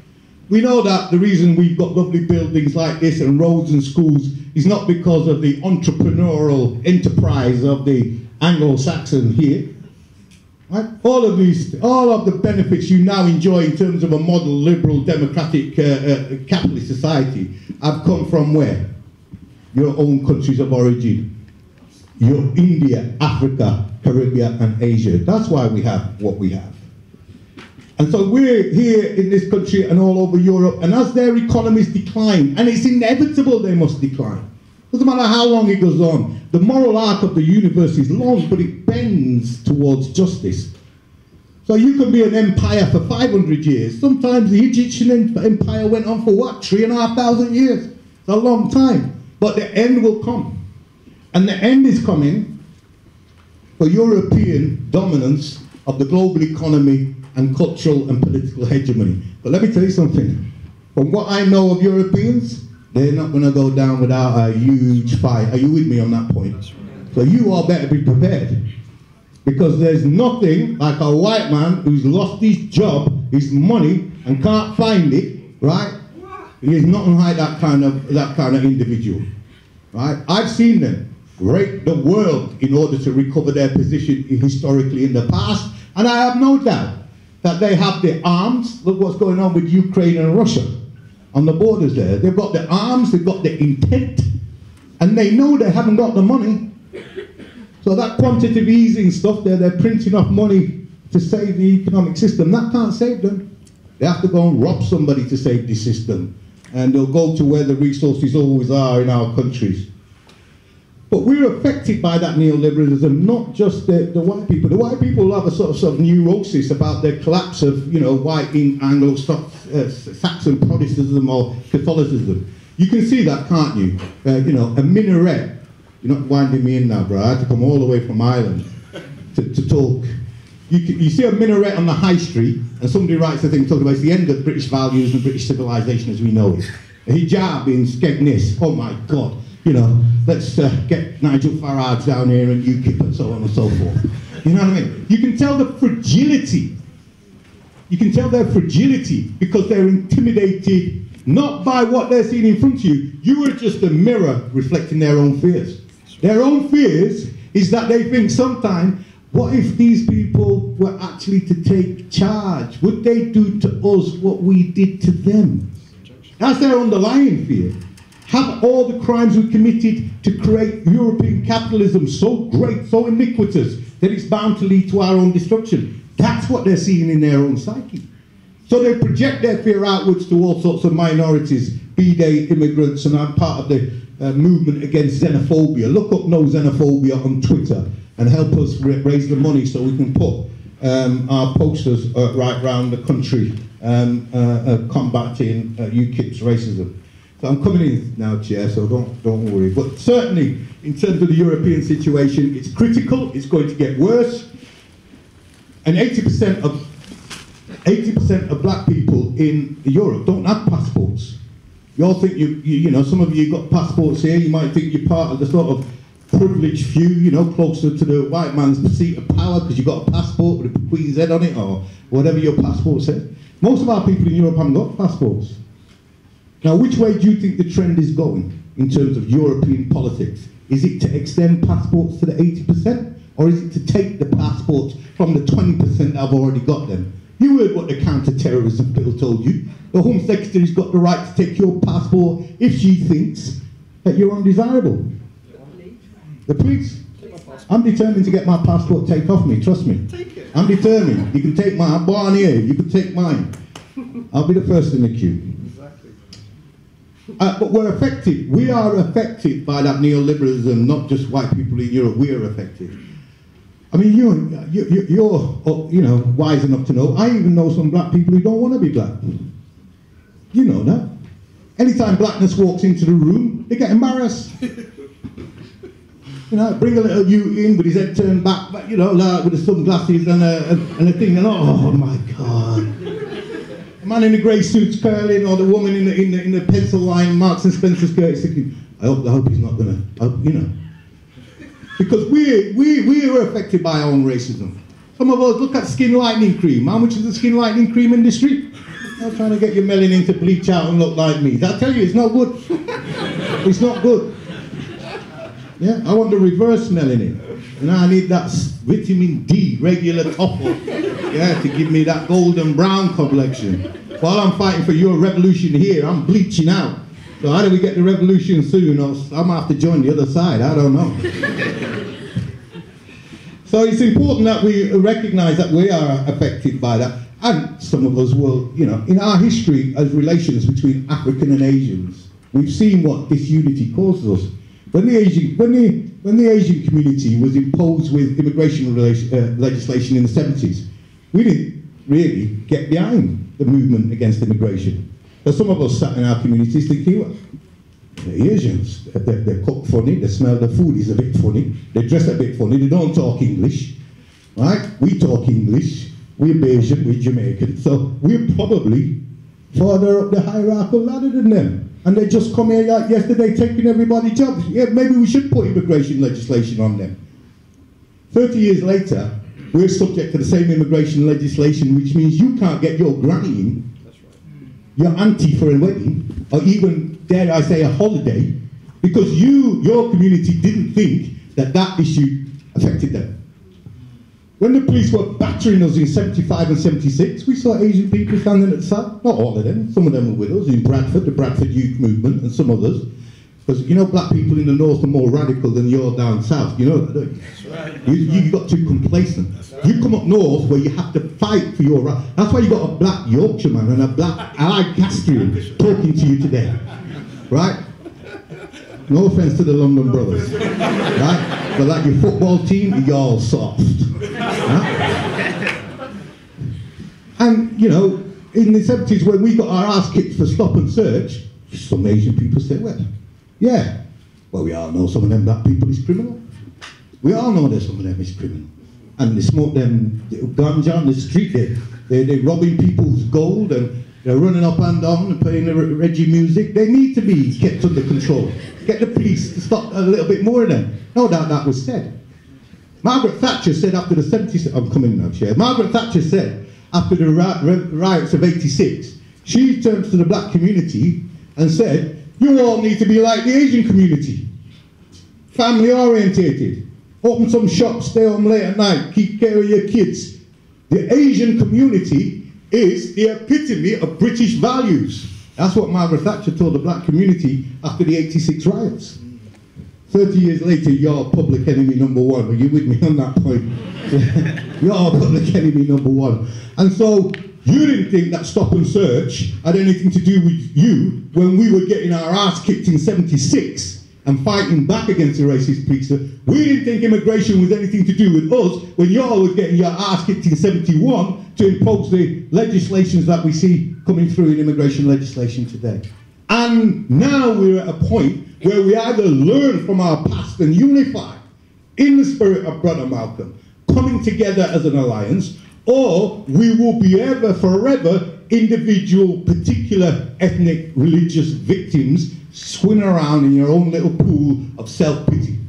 We know that the reason we've got lovely buildings like this and roads and schools is not because of the entrepreneurial enterprise of the Anglo-Saxon here. Right? All of the benefits you now enjoy in terms of a model, liberal, democratic, capitalist society have come from where? Your own countries of origin. Your India, Africa, Caribbean and Asia. That's why we have what we have. And so we're here in this country and all over Europe, and as their economies decline, and it's inevitable they must decline. Doesn't matter how long it goes on. The moral arc of the universe is long, but it bends towards justice. So you can be an empire for 500 years. Sometimes the Egyptian empire went on for what? 3,500 years. It's a long time. But the end will come. And the end is coming for European dominance of the global economy and cultural and political hegemony. But let me tell you something. From what I know of Europeans, they're not going to go down without a huge fight. Are you with me on that point? So you all better be prepared. Because there's nothing like a white man who's lost his job, his money, and can't find it, right? He's nothing like that kind of individual, right? I've seen them rape the world in order to recover their position historically in the past, and I have no doubt that they have the arms. Look what's going on with Ukraine and Russia on the borders there. They've got the arms, they've got the intent, and they know they haven't got the money. So that quantitative easing stuff there, they're printing off money to save the economic system. That can't save them. They have to go and rob somebody to save the system. And they'll go to where the resources always are in our countries. But we're affected by that neoliberalism, not just the white people. The white people have a sort of neurosis about the collapse of, you know, white Anglo-Saxon Protestantism or Catholicism. You can see that, can't you? You know, a minaret. You're not winding me in now, bro. I had to come all the way from Ireland to talk. You see a minaret on the high street, and somebody writes a thing talking about it's the end of British values and British civilization as we know it. A hijab in Skegness, oh my God. You know, let's get Nigel Farage down here and UKIP and so on and so forth. You know what I mean? You can tell the fragility. You can tell their fragility because they're intimidated not by what they're seeing in front of you. You are just a mirror reflecting their own fears. Their own fears is that they think sometime, what if these people were actually to take charge? Would they do to us what we did to them? That's their underlying fear. Have all the crimes we committed to create European capitalism so great, so iniquitous, that it's bound to lead to our own destruction? That's what they're seeing in their own psyche. So they project their fear outwards to all sorts of minorities, be they immigrants, and I'm part of the movement against xenophobia. Look up No Xenophobia on Twitter and help us raise the money so we can put our posters right around the country combating UKIP's racism. So I'm coming in now, Chair, so don't worry. But certainly, in terms of the European situation, it's critical, it's going to get worse. And 80% of black people in Europe don't have passports. You all think you know, some of you got passports here, you might think you're part of the sort of privileged few, you know, closer to the white man's seat of power because you've got a passport with a Queen's head on it or whatever your passport says. Most of our people in Europe haven't got passports. Now, which way do you think the trend is going in terms of European politics? Is it to extend passports to the 80%? Or is it to take the passports from the 20% that have already got them? You heard what the counter-terrorism bill told you. The Home Secretary's got the right to take your passport if she thinks that you're undesirable. The police? I'm determined to get my passport taken off me, trust me. Take it. I'm determined. You can take mine. I'm born here. You can take mine. I'll be the first in the queue. But we're affected. We are affected by that neoliberalism, not just white people in Europe. We are affected. I mean, you're you know, wise enough to know. I even know some black people who don't want to be black. You know that. Anytime blackness walks into the room, they get embarrassed. You know, bring a little you in with his head turned back, but you know, like with the sunglasses and a thing, and oh my God. The man in the grey suit's curling, or the woman in the pencil line Marks and Spencer skirt is thinking, I hope he's not gonna, you know. Because we are affected by our own racism. Some of us, look at skin lightening cream. How much is the skin lightening cream industry? I'm trying to get your melanin to bleach out and look like me. I tell you, it's not good. It's not good. Yeah, I want the reverse melanin. And I need that vitamin D, regular topple, yeah, to give me that golden brown complexion. While I'm fighting for your revolution here, I'm bleaching out. So how do we get the revolution soon? Or I'm going to have to join the other side, I don't know. So it's important that we recognize that we are affected by that. And some of us will, you know, in our history as relations between African and Asians, we've seen what disunity causes us. When the Asian community was imposed with immigration legislation in the 70s, we didn't really get behind the movement against immigration. But some of us sat in our communities thinking, well, the Asians, they cook funny, they smell the food is a bit funny, they dress a bit funny, they don't talk English, right? We talk English, we're Bayesian, we're Jamaican, so we're probably further up the hierarchical ladder than them. And they just come here like yesterday taking everybody's jobs. Yeah, maybe we should put immigration legislation on them. 30 years later, we're subject to the same immigration legislation, which means you can't get your granny in, your auntie for a wedding, or even, dare I say, a holiday, because your community didn't think that that issue affected them. When the police were battering us in 75 and 76, we saw Asian people standing at the side. Not all of them, some of them were with us in Bradford, the Bradford Youth Movement, and some others. Because you know, black people in the north are more radical than you're down south. You know that, don't you? That's right. You got too complacent. Right. You come up north where you have to fight for your right. That's why you got a black Yorkshireman and a black Allied Castrian talking to you today, right? No offense to the London brothers, right? But like your football team, y'all soft. Right? And, you know, in the 70s when we got our ass kicked for stop and search, some Asian people said, well, yeah, well, we all know some of them black people is criminal. We all know that some of them is criminal. And they smoke them ganja on the street, they're robbing people's gold, and they're running up and down and playing the reggae music. They need to be kept under control. Get the police to stop a little bit more of them. No doubt that was said. Margaret Thatcher said after the 70s, I'm coming now, Chair. Margaret Thatcher said after the riots of '86, she turned to the black community and said, you all need to be like the Asian community. Family orientated. Open some shops, stay home late at night, keep care of your kids. The Asian community is the epitome of British values. That's what Margaret Thatcher told the black community after the '86 riots. 30 years later, you're public enemy number one. Are you with me on that point? You're public enemy number one. And so, you didn't think that stop and search had anything to do with you when we were getting our ass kicked in '76 and fighting back against the racist preacher. We didn't think immigration was anything to do with us when y'all was getting your ass kicked in '71 to impose the legislations that we see coming through in immigration legislation today. And now we're at a point where we either learn from our past and unify in the spirit of Brother Malcolm, coming together as an alliance, or we will be ever, forever, individual, particular ethnic, religious victims swimming around in your own little pool of self-pity.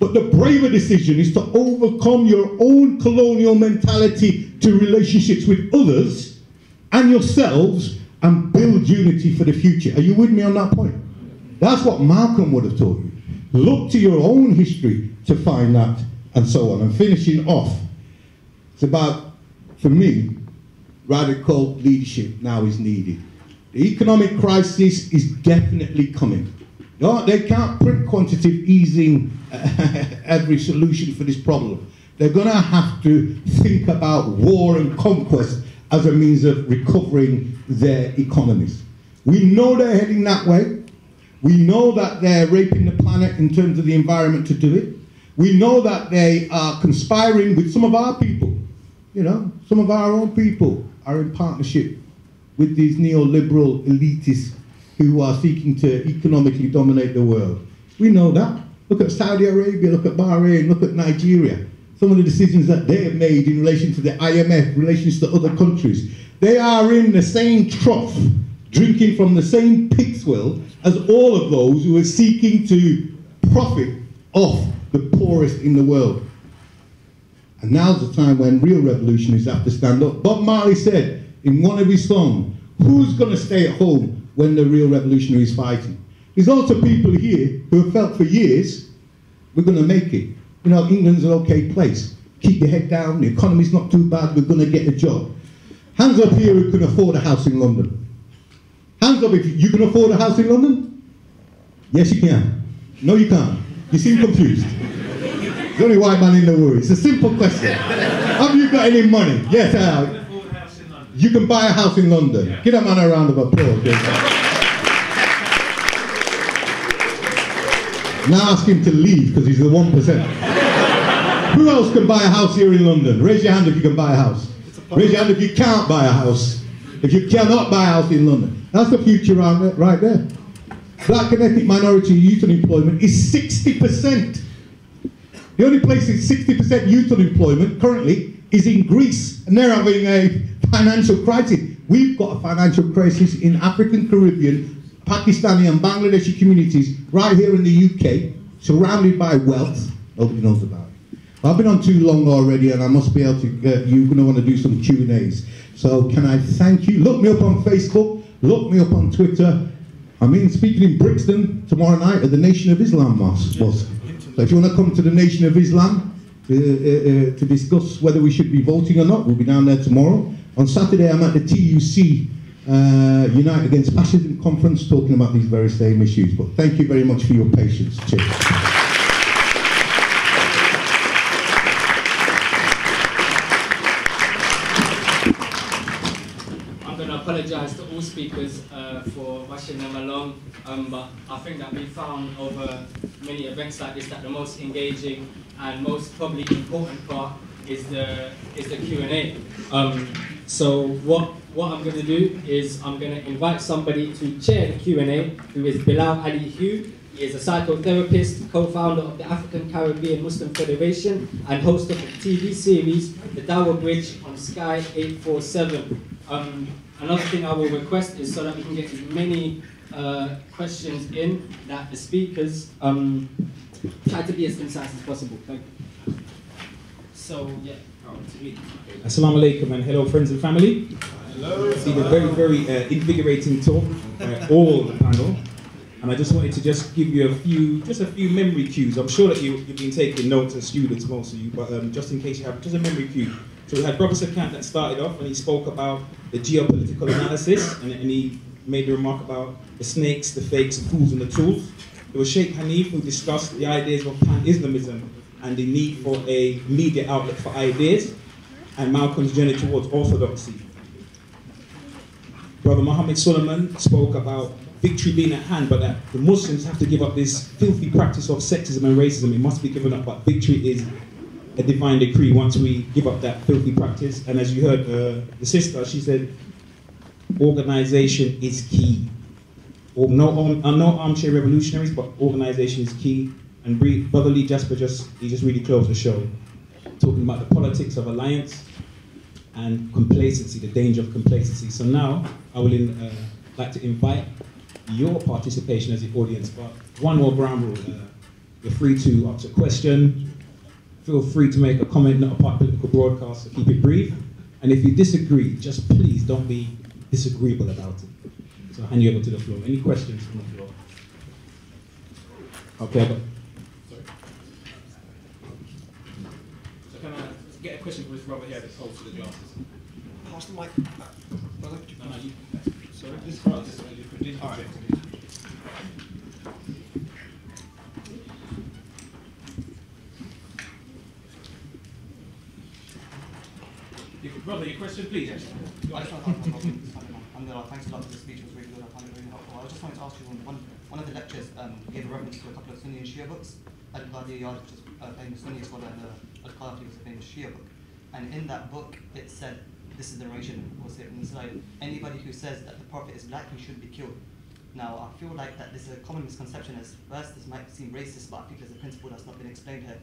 But the braver decision is to overcome your own colonial mentality to relationships with others and yourselves and build unity for the future. Are you with me on that point? That's what Malcolm would have told you. Look to your own history to find that, and so on. And finishing off, it's about, for me, radical leadership now is needed. The economic crisis is definitely coming. No, they can't print quantitative easing every solution for this problem. They're going to have to think about war and conquest as a means of recovering their economies. We know they're heading that way. We know that they're raping the planet in terms of the environment to do it. We know that they are conspiring with some of our people. You know, some of our own people are in partnership with these neoliberal elitists who are seeking to economically dominate the world. We know that. Look at Saudi Arabia, look at Bahrain, look at Nigeria. Some of the decisions that they have made in relation to the IMF, relations to other countries. They are in the same trough, drinking from the same pig's well as all of those who are seeking to profit off the poorest in the world. And now's the time when real revolutionaries have to stand up. Bob Marley said in one of his songs, who's going to stay at home when the real revolutionary is fighting? There's also people here who have felt for years, we're going to make it. You know, England's an okay place. Keep your head down, the economy's not too bad, we're going to get a job. Hands up here who can afford a house in London. Hands up if you can afford a house in London? Yes, you can. No, you can't. You seem confused. There's only white man in the world. It's a simple question. Have you got any money? Yes, I have. You can buy a house in London. Yeah. Give that man a round of applause. Now ask him to leave because he's the 1%. Who else can buy a house here in London? Raise your hand if you can buy a house. Raise your hand if you can't buy a house. If you cannot buy a house in London. That's the future right there. Black and ethnic minority youth unemployment is 60%. The only place with 60% youth unemployment currently is in Greece, and they're having a financial crisis. We've got a financial crisis in African, Caribbean, Pakistani and Bangladeshi communities right here in the UK, surrounded by wealth. Nobody knows about it. I've been on too long already, and I must be able to you're going to want to do some Q&As. So can I thank you? Look me up on Facebook, look me up on Twitter. I'm speaking in Brixton tomorrow night at the Nation of Islam Mosque. So if you want to come to the Nation of Islam to discuss whether we should be voting or not, we'll be down there tomorrow. On Saturday, I'm at the TUC Unite Against Fascism conference talking about these very same issues. But thank you very much for your patience. Cheers. I'm going to apologize to all speakers. speakers for rushing them along, but I think that we found over many events like this that the most engaging and most probably important part is the Q&A. So what I'm going to do is I'm going to invite somebody to chair the Q&A, who is Bilal Ali Hugh. He is a psychotherapist, co-founder of the African Caribbean Muslim Federation, and host of the TV series The Dawah Bridge on Sky 847. Another thing I will request is so that we can get as many questions in, that the speakers try to be as concise as possible. Thank you. So, yeah. Assalamu alaikum and hello friends and family. Hello. It's been a very, very invigorating talk by all the panel. And I just wanted to just give you a few memory cues. I'm sure that you've been taking notes as students, most of you, but just in case you have, just a memory cue. So we had Brother Sukant that started off and he spoke about the geopolitical analysis and he made a remark about the snakes, the fakes, the fools and the tools. There was Sheikh Haneef who discussed the ideas of pan-Islamism and the need for a media outlet for ideas, and Malcolm's journey towards orthodoxy. Brother Muhammad Sulaiman spoke about victory being at hand, but that the Muslims have to give up this filthy practice of sexism and racism. It must be given up, but victory is a divine decree once we give up that filthy practice. And as you heard the sister, she said, organization is key. Or no armchair revolutionaries, but organization is key. And Brother Lee Jasper just really closed the show, talking about the politics of alliance and complacency, the danger of complacency. So now I will like to invite your participation as the audience, but one more ground rule. You're free to ask a question, feel free to make a comment, not a part of political broadcast, so keep it brief. And if you disagree, just please don't be disagreeable about it. So I'll hand you over to the floor. Any questions from the floor? Okay, but so can I get a question from this brother here that's holds to the glasses? Pass the mic. Brother, could you No, you. sorry? This is right. All right. Brother, your question, please. I just want to ask thanks a lot for the speech. It was really good. I found it really helpful. I just wanted to ask you one of the lectures gave a reference to a couple of Sunni and Shia books. Al-Qadiyar, which is a famous Sunni scholar, and Al-Qadhi was a famous Shia book. And in that book, it said, this is the narration, we'll say it from the slide, anybody who says that the Prophet is black, he should be killed. Now, I feel like that this is a common misconception. As first, this might seem racist, but I think there's a principle that's not been explained here.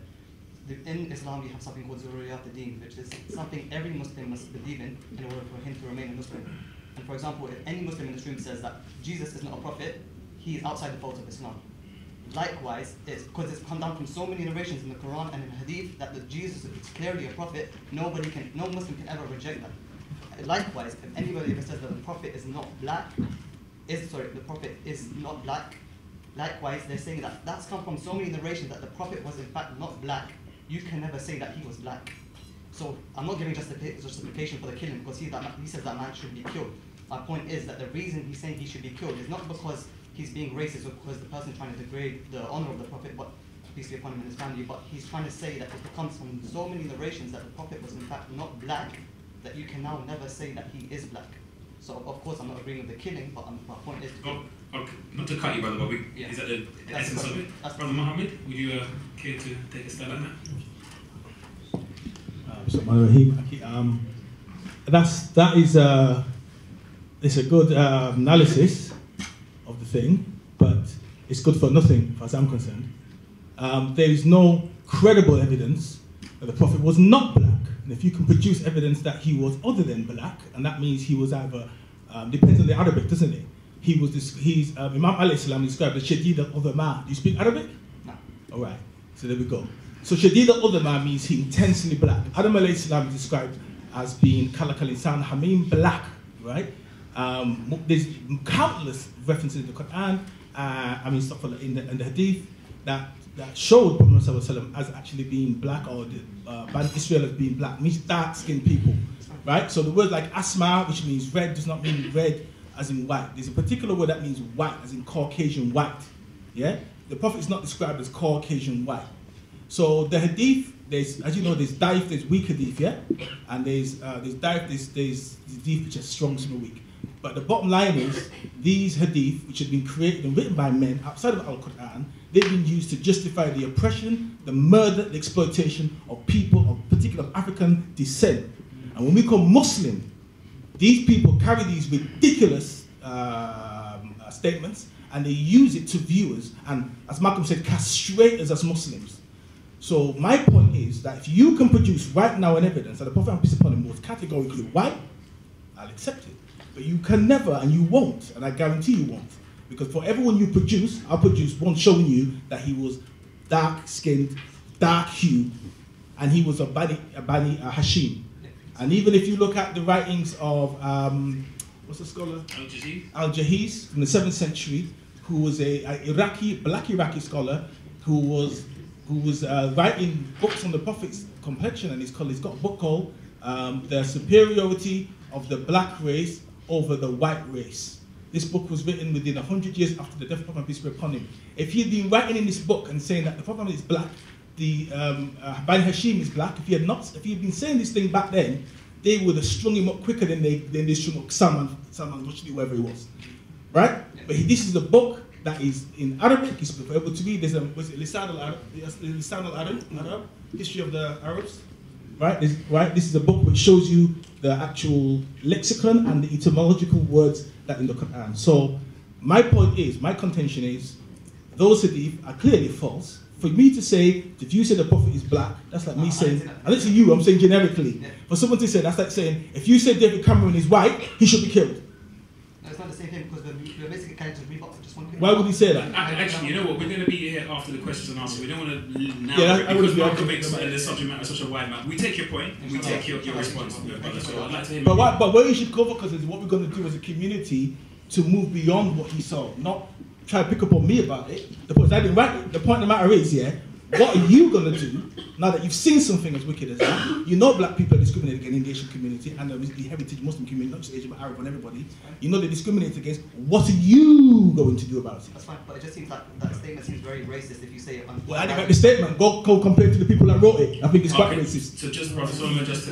In Islam, we have something called Zurriyat al-Din, which is something every Muslim must believe in order for him to remain a Muslim. And for example, if any Muslim in this room says that Jesus is not a prophet, he is outside the fold of Islam. Likewise, it's because it's come down from so many narrations in the Quran and in Hadith that Jesus is clearly a prophet. No Muslim can ever reject that. Likewise, if anybody ever says that the Prophet is not black, the Prophet is not black, likewise, they're saying that that's come from so many narrations that the Prophet was in fact not black. You can never say that he was black. So I'm not giving justification for the killing because he says that man should be killed. My point is that the reason he's saying he should be killed is not because he's being racist or because the person trying to degrade the honor of the Prophet, but peace be upon him and his family, but he's trying to say that it comes from so many narrations that the Prophet was in fact not black, that you can now never say that he is black. So of course I'm not agreeing with the killing, but my point is to okay. Not to cut you, brother, but is that the essence of it? Brother Muhammad, would you care to take a stab at that? It's a good analysis of the thing, but it's good for nothing, as far as I'm concerned. There is no credible evidence that the Prophet was not black. And if you can produce evidence that he was other than black, and that means he was either, depends on the Arabic, doesn't it? Imam alayhi salam described the Shadid al-Udhama. Do you speak Arabic? No. All right, so there we go. So Shadid al-Udhama means he intensely black. Adam alayhi salam is described as being Kalakal Insan Hamim, black, right? There's countless references in the Quran, in the Hadith that showed Prophet ﷺ as actually being black, or Bani Israel as being black, means dark-skinned people, right? So the word like Asma, which means red, does not mean red as in white. There's a particular word that means white, as in Caucasian white, yeah? The Prophet is not described as Caucasian white. So the Hadith, as you know, there's weak Hadith, yeah? And there's Hadith which is strong, some weak. But the bottom line is, these hadith, which have been created and written by men outside of Al-Quran, they've been used to justify the oppression, the murder, the exploitation of people of particular African descent. And when we become Muslim, these people carry these ridiculous statements, and they use it to viewers, and as Malcolm said, castrate us as Muslims. So my point is that if you can produce right now an evidence that the Prophet and peace upon him was categorically white, I'll accept it. But you can never, and you won't, and I guarantee you won't, because for everyone you produce, I'll produce one showing you that he was dark-skinned, dark-hued, and he was a Bani Hashim. And even if you look at the writings of, what's the scholar? Al-Jahiz from the 7th century, who was a black Iraqi scholar, who was writing books on the Prophet's complexion, and he's got a book called The Superiority of the Black Race over the White Race. This book was written within 100 years after the death of the Prophet, peace be upon him. If he had been writing in this book and saying that the Prophet is black, the Bani Hashim is black, if he had been saying this thing back then, they would have strung him up quicker than they strung up Salman Rushdie, whoever he was. Right? But this is a book that is in Arabic, he's able to read. There's Lisan al-Arab, History of the Arabs. Right? This is a book which shows you the actual lexicon and the etymological words that in the Quran. So my point is, my contention is, those hadith are clearly false. For me to say, if you say the Prophet is black, that's like me saying, and this is you, I'm saying generically. Yeah. For someone to say, that's like saying, if you say David Cameron is white, he should be killed. No, it's not the same thing, because we're basically characters Reebok. Why would he say that? Actually, you know what? We're going to be here after the questions and answers. We don't want to now because Malcolm makes the subject matter such a wide map. We take your point and we take your response. So I'd like to hear. But where you should cover, because it's what we're going to do as a community to move beyond what he saw, not try to pick up on me about it. The point of the matter is, what are you going to do now that you've seen something as wicked as that? You know black people are discriminated against in the Asian community and the heritage Muslim community, not just Asian but Arab and everybody. You know they're discriminated against. What are you going to do about it? That's fine, but it just seems like that statement seems very racist if you say it. Well, I didn't write the statement. Go compare to the people that wrote it. I think it's quite racist. So just, Brother Solomon, just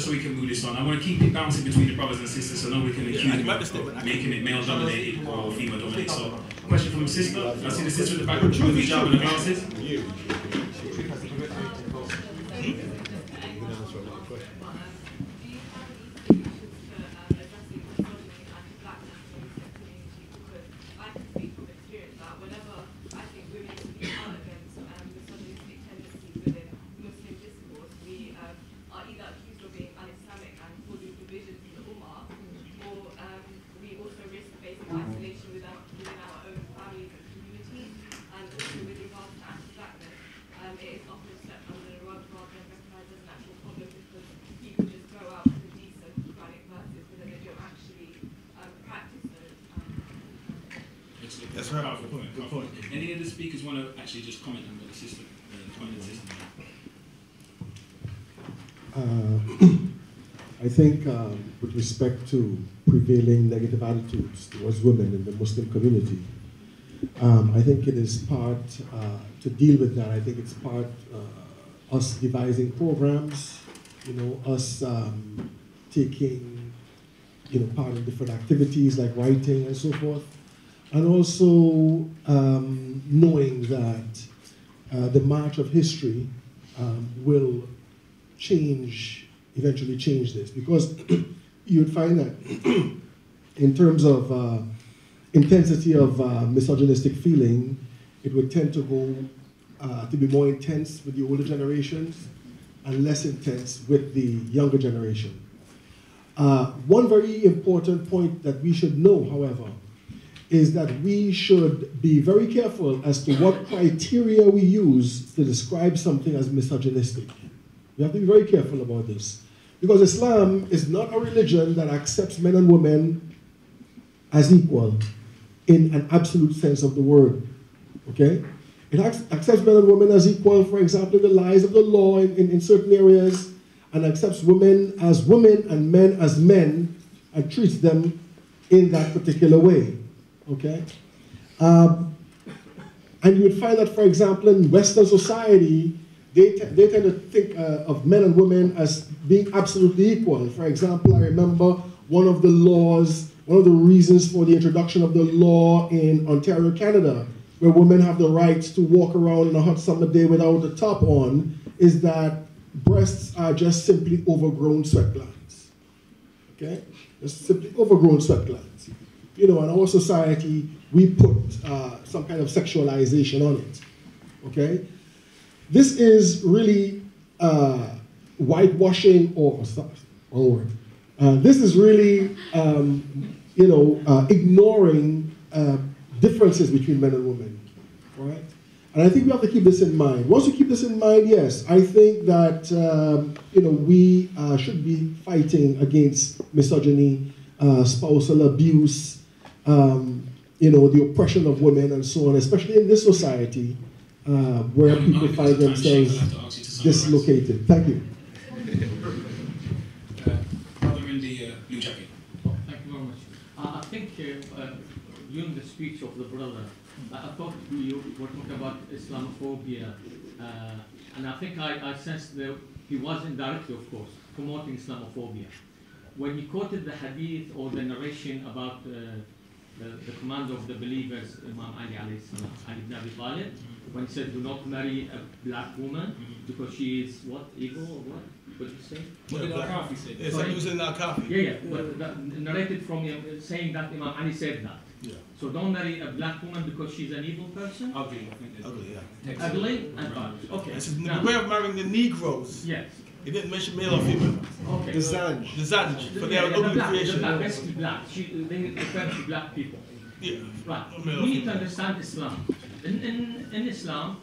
so we can move this on, I want to keep it bouncing between the brothers and sisters so nobody can accuse me of making it male-dominated or female-dominated. So, question from a sister. I see the sister in the back with the hijab and the glasses. That's right. Good point. Any of the speakers want to actually just comment on what the system, point of the system? I think with respect to prevailing negative attitudes towards women in the Muslim community, I think it is part, to deal with that, I think it's part us devising programs, us taking part in different activities like writing and so forth, and also knowing that the march of history will eventually change this, because you'd find that in terms of intensity of misogynistic feeling, it would tend to go to be more intense with the older generations and less intense with the younger generation. One very important point that we should know, however, is that we should be very careful as to what criteria we use to describe something as misogynistic. We have to be very careful about this, because Islam is not a religion that accepts men and women as equal in an absolute sense of the word, okay? It accepts men and women as equal, for example, in the lies of the law in certain areas, and accepts women as women and men as men, and treats them in that particular way, okay? And you would find that, for example, in Western society, they tend to think of men and women as being absolutely equal. For example, I remember one of the laws one of the reasons for the introduction of the law in Ontario, Canada, where women have the right to walk around on a hot summer day without a top on, is that breasts are just simply overgrown sweat glands. Okay? Just simply overgrown sweat glands. You know, in our society, we put some kind of sexualization on it. Okay? This is really whitewashing, or this is really, you know, ignoring differences between men and women, right? And I think we have to keep this in mind. Once we keep this in mind, yes, I think that you know, we should be fighting against misogyny, spousal abuse, you know, the oppression of women and so on, especially in this society where people find themselves dislocated. Thank you. Brother in the blue jacket. Thank you very much. I think during the speech of the brother, I thought you were talking about Islamophobia, and I think I sensed that he was indirectly, of course, promoting Islamophobia. When he quoted the hadith or the narration about the commander of the believers, Imam Ali alayhi salam, Ali ibn Abi Talib, when he said, do not marry a black woman because she is what, evil or what? What did you say? What did Al-Kafi say? Yes, he was in Al-Kafi. Yeah, but narrated from him saying that Imam Ali said that. Yeah. So don't marry a black woman because she's an evil person? Ugly, I think. Ugly, yeah. Ugly and ugly. Okay. This is the way of marrying the Negroes. Yes. He didn't mention male or female. Okay. The Zanj. The Zanj. For their ugly creation. The black, basically black. They refer to black people. Yeah. Right. We need to understand Islam. In Islam,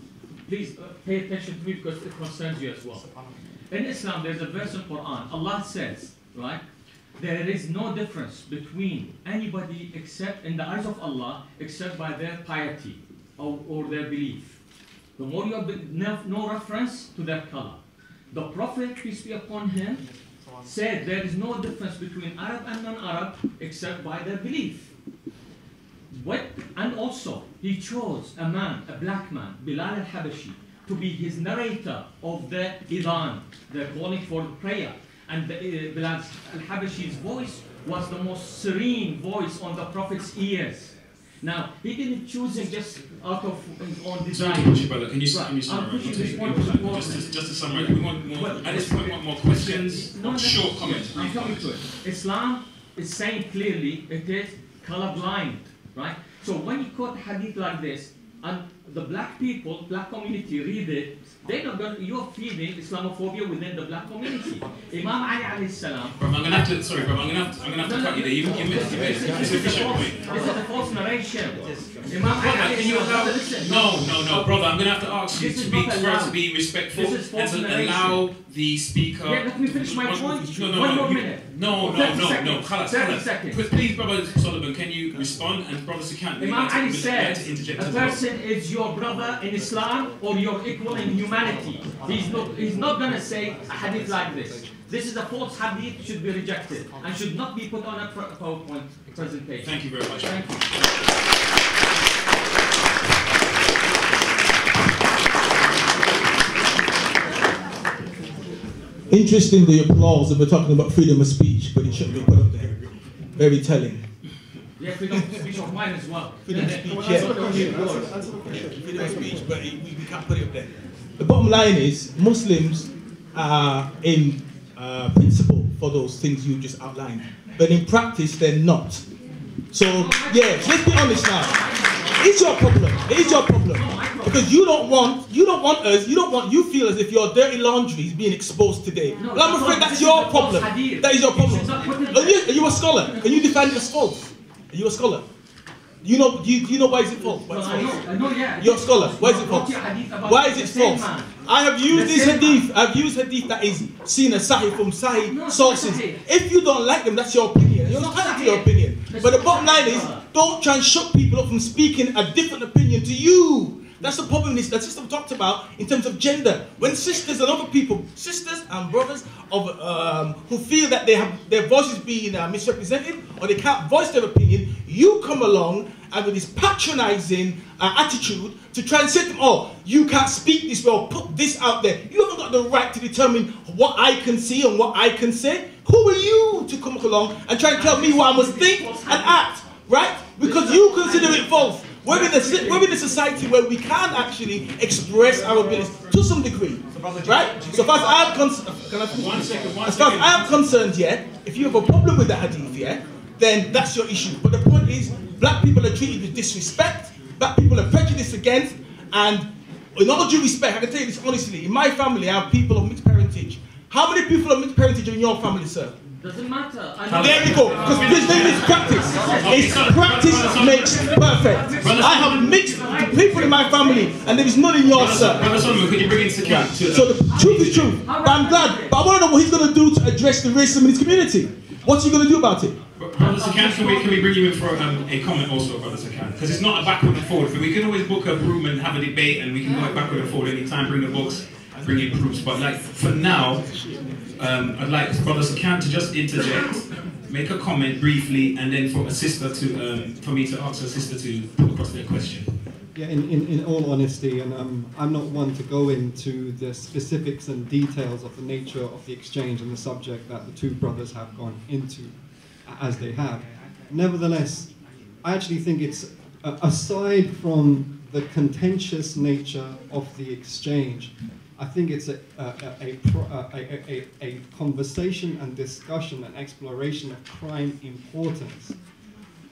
please pay attention to me because it concerns you as well. In Islam, there's a verse in Quran. Allah says, right, there is no difference between anybody except in the eyes of Allah, except by their piety or their belief. The more you have no reference to their color. The Prophet, peace be upon him, said there is no difference between Arab and non-Arab except by their belief. And also, he chose a man, a black man, Bilal al-Habashi, to be his narrator of the Adhan, the calling for prayer. And Bilal al-Habashi's voice was the most serene voice on the Prophet's ears. Now, he didn't choose him just out of his own desire. Sorry to push you, brother. Can you summarize? Just to summarize, we want more, at this point, we want more questions, short comments. I'm coming to it. Islam is saying clearly it is colorblind, right? So when you quote hadith like this, and the black people, black community read it, they're not going. You're feeding Islamophobia within the black community. Imam Ali alayhi salam. I'm gonna have to. Sorry, bro. I'm gonna have to cut you there. You missed it. It's official. This is a false narration. Imam Ali can you allow? No, brother. I'm gonna have to ask you to be respectful and to allow the speaker. Yeah, let me finish my point. No. One more minute. No. 30 seconds. Please, brother Solomon, can you respond? And brother Sukant, Imam Ali said, a person is your brother in Islam or your equal in humanity. He's not going to say a hadith like this. This is a false hadith, should be rejected and should not be put on a PowerPoint presentation. Thank you very much. Thank you. Interesting, the applause, and we're talking about freedom of speech, but it shouldn't be put up there. Very telling. Yeah, freedom of speech of mine as well. Freedom of speech, freedom of speech, but we can't put it up there. The bottom line is, Muslims are in principle for those things you just outlined, but in practice they're not. So, yeah, let's be honest now. It's your problem. It is your problem. Because you feel as if your dirty laundry is being exposed today. Well, I'm afraid that's your problem. That is your problem. Are you a scholar? Can you defend your false? Are you a scholar? Do you know why is it false? I know, yeah. You're a scholar. Why is it false? Why is it false? I have used this hadith. I've used hadith that is seen as sahih from sahih sources. If you don't like them, that's your opinion. You're entitled to your opinion. But the bottom line is, don't try and shut people up from speaking a different opinion to you. That's the problem that system talked about in terms of gender. When sisters and other people, sisters and brothers of who feel that they have their voices being misrepresented or they can't voice their opinion, you come along and with this patronizing attitude to try and say to them, oh, you can't speak this way or put this out there. You haven't got the right to determine what I can see and what I can say, Who are you to come along and try and tell me what I must think and act, right? Because you consider it false. We're in a society where we can actually express our abilities to some degree, right? So far as I am concerned, yeah, if you have a problem with the hadith, yeah, then that's your issue. But the point is, black people are treated with disrespect, black people are prejudiced against, and in all due respect, I can tell you this honestly, in my family I have people of mixed parentage. How many people of mixed parentage are in your family, sir? Doesn't matter. There we go. Because this name is practice. It's practice makes perfect. I have mixed people in my family, and there is none in yours, sir. Could you bring in Sukant? So the truth is true. But I'm glad. But I want to know what he's going to do to address the racism in his community. What's he going to do about it? Brother Sukant, can we bring you in for a comment also, Brother Sukant? Because it's not a backward and forward. We can always book a room and have a debate, and we can go backward and forward anytime. Bring the books, bring in proofs. But like for now. I'd like Brother Sukant to just interject, make a comment briefly, and then for a sister to, for me to ask a sister to put across their question. Yeah, in all honesty, and I'm not one to go into the specifics and details of the nature of the exchange and the subject that the two brothers have gone into as they have. Nevertheless, I actually think it's, aside from the contentious nature of the exchange, I think it's a conversation and discussion and exploration of prime importance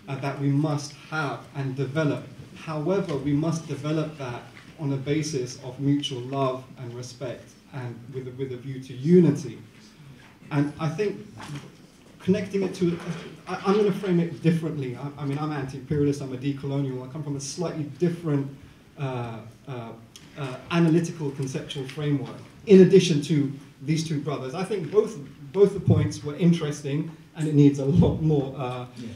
that we must have and develop. However, we must develop that on a basis of mutual love and respect and with a view to unity. And I think connecting it to, I'm going to frame it differently. I mean, I'm anti-imperialist, I'm a decolonial, I come from a slightly different analytical conceptual framework. In addition to these two brothers, I think both the points were interesting, and it needs a lot more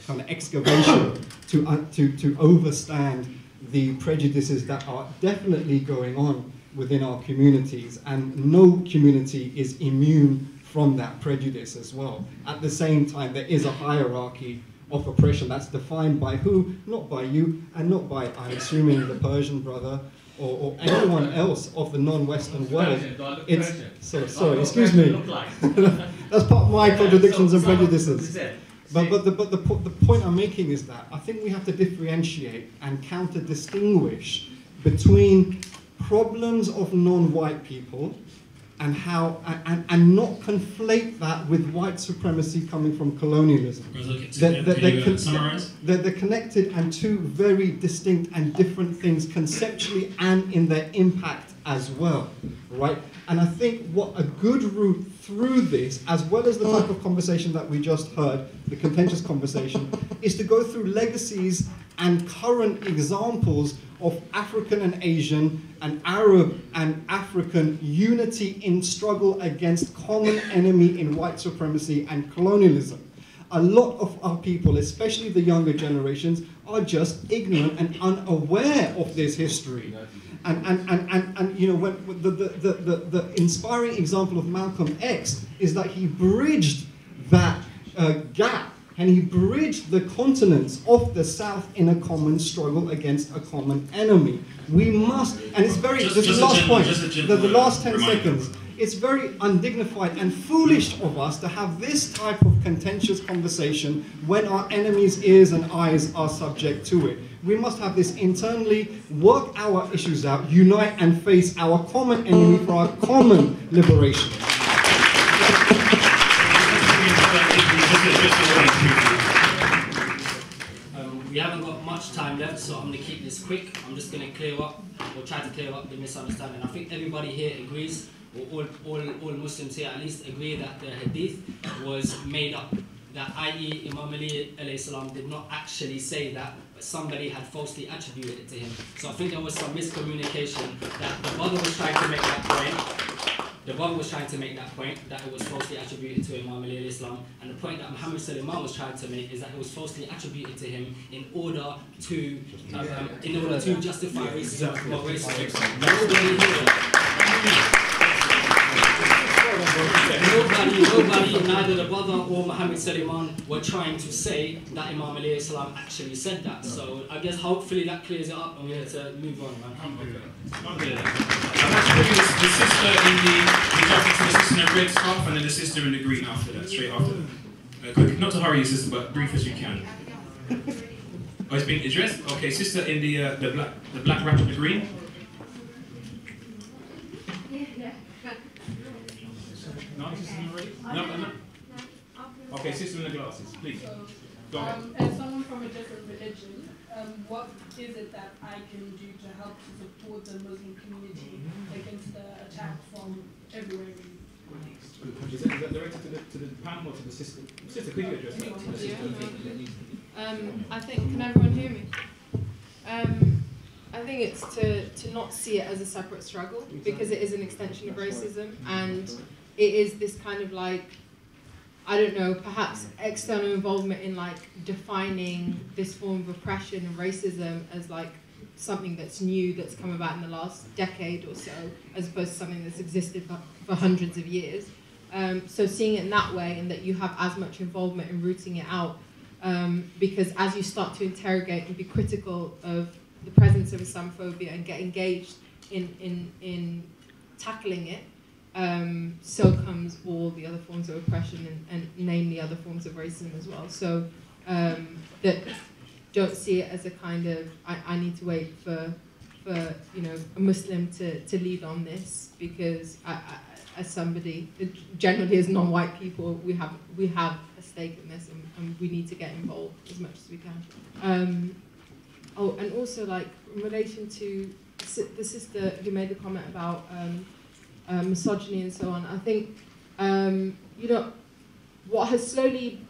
kind of excavation to overstand the prejudices that are definitely going on within our communities, and no community is immune from that prejudice as well. At the same time, there is a hierarchy of oppression that's defined by who? Not by you, and not by, I'm assuming, the Persian brother, or anyone else of the non-Western world. It's sorry, excuse me. That's part of my contradictions and prejudices. But the point I'm making is that I think we have to differentiate and counter-distinguish between problems of non-white people and how and not conflate that with white supremacy coming from colonialism. They're connected and two very distinct and different things conceptually and in their impact as well, right? And I think what a good route through this, as well as the type of conversation that we just heard, the contentious conversation, is to go through legacies and current examples of African and Asian and Arab and African unity in struggle against common enemy in white supremacy and colonialism. A lot of our people, especially the younger generations, are just ignorant and unaware of this history. And you know, when the inspiring example of Malcolm X is that he bridged that gap, and he bridged the continents of the South in a common struggle against a common enemy. We must, and it's very, this is the last point, the last 10 seconds, it's very undignified and foolish of us to have this type of contentious conversation when our enemies' ears and eyes are subject to it. We must have this internally, work our issues out, unite and face our common enemy for our common liberation. We haven't got much time left, so I'm going to keep this quick. I'm just going to clear up, or try to clear up the misunderstanding. I think everybody here agrees, or all Muslims here at least agree that the hadith was made up. That i.e. Imam Ali alayhi salam did not actually say that, but somebody had falsely attributed it to him. So I think there was some miscommunication that the brother was trying to make that point. The brother was trying to make that point, that it was falsely attributed to Imam Ali alayhi salam, and the point that Muhammad Sulaiyman was trying to make is that it was falsely attributed to him in order to justify racism or racism. Nobody, neither the brother or Muhammad Sulaiyman were trying to say that Imam alayhi salam actually said that. So I guess hopefully that clears it up and we have to move on, man. Alhamdulillah. I'd like to bring the sister in the sister in the red scarf and then the sister in the green after that, straight after that. Quick, not to hurry you, sister, but brief as you can. Oh, it's been addressed? Okay, sister in the black wrap with the green. No, sister already? No. Okay, sister in the glasses, please. Go ahead. As someone from a different religion, what is it that I can do to help to support the Muslim community against the attack from everywhere? Is that directed to the panel or to the sister? Sister, could you address that? I think, can everyone hear me? I think it's to not see it as a separate struggle, because it is an extension of racism, and it is this kind of like, I don't know, perhaps external involvement in like defining this form of oppression and racism as like something that's new, that's come about in the last decade or so, as opposed to something that's existed for hundreds of years. So seeing it in that way, and that you have as much involvement in rooting it out, because as you start to interrogate and be critical of the presence of Islamophobia and get engaged in tackling it, so comes all the other forms of oppression and namely other forms of racism as well. So that don't see it as a kind of, I need to wait for you know, a Muslim to lead on this, because as somebody, generally as non-white people, we have a stake in this, and we need to get involved as much as we can. Oh, and also like in relation to the sister who made the comment about misogyny and so on, I think you know, what has slowly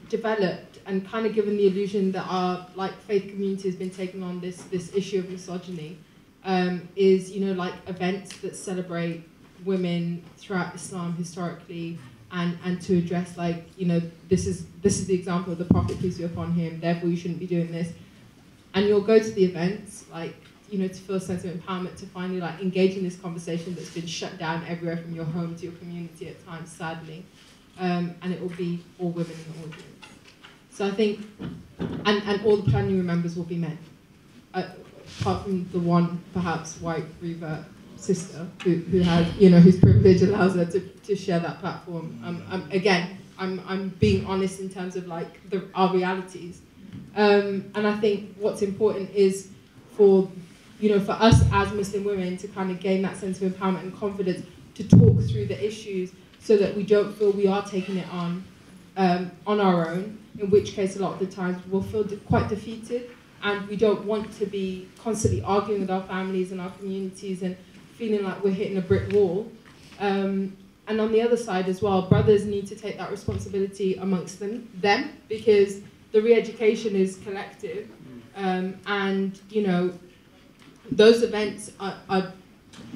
developed and kind of given the illusion that our like faith community has been taking on this issue of misogyny is, you know, like events that celebrate women throughout Islam historically, and to address like, you know, this is the example of the Prophet, peace be upon him, therefore you shouldn't be doing this. And you'll go to the events, like, you know, to feel a sense of empowerment, to finally like engage in this conversation that's been shut down everywhere from your home to your community at times, sadly. And it will be all women in the audience. So I think, and all the planning room members will be men, apart from the one perhaps white revert sister who has, you know, whose privilege allows her to share that platform. Again, I'm being honest in terms of like our realities. And I think what's important is for, you know, for us as Muslim women to kind of gain that sense of empowerment and confidence to talk through the issues, so that we don't feel we are taking it on our own, in which case a lot of the times we'll feel quite defeated, and we don't want to be constantly arguing with our families and our communities and feeling like we're hitting a brick wall. And on the other side as well, brothers need to take that responsibility amongst them, because the re-education is collective, and you know, those events are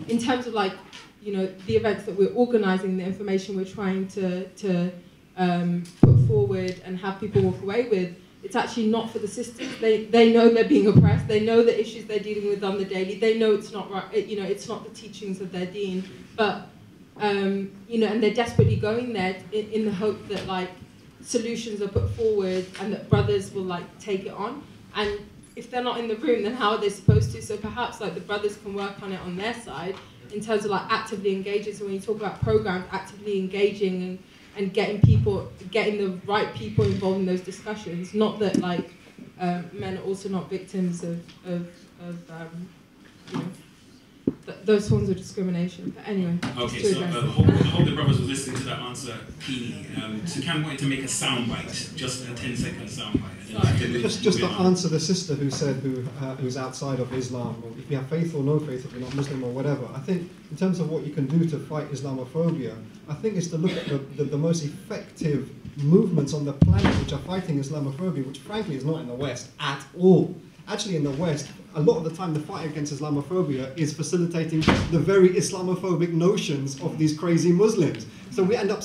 in terms of like, you know, the events that we're organising, the information we're trying to put forward and have people walk away with, it's actually not for the sisters. They know they're being oppressed. They know the issues they're dealing with on the daily. They know it's not right. You know, it's not the teachings of their deen. But you know, and they're desperately going there in the hope that like solutions are put forward and that brothers will like take it on. And if they're not in the room, then how are they supposed to? So perhaps like the brothers can work on it on their side in terms of like actively engaging. So when you talk about programs, actively engaging and getting the right people involved in those discussions. Not that like men are also not victims of you know, those forms of discrimination. But anyway. Okay, so I hope the brothers were listening to that answer keenly. Sukant wanted to make a soundbite, just a 10-second soundbite. Just to answer the sister who said who's outside of Islam, or if you have faith or no faith, if you're not Muslim or whatever. I think in terms of what you can do to fight Islamophobia, I think it's to look at the most effective movements on the planet which are fighting Islamophobia, which frankly is not in the West at all. Actually in the West, a lot of the time the fight against Islamophobia is facilitating the very Islamophobic notions of these crazy Muslims. So we end up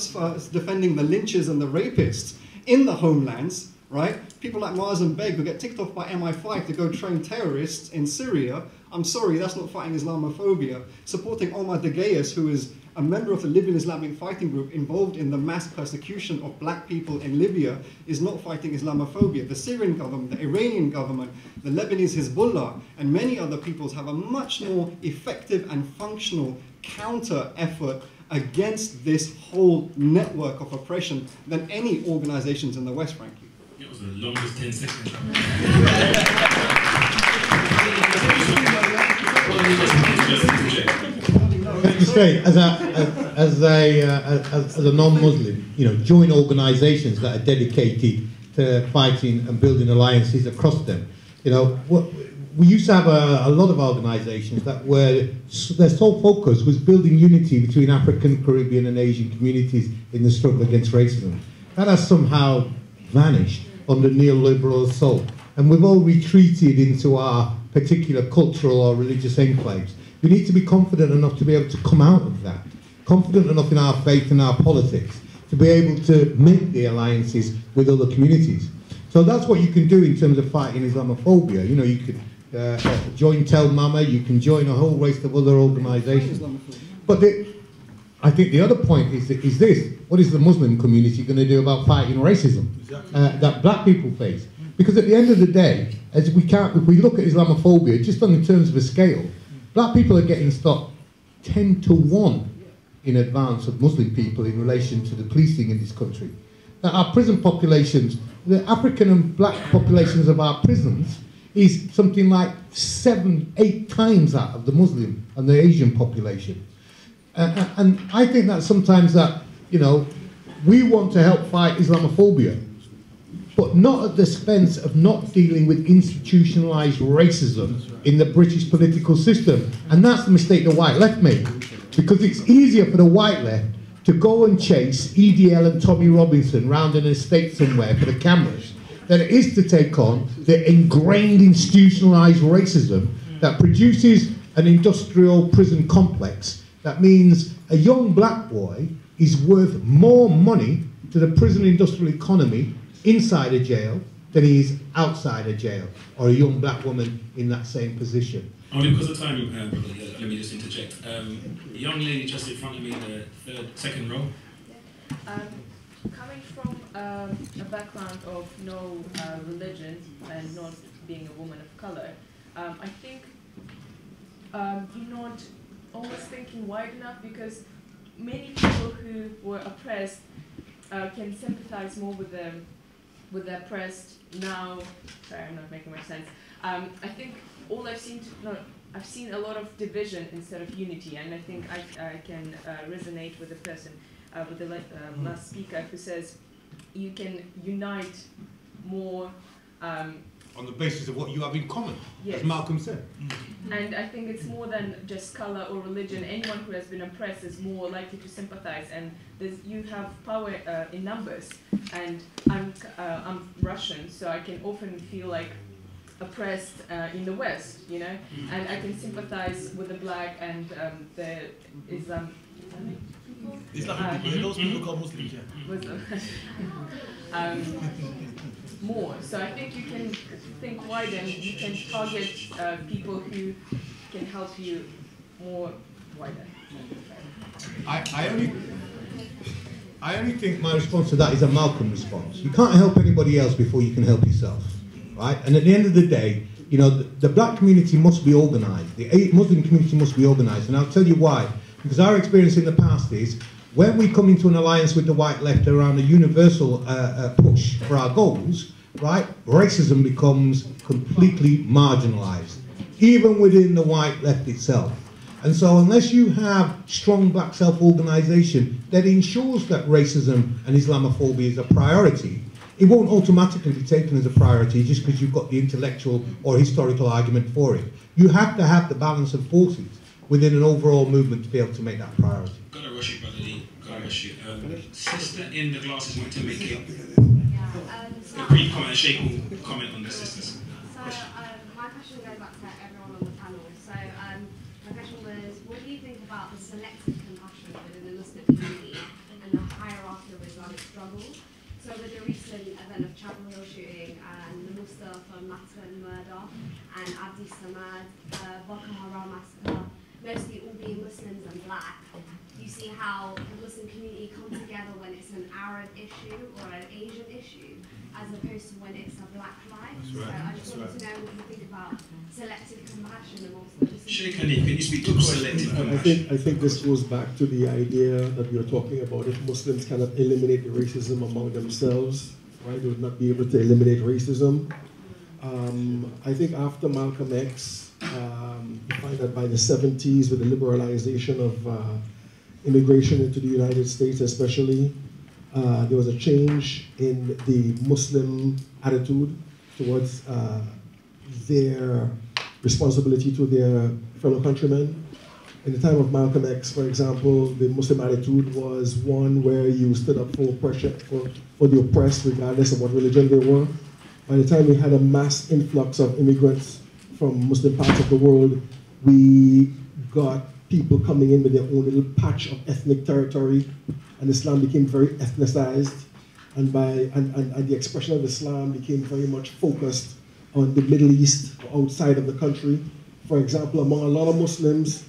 defending the lynchers and the rapists in the homelands, right? People like Mars and Beg who get ticked off by MI5 to go train terrorists in Syria. I'm sorry, that's not fighting Islamophobia. Supporting Omar Degayas, who is a member of the Libyan Islamic fighting group involved in the mass persecution of black people in Libya is not fighting Islamophobia. The Syrian government, the Iranian government, the Lebanese Hezbollah, and many other peoples have a much more effective and functional counter effort against this whole network of oppression than any organizations in the West, frankly. It was the longest 10 seconds. Let me say, as a non-Muslim, you know, join organisations that are dedicated to fighting and building alliances across them. You know, we used to have a lot of organisations that were, their sole focus was building unity between African, Caribbean and Asian communities in the struggle against racism. That has somehow vanished under neoliberal assault, and we've all retreated into our particular cultural or religious enclaves. We need to be confident enough to be able to come out of that, confident enough in our faith and our politics to be able to make the alliances with other communities. So that's what you can do in terms of fighting Islamophobia. You know, you could join Tell Mama, you can join a whole race of other organisations. But I think the other point is this: what is the Muslim community going to do about fighting racism that black people face? Because at the end of the day, if we look at Islamophobia just on in terms of a scale, black people are getting stopped 10 to 1 in advance of Muslim people in relation to the policing in this country. Now, our prison populations, the African and black populations of our prisons is something like 7-8 times that of the Muslim and the Asian population. And I think that sometimes that, you know, we want to help fight Islamophobia, but not at the expense of not dealing with institutionalised racism in the British political system. And that's the mistake the white left made, because it's easier for the white left to go and chase EDL and Tommy Robinson round an estate somewhere for the cameras than it is to take on the ingrained institutionalised racism that produces an industrial prison complex. That means a young black boy is worth more money to the prison industrial economy inside a jail than he is outside a jail, or a young black woman in that same position. Only because of time, let me just interject. A young lady just in front of me in the second row. Coming from a background of no religion and not being a woman of color, I think you're not always thinking wide enough, because many people who were oppressed can sympathize more with the oppressed now. Sorry, I'm not making much sense. I think all I've seen a lot of division instead of unity, and I think I can resonate with the person, with the last speaker who says you can unite more on the basis of what you have in common, yes. as Malcolm said. And I think it's more than just color or religion. Anyone who has been oppressed is more likely to sympathize, and you have power in numbers. And I'm Russian, so I can often feel like oppressed in the West, you know, and I can sympathize with the black and the Islamic people. Those people called Muslims, yeah. More. So I think you can think wider and you can target people who can help you more wider. I only think my response to that is a Malcolm response. You can't help anybody else before you can help yourself, right? And at the end of the day, you know, the black community must be organised. The Muslim community must be organised, and I'll tell you why. Because our experience in the past is, when we come into an alliance with the white left around a universal push for our goals, right, racism becomes completely marginalised, even within the white left itself. And so unless you have strong black self-organisation that ensures that racism and Islamophobia is a priority, it won't automatically be taken as a priority just because you've got the intellectual or historical argument for it. You have to have the balance of forces within an overall movement to be able to make that priority. Gotta rush it, Brother Lee. Gotta rush it. Sister in the glasses wanted to make it. A brief comment, and Sheikh will comment on the sisters. So my question goes back to everyone on the panel. So my question was, what do you think about the selective compassion within the Muslim community and the hierarchy of Islamic struggle? So with the recent event of Chapel Hill shooting and the Mustafa Matan murder and Abdi Samad, Boko Haram massacre, mostly all being Muslims and black, you see how the Muslim community come together when it's an Arab issue or an Asian issue, as opposed to when it's a black life. So I just wanted to know what you think about selective compassion amongst the Muslims. Sheikh Ahmed, can you speak to selective compassion? I think this goes back to the idea that we were talking about. If Muslims cannot eliminate the racism among themselves, right, they would not be able to eliminate racism. I think after Malcolm X, you find that by the 70s, with the liberalization of immigration into the United States especially, there was a change in the Muslim attitude towards their responsibility to their fellow countrymen. In the time of Malcolm X, for example, the Muslim attitude was one where you stood up for oppression, for the oppressed, regardless of what religion they were. By the time we had a mass influx of immigrants from Muslim parts of the world, we got people coming in with their own little patch of ethnic territory, and Islam became very ethnicized, and the expression of Islam became very much focused on the Middle East, or outside of the country. For example, among a lot of Muslims,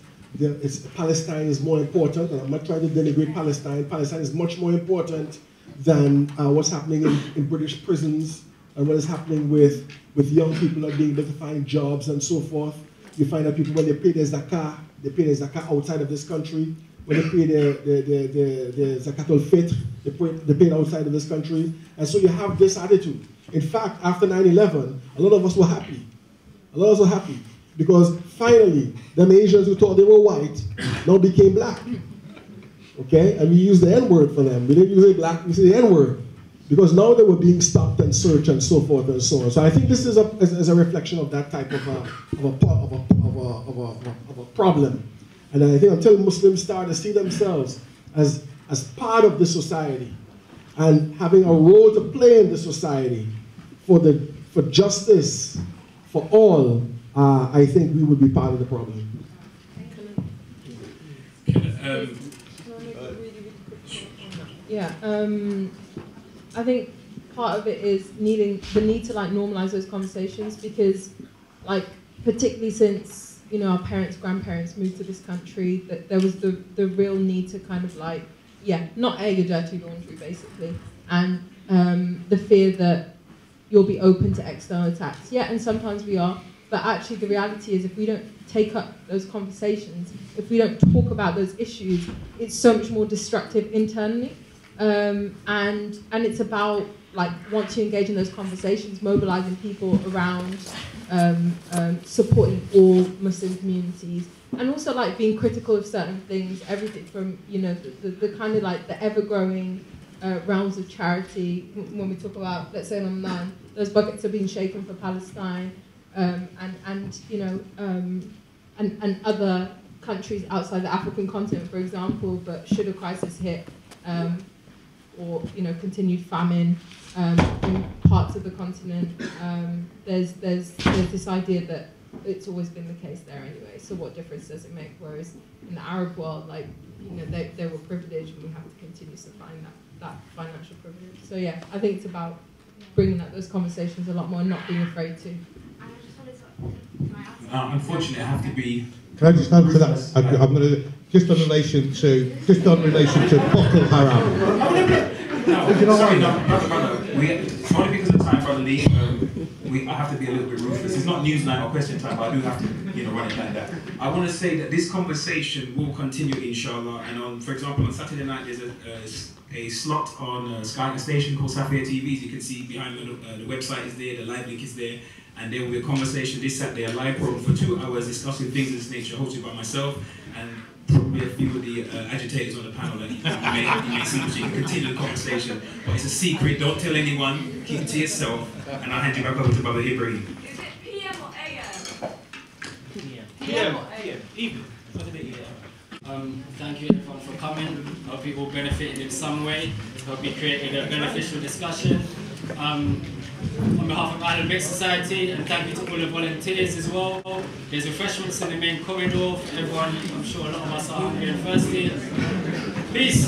Palestine is more important, and I'm not trying to denigrate Palestine. Palestine is much more important than what's happening in British prisons and what is happening with young people not being able to find jobs and so forth. You find that people, when they pay their zakah, they pay their zakah outside of this country. When they pay their zakat al-fitr, they pay it outside of this country. And so you have this attitude. In fact, after 9/11, a lot of us were happy. A lot of us were happy. Because finally, them Asians who thought they were white now became black. Okay? And we use the N-word for them. We didn't use it black, we say the N-word. Because now they were being stopped and searched and so forth and so on. So I think this is a reflection of that type of a problem. And I think until Muslims start to see themselves as part of the society and having a role to play in the society for justice for all, I think we would be part of the problem. Yeah, I think part of it is the need to like normalize those conversations, because like particularly since, you know, our parents, grandparents moved to this country, that there was the real need to kind of like, not air your dirty laundry basically, and the fear that you'll be open to external attacks. Yeah, and sometimes we are, but actually the reality is if we don't take up those conversations, if we don't talk about those issues, it's so much more destructive internally. And it's about, like, once you engage in those conversations, mobilizing people around supporting all Muslim communities, and also like being critical of certain things, everything from, you know, the kind of like the ever-growing realms of charity. When we talk about, let's say, Ramadan, those buckets are being shaken for Palestine, and you know, and other countries outside the African continent, for example. But should a crisis hit, or, you know, continued famine in parts of the continent, there's this idea that it's always been the case there anyway, so what difference does it make? Whereas in the Arab world, like, you know, they were privileged, and we have to continue supplying that financial privilege. So yeah, I think it's about bringing up those conversations a lot more and not being afraid to. Unfortunately, I have to be... Can I just answer that? I'm going to... Just on relation to Boko Haram. Only because of time, Brother Lee, I have to be a little bit ruthless. It's not news night or question time, but I do have to, you know, run it like that. I want to say that this conversation will continue, inshallah. And for example, on Saturday night, there's a slot on a station called Safia TV. As you can see behind the website is there, the live link is there. And there will be a conversation this Saturday, a live program for 2 hours discussing things of this nature, hosted by myself and probably a few of the agitators on the panel that you may see, so you can continue the conversation. But it's a secret, don't tell anyone, keep it to yourself, and I'll hand you back over to Brother Ibrahim. Is it PM or AM? PM or AM? Evening. Thank you everyone for coming. Hope you all benefited in some way. Hope you created a beneficial discussion. On behalf of Ahlulbayt Society, and thank you to all the volunteers as well. There's refreshments in the main corridor for everyone. I'm sure a lot of us are hungry and thirsty. Peace.